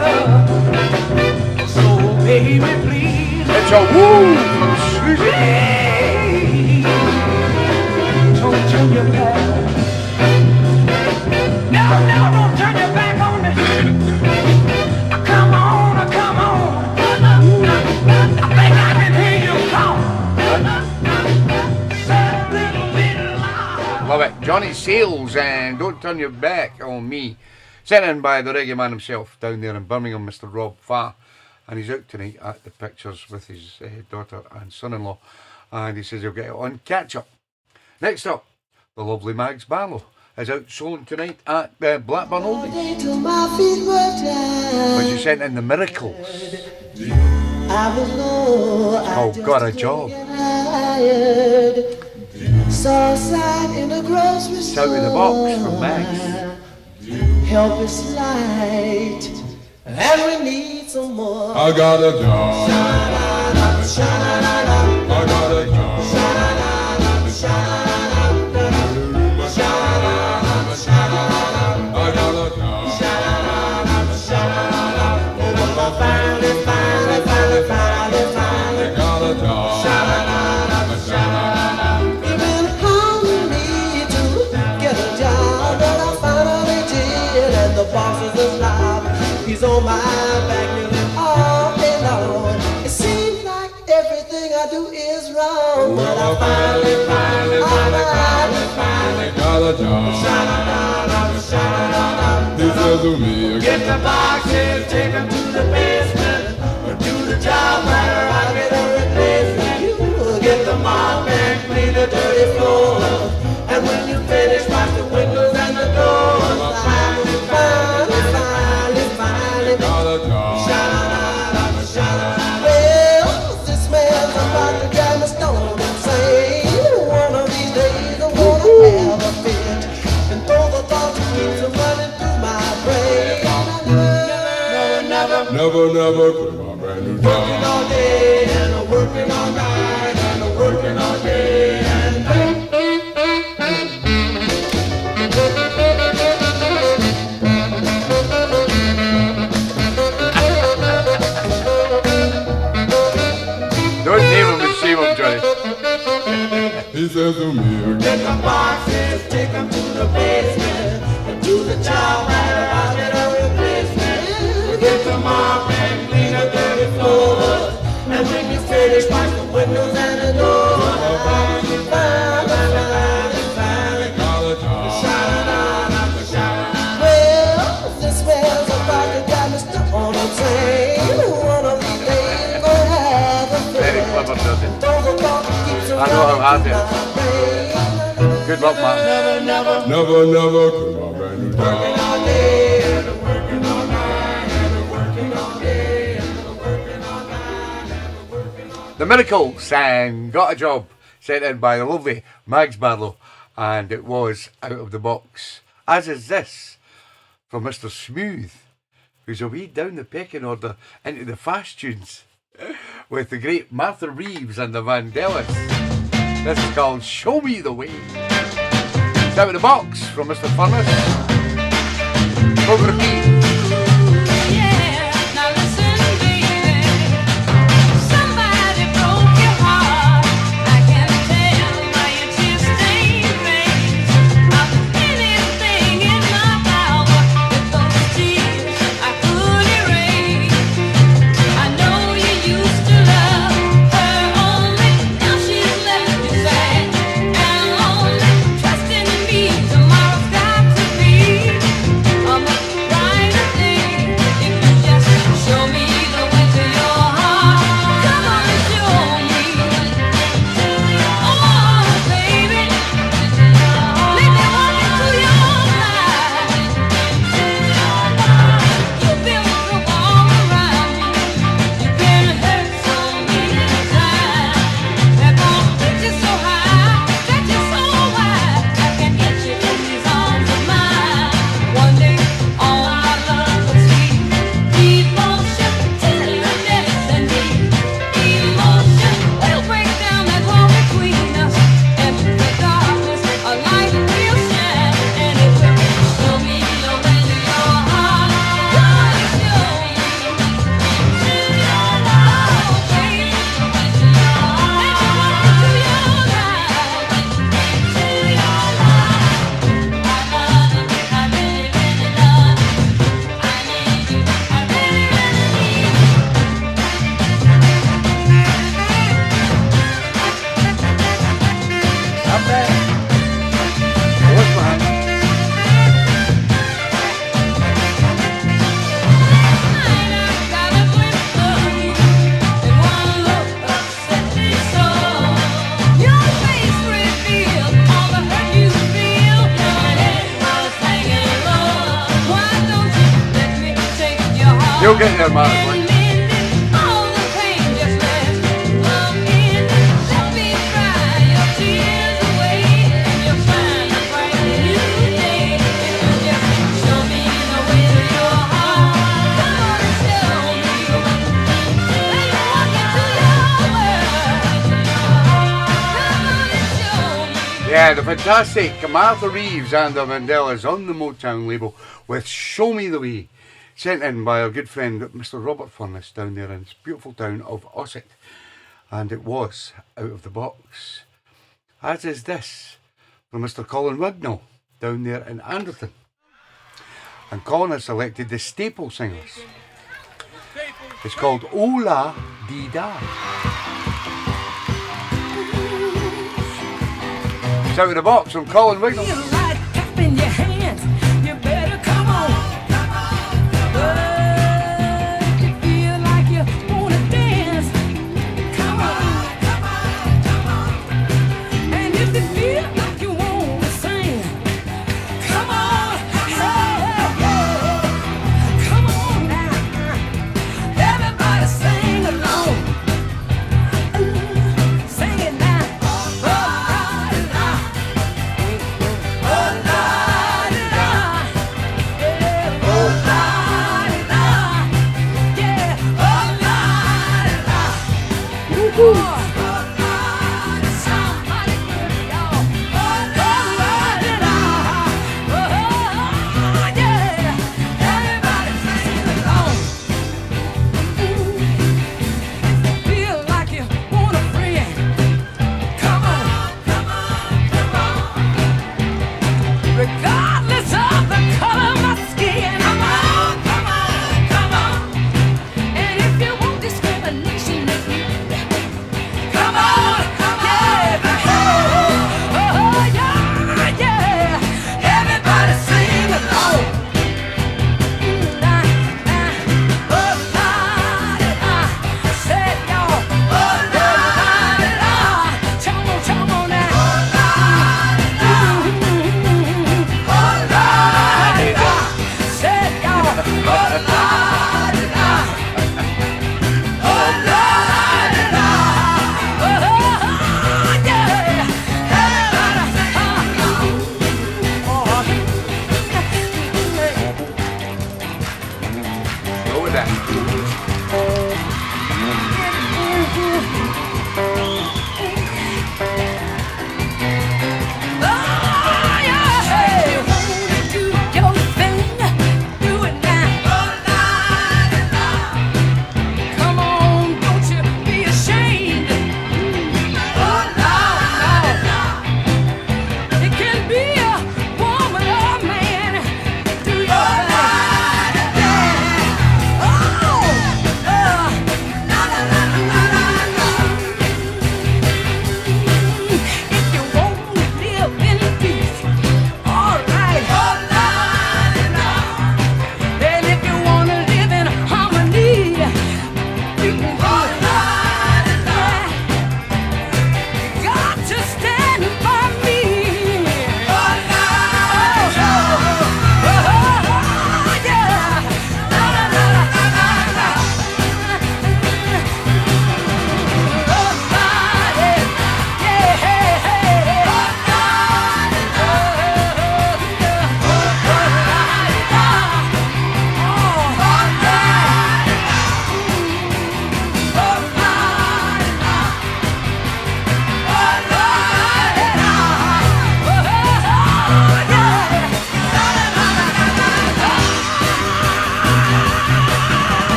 So baby, please. It's a woo from Susie. Please, don't turn your back on me. No, no, don't turn your back on me. Come on, come on. I think I can hear you call. Say a little bit louder. Love it. Johnny Sales and Don't Turn Your Back on Me. Sent in by the reggae man himself down there in Birmingham, Mr. Rob Farr. And he's out tonight at the Pictures with his daughter and son-in-law. And he says he'll get it on catch-up. Next up, the lovely Mags Barlow is out soloing tonight at Blackburn Oldies. When she sent in the Miracles. Oh, got a job. Saw a sign in a grocery It's store. out of the box from Mags. Help is light, and we need some more. I got a job. I got a job. You've been hounding me to get a job, but I finally did, and the boss is a slob. He's on my back nearly all day long. It seems like everything I do is wrong, but I finally got a job. He says to me, get the boxes, take them to the basement, do the job right or I'll get a replacement. You get the mop and clean the dirty floors, and when you finish, wash the windows and the doors. Finally got a job. Well, this man's about to drive me stone insane. One of these days I wanna have a fit and throw the thought that keeps running through my brain. Never quit my brand new job. Working all day and working all night and working all day and Don't name him and shame him, Johnny. He says to me, get the boxes, take them to the basement and do the job right or I'll get a replacement. Get the mop and clean the dirty floors, and when you finish, wash the windows and the doors. Well, this man's about to drive me stuck on a train. One of these days gonna have a Very fit. clever, does it? Throw the thought that keeps I know how hard it running is. through my brain. Good luck, man. never quit my brand new job. The Miracles and Got a Job, sent in by the lovely Mags Barlow, and it was out of the box. As is this from Mr. Smooth, who's a wee down the pecking order into the fast tunes with the great Martha Reeves and the Vandellas. This is called Show Me the Way. It's out of the box from Mr. Furnace. Over repeat. Yeah, now listen, baby. Somebody broke your heart. I can tell by your tear-stained face. I'll do anything in my power with those tears. I could We'll get there, Mark. Yeah, the fantastic Martha Reeves and the Vandellas on the Motown label with Show Me the Way, sent in by our good friend Mr. Robert Furness down there in this beautiful town of Ossett. And it was out of the box, as is this from Mr. Colin Wignall down there in Anderton. And Colin has selected the Staple Singers. It's called Ola Dee Da. It's out of the box from Colin Wignall. Feel like clapping your hands. You better come on. If you feel like you wanna dance, come on. And if you feel like you wanna sing, come on. Come on now. Everybody sing along. Sing it now. Regardless of the color of my skin, come on, come on, come on. And if you want discrimination, come on, yeah, oh, yeah, yeah. Everybody sing along. Say y'all, come on now. Go with that.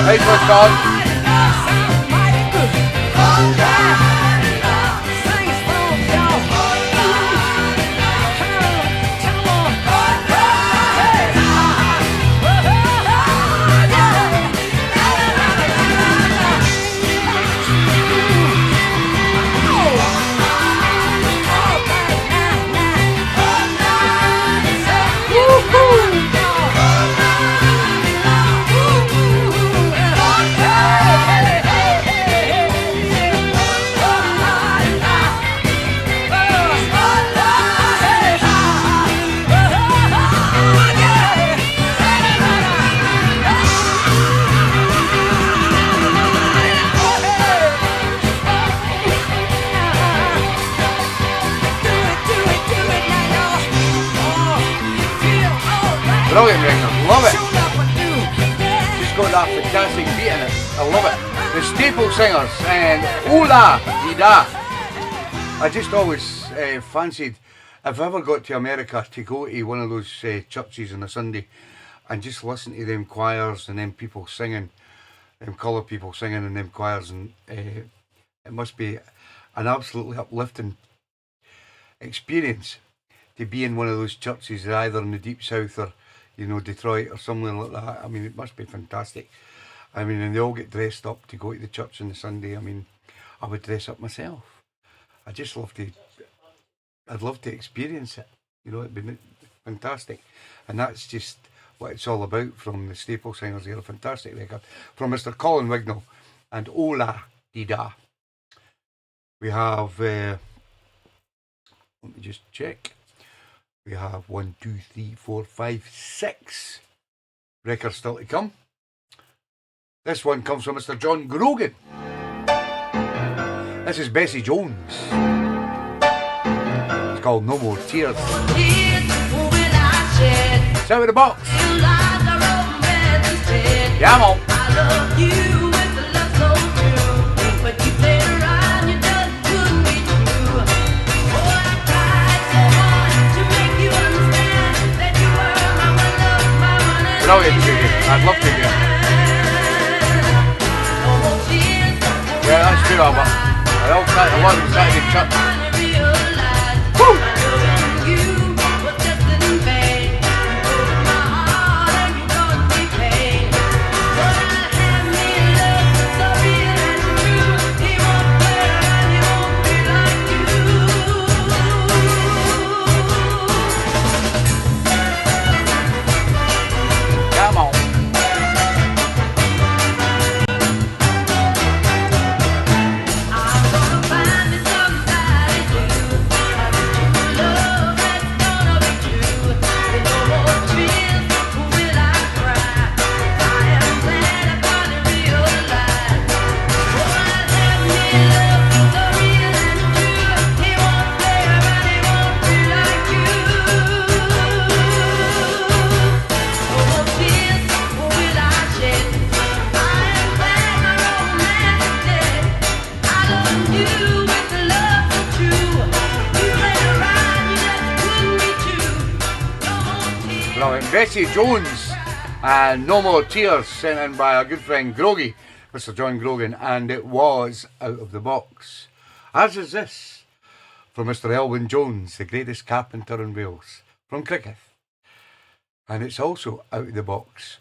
Hey, what's called? Woo-hoo! Brilliant record, love it. Just got that fantastic beat in it, I love it. The Staple Singers and Ola Dida. I just always fancied, if I ever got to America, to go to one of those churches on a Sunday and just listen to them choirs and them people singing, them coloured people singing in them choirs, and it must be an absolutely uplifting experience to be in one of those churches, either in the deep south or, you know, Detroit or somewhere like that. I mean, it must be fantastic. I mean, and they all get dressed up to go to the church on the Sunday. I mean, I would dress up myself. I just love to, I'd love to experience it. You know, it'd be fantastic. And that's just what it's all about from the Staple Singers here. A fantastic record from Mr. Colin Wignall and Ola Dida. We have, let me just check. We have 1, 2, 3, 4, 5, 6 records still to come. This one comes from Mr. John Grogan. This is Bessie Jones. It's called No More Tears. It's out of the box. Yeah, man. I love you with the love so true, but you played around, you just couldn't be true. Oh, I tried so hard to make you understand that you were my one love, my one and Brilliant, Judy. I'd love to hear. Yeah, that's true, Albert. I love that. I love Saturday church. Woo! Come on. Bessie Jones and No More Tears, sent in by our good friend Grogy, Mr. John Grogan, and it was out of the box. As is this from Mr. Elwyn Jones, the greatest carpenter in Wales, from Cricket. And it's also out of the box,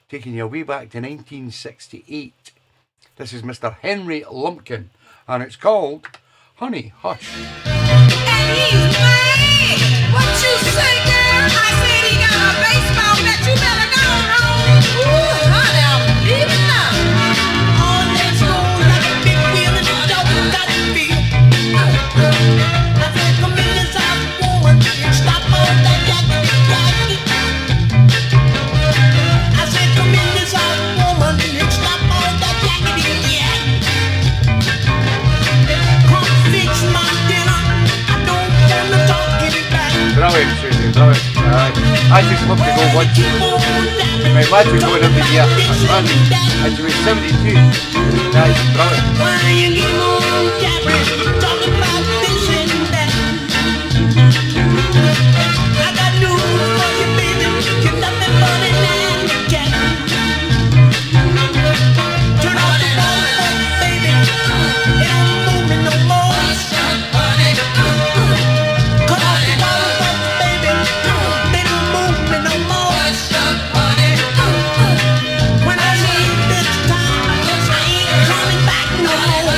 taking you way back to 1968. This is Mr. Henry Lumpkin, and it's called Honey Hush. And he's mad. What you say, girl? I said he got a baseball that you better go home. Ooh, honey, I'm leaving now. All next door like a big wheel in the dope got to be. I said, come in this house, woman, and stop all that yakety. I said, come in this house, woman, and stop all that yakety. Come fix my dinner. I don't wanna talk any back. Brilliant, Susie, brilliant. I just love to go once. My imagine going every year. And she was 72. That's brilliant. Why you keep on jabbering, talking about this and that? I got news for you, baby. You're nothing but an alley cat. Turn off the phone, baby. It don't move me no more. Cut off the phone, baby. They don't move me no more. When I leave this town, I ain't coming back no more.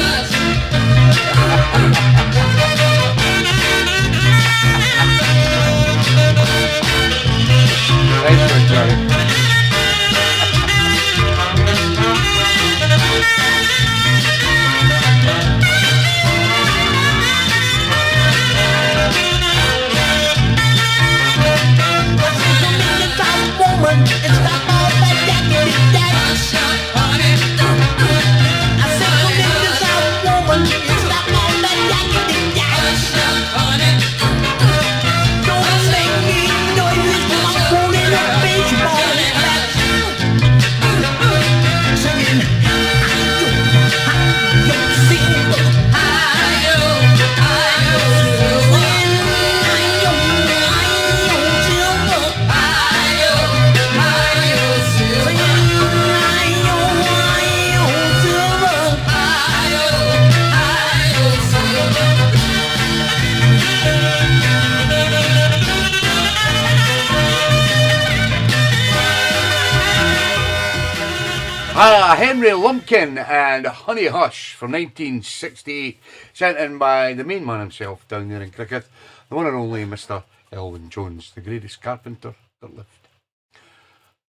Henry Lumpkin and Honey Hush from 1968, sent in by the main man himself down there in cricket, the one and only Mr. Elvin Jones, the greatest carpenter that lived.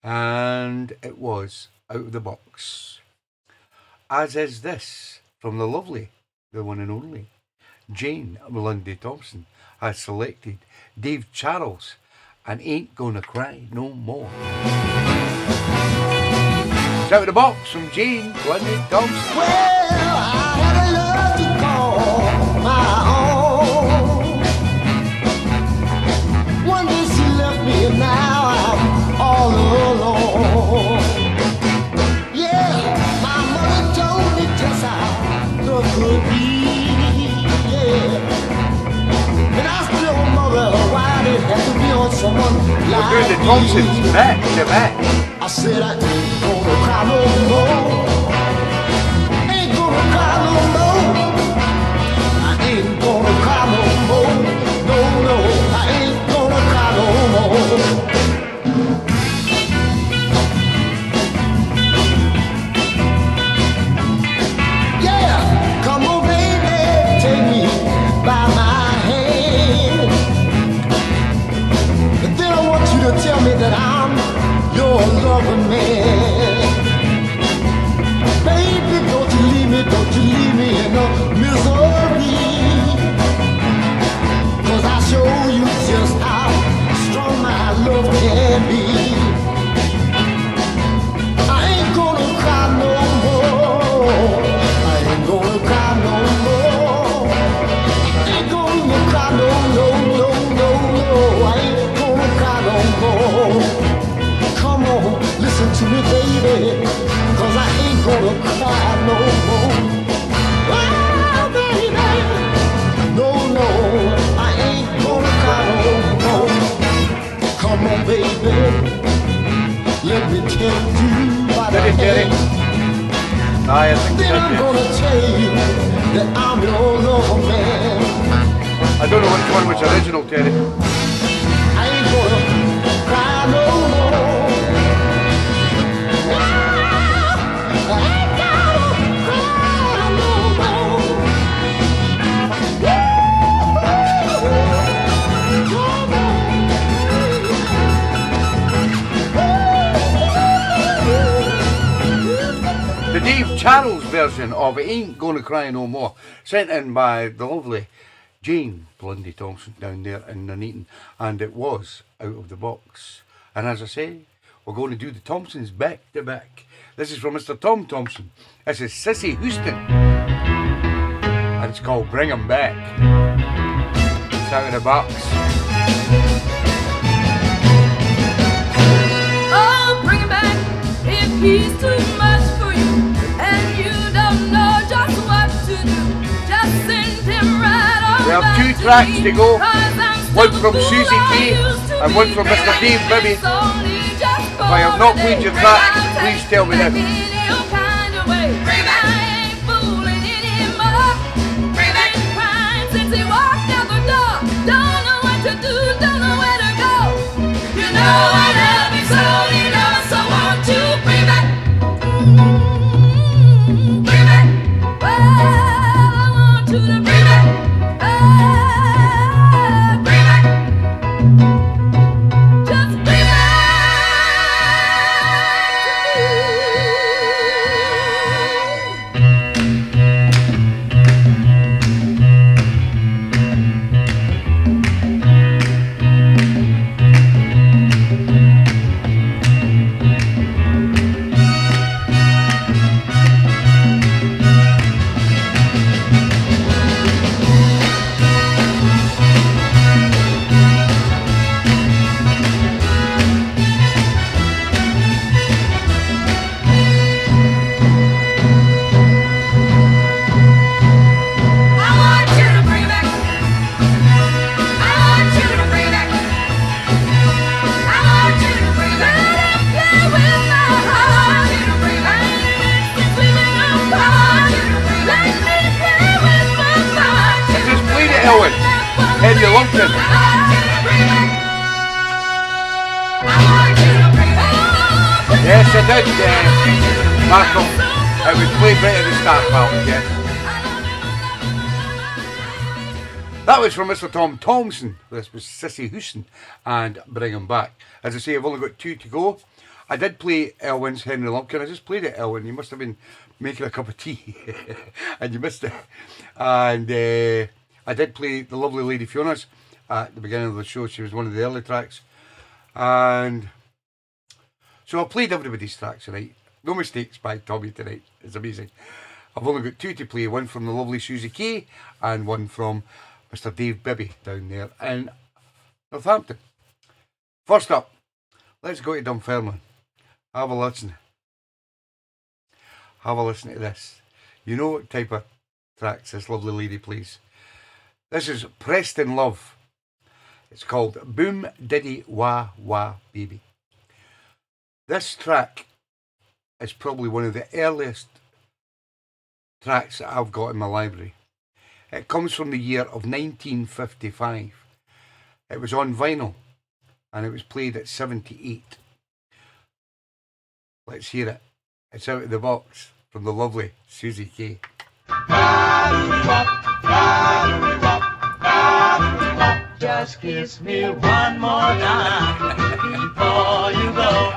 And it was out of the box. As is this from the lovely, the one and only Jane Melinda Thompson has selected Dave Charles and Ain't Gonna Cry No More. It's out of the box from Jane Melinda Thompson. Well, I had a love to call my own. One day she left me and now I'm all alone. Yeah, my mother told me just how love could be. Yeah, and I still wonder why it had to be on someone like We're doing the Thompsons back to back. I said I ain't gonna cry no more. Ain't gonna cry no more. I ain't gonna cry no more. No, no, I ain't gonna cry no more. Yeah, come on baby, take me by my hand. And then I want you to tell me that I'm your loving man. Baby, don't you leave me in no misery. 'Cause I show you just how strong my love can be. I ain't gonna cry no more. I ain't gonna cry no more. I ain't gonna cry no, no, no, no, no. I ain't gonna cry no more. Come on, listen to me, baby, 'cause I ain't gonna cry no more. Oh, baby, no, no, I ain't gonna cry no more. Come on, baby, let me tell you by the hand. I think Then I'm gonna tell you that I'm your lover man. I don't know which one was original, Terry. I ain't gonna cry no more. The Dave Charles version of Ain't Gonna Cry No More, sent in by the lovely Jane Melinda Thompson down there in Nuneaton, and it was out of the box. And as I say, we're going to do the Thompsons back to back. This is from Mr. Tom Thompson. This is Sissy Houston, and it's called Bring 'Em Back. It's out of the box. Oh, bring him back if he's too much for you and you don't know just what to do. Just send him right on. We have back 2 to tracks me, to go. 'cause I'm still One the from fool Susie I T used to and one be. from Mr. Dave Bibby. It's only just If I have not played your track, please tell me this. Henry Lumpkin. Yes, I did. Marco, it was played right at the start, pal. Yes. That was from Mr. Tom Thompson. This was Sissy Houston and Bring 'Em Back. As I say, I've only got 2 to go. I did play Elwyn's Henry Lumpkin. I just played it, Elwyn. You must have been making a cup of tea and you missed it. And I did play the lovely Lady Fiona's at the beginning of the show. She was one of the early tracks. And so I played everybody's tracks tonight. No mistakes by Tommy tonight. It's amazing. I've only got 2 to play. One from the lovely Susie Kay and one from Mr. Dave Bibby down there in Northampton. First up, let's go to Dunfermline. Have a listen. Have a listen to this. You know what type of tracks this lovely lady plays. This is Preston Love. It's called Boom Diddy Wah Wah Baby. This track is probably one of the earliest tracks that I've got in my library. It comes from the year of 1955. It was on vinyl and it was played at 78. Let's hear it. It's out of the box from the lovely Susie Kay. Just kiss me one more time before you go.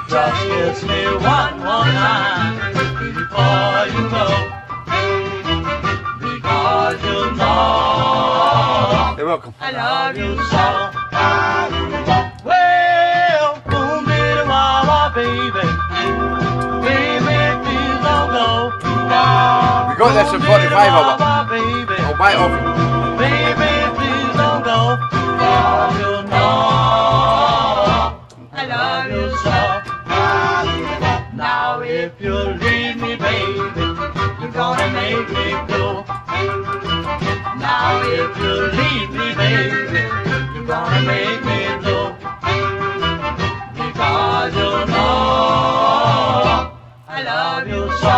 Just kiss me one more time before you go. Because you know You're welcome. I love you so. Well, boom, bitty, wah, wah, baby. Baby, please don't go. We got this in 45 of it. Baby. I'll buy it off you. Baby, please don't go. Cause you know I love you so. Now if you leave me, baby, you're gonna make me go. Now if you leave me, baby, you're gonna make me go. Because you know I love you so.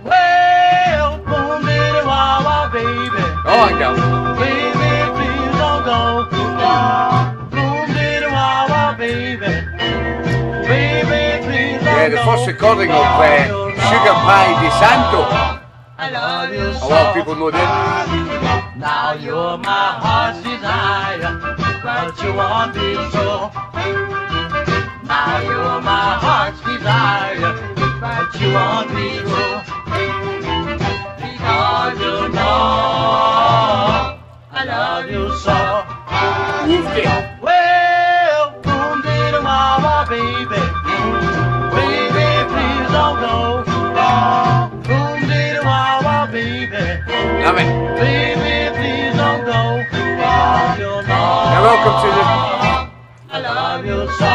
Well, boom, bitty, wah, wah, baby. Oh, I go. Baby, please don't go. Boom, bitty, wah, wah, baby. Baby, please don't go. Yeah, the first recording of Sugar Pie de Santo. I love you so. A lot of people know that. Now you're my heart's desire, but you won't be so. Now you're my heart's desire, but you won't be so. Because you know I love you so. Well, boom, diddy, wah, wah, baby. Baby, please don't go. Boom, diddy, wah, wah, baby. Love it. Baby, please don't go. Cause you know You're welcome to the... I love you so.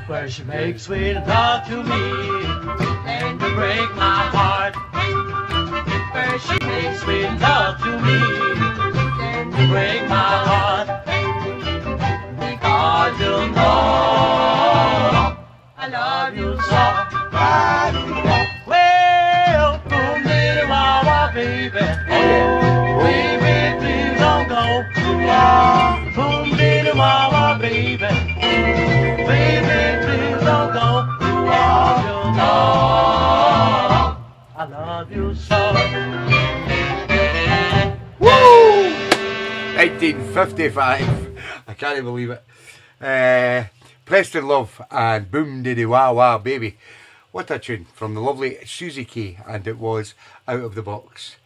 Where she makes sweet love to me and you break my heart. Where she makes sweet love to me and you break my heart. Because you know I love you so. Well, boom, diddy, wah, wah, baby. Baby, please don't go. Boom, diddy, wah, wah, baby. Baby, please don't go. Cause you know I love you so. Woo! 1955. I can't believe it. Preston Love and Boom Diddy Wah Wah Baby. What a tune from the lovely Susie Kay, and it was Out of the Box.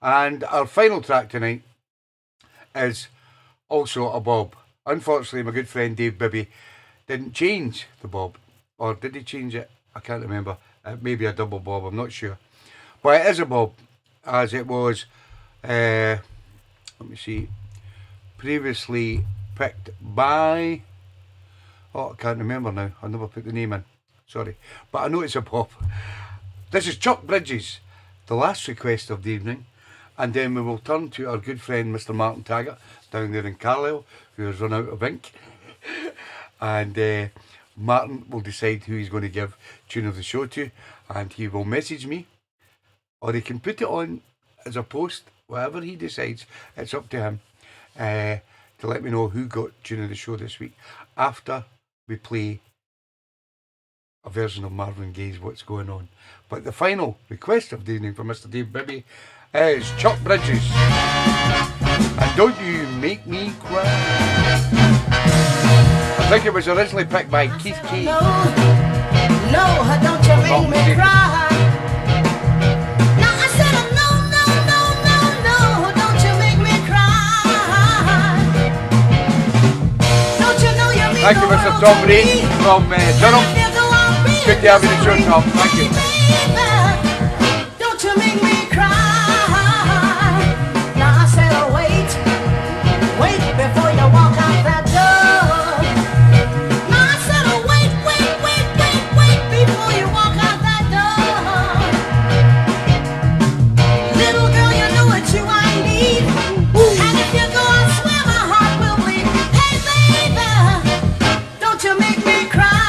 And our final track tonight is also a bob. Unfortunately, my good friend Dave Bibby didn't change the bob. Or did he change it? I can't remember. Maybe a double bob, I'm not sure. But it is a bob, as it was, let me see, previously picked by... Oh, I can't remember now. I never put the name in. Sorry. But I know it's a bob. This is Chuck Bridges, the last request of the evening. And then we will turn to our good friend Mr. Martin Taggart down there in Carlisle, who has run out of ink. And Martin will decide who he's going to give tune of the show to, and he will message me, or he can put it on as a post, whatever he decides. It's up to him to let me know who got tune of the show this week after we play a version of Marvin Gaye's What's Going On. But the final request of the evening from Mr. Dave Bibby is Chuck Bridges and Don't You Make Me Cry. I think it was originally picked by Keith Kay. No, don't you make me cry. No, I said no, don't you make me cry. Don't you know you mean Thank you, Mr. Tom Ray from Durham. Good to have you in the show, Tom. Thank you. Don't you make me cry. Now I said, oh, wait before you walk out that door. Now I said, oh, wait before you walk out that door. Little girl, you know what you I need. And if you go and swim, my heart will bleed. Hey, baby, don't you make me cry.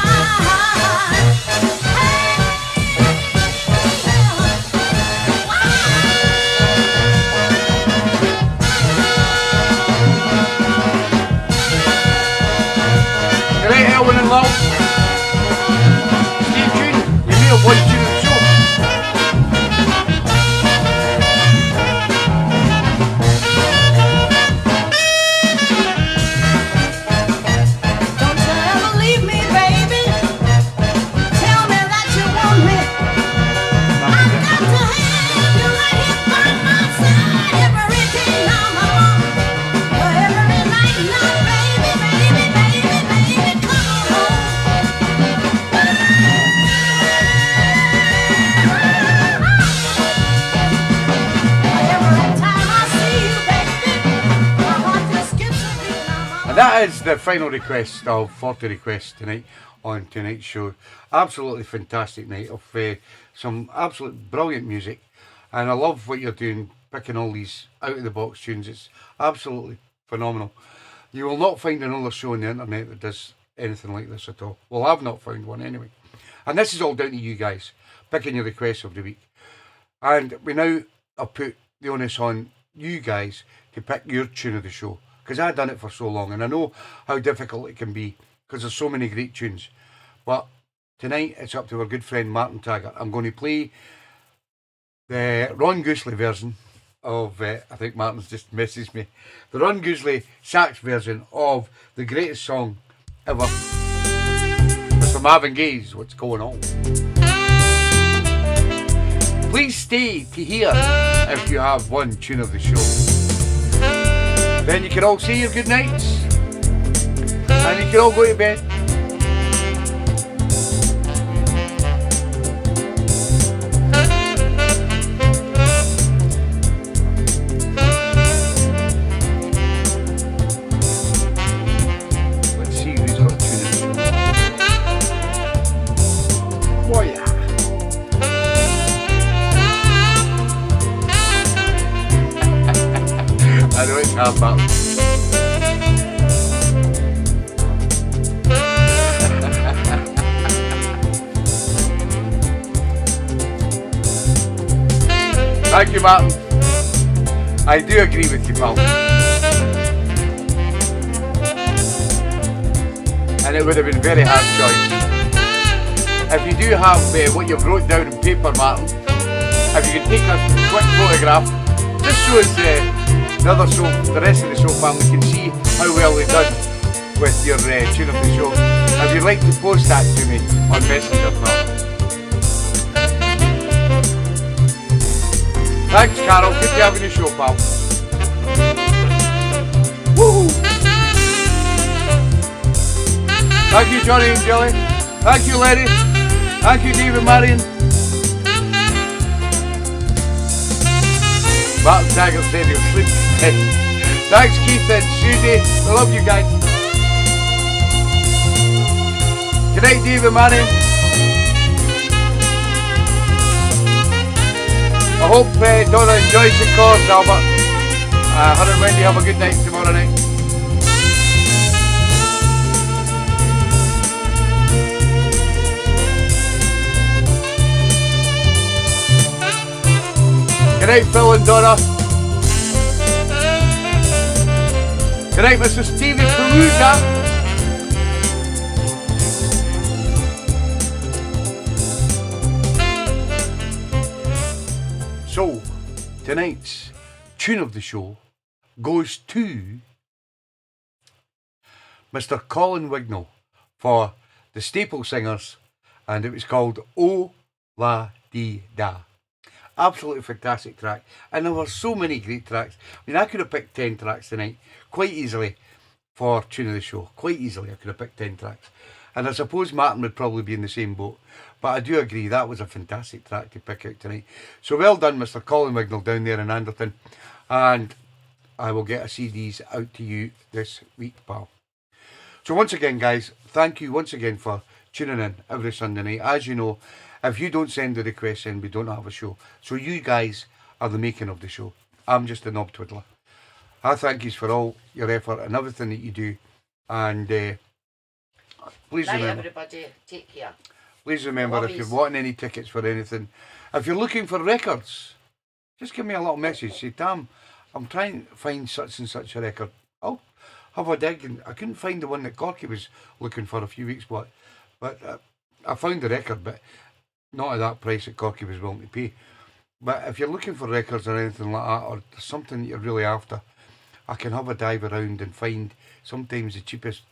Elwyn and Love. Stay tuned. You may have one tune of the show. Don't you ever leave me, baby. Tell me that you want me. I've got to have you right here by my side every day now, mama. Every night now, baby, come on. Every time I see you, baby, my heart just skips a beat now, mama. And that is the final request of 40 requests tonight on tonight's show. Absolutely fantastic night of some absolute brilliant music. And I love what you're doing, picking all these out of the box tunes. It's absolutely phenomenal. You will not find another show on the internet that does anything like this at all. Well, I've not found one anyway. And this is all down to you guys, picking your requests of the week. And we now have put the onus on you guys to pick your tune of the show. Because I've done it for so long, and I know how difficult it can be, because there's so many great tunes. But tonight, it's up to our good friend Martin Taggart. I'm going to play the Ron Goosley version of, I think Martin's just messaged me, the Ron Goosley sax version of the greatest song ever, Mr. Marvin Gaye's What's Going On. Please stay to hear if you have one tune of the show. Then you can all say your good nights, and you can all go to bed. Let's see who's got tune of the show. Oh yeah. I know it's hard, but thank you, Martin. I do agree with you, pal. And it would have been a very hard choice. If you do have what you've wrote down in paper, Martin, if you can take a quick photograph, just so as the rest of the show family can see how well they've done with your tune of the show. If you'd like to post that to me on Messenger, pal. Thanks, Carol. Good to have you on the show, pal. Woo! Thank you, Johnny and Jelly. Thank you, Larry. Thank you, David Marion. Martin Taggart said he'll sleep. Thanks, Keith and Susie. I love you guys. Good night, David Marion. I hope Donna enjoys the course, Albert. Her and Wendy have a good night tomorrow night. Good night, Phil and Donna. Good night, Mr. Stevie Perusa. So, tonight's tune of the show goes to Mr. Colin Wignall for the Staple Singers, and it was called Oh La Dee Da. Absolutely fantastic track, and there were so many great tracks. I mean, I could have picked 10 tracks tonight quite easily for tune of the show. Quite easily, I could have picked 10 tracks, and I suppose Martin would probably be in the same boat. But I do agree that was a fantastic track to pick out tonight. So well done, Mr. Colin Wignall down there in Anderton, and I will get a CDs out to you this week, pal. So once again, guys, thank you once again for tuning in every Sunday night. As you know, if you don't send the requests in, we don't have a show. So you guys are the making of the show. I'm just a knob twiddler. I thank you for all your effort and everything that you do. And please Night, remember, everybody. Take care. please remember, if you're wanting any tickets for anything, if you're looking for records, just give me a little message. Say, Tam, I'm trying to find such and such a record. I'll have a dig. And I couldn't find the one that Corky was looking for a few weeks back. But I found the record, but not at that price that Corky was willing to pay. But if you're looking for records or anything like that, or something that you're really after, I can have a dive around and find sometimes the cheapest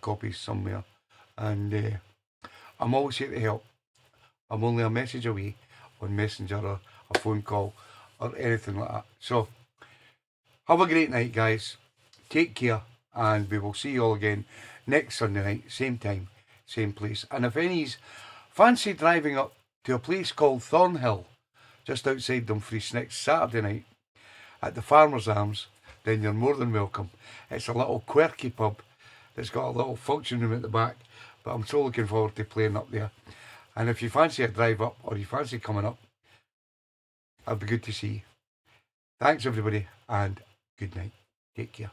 copies somewhere. And I'm always here to help. I'm only a message away on Messenger or a phone call or anything like that. So, have a great night, guys. Take care, and we will see you all again next Sunday night, same time, same place. And if any's fancy driving up to a place called Thornhill, just outside Dumfries, next Saturday night at the Farmer's Arms, then you're more than welcome. It's a little quirky pub that's got a little function room at the back, but I'm so looking forward to playing up there. And if you fancy a drive up or you fancy coming up, it'd be good to see you. Thanks everybody, and good night. Take care.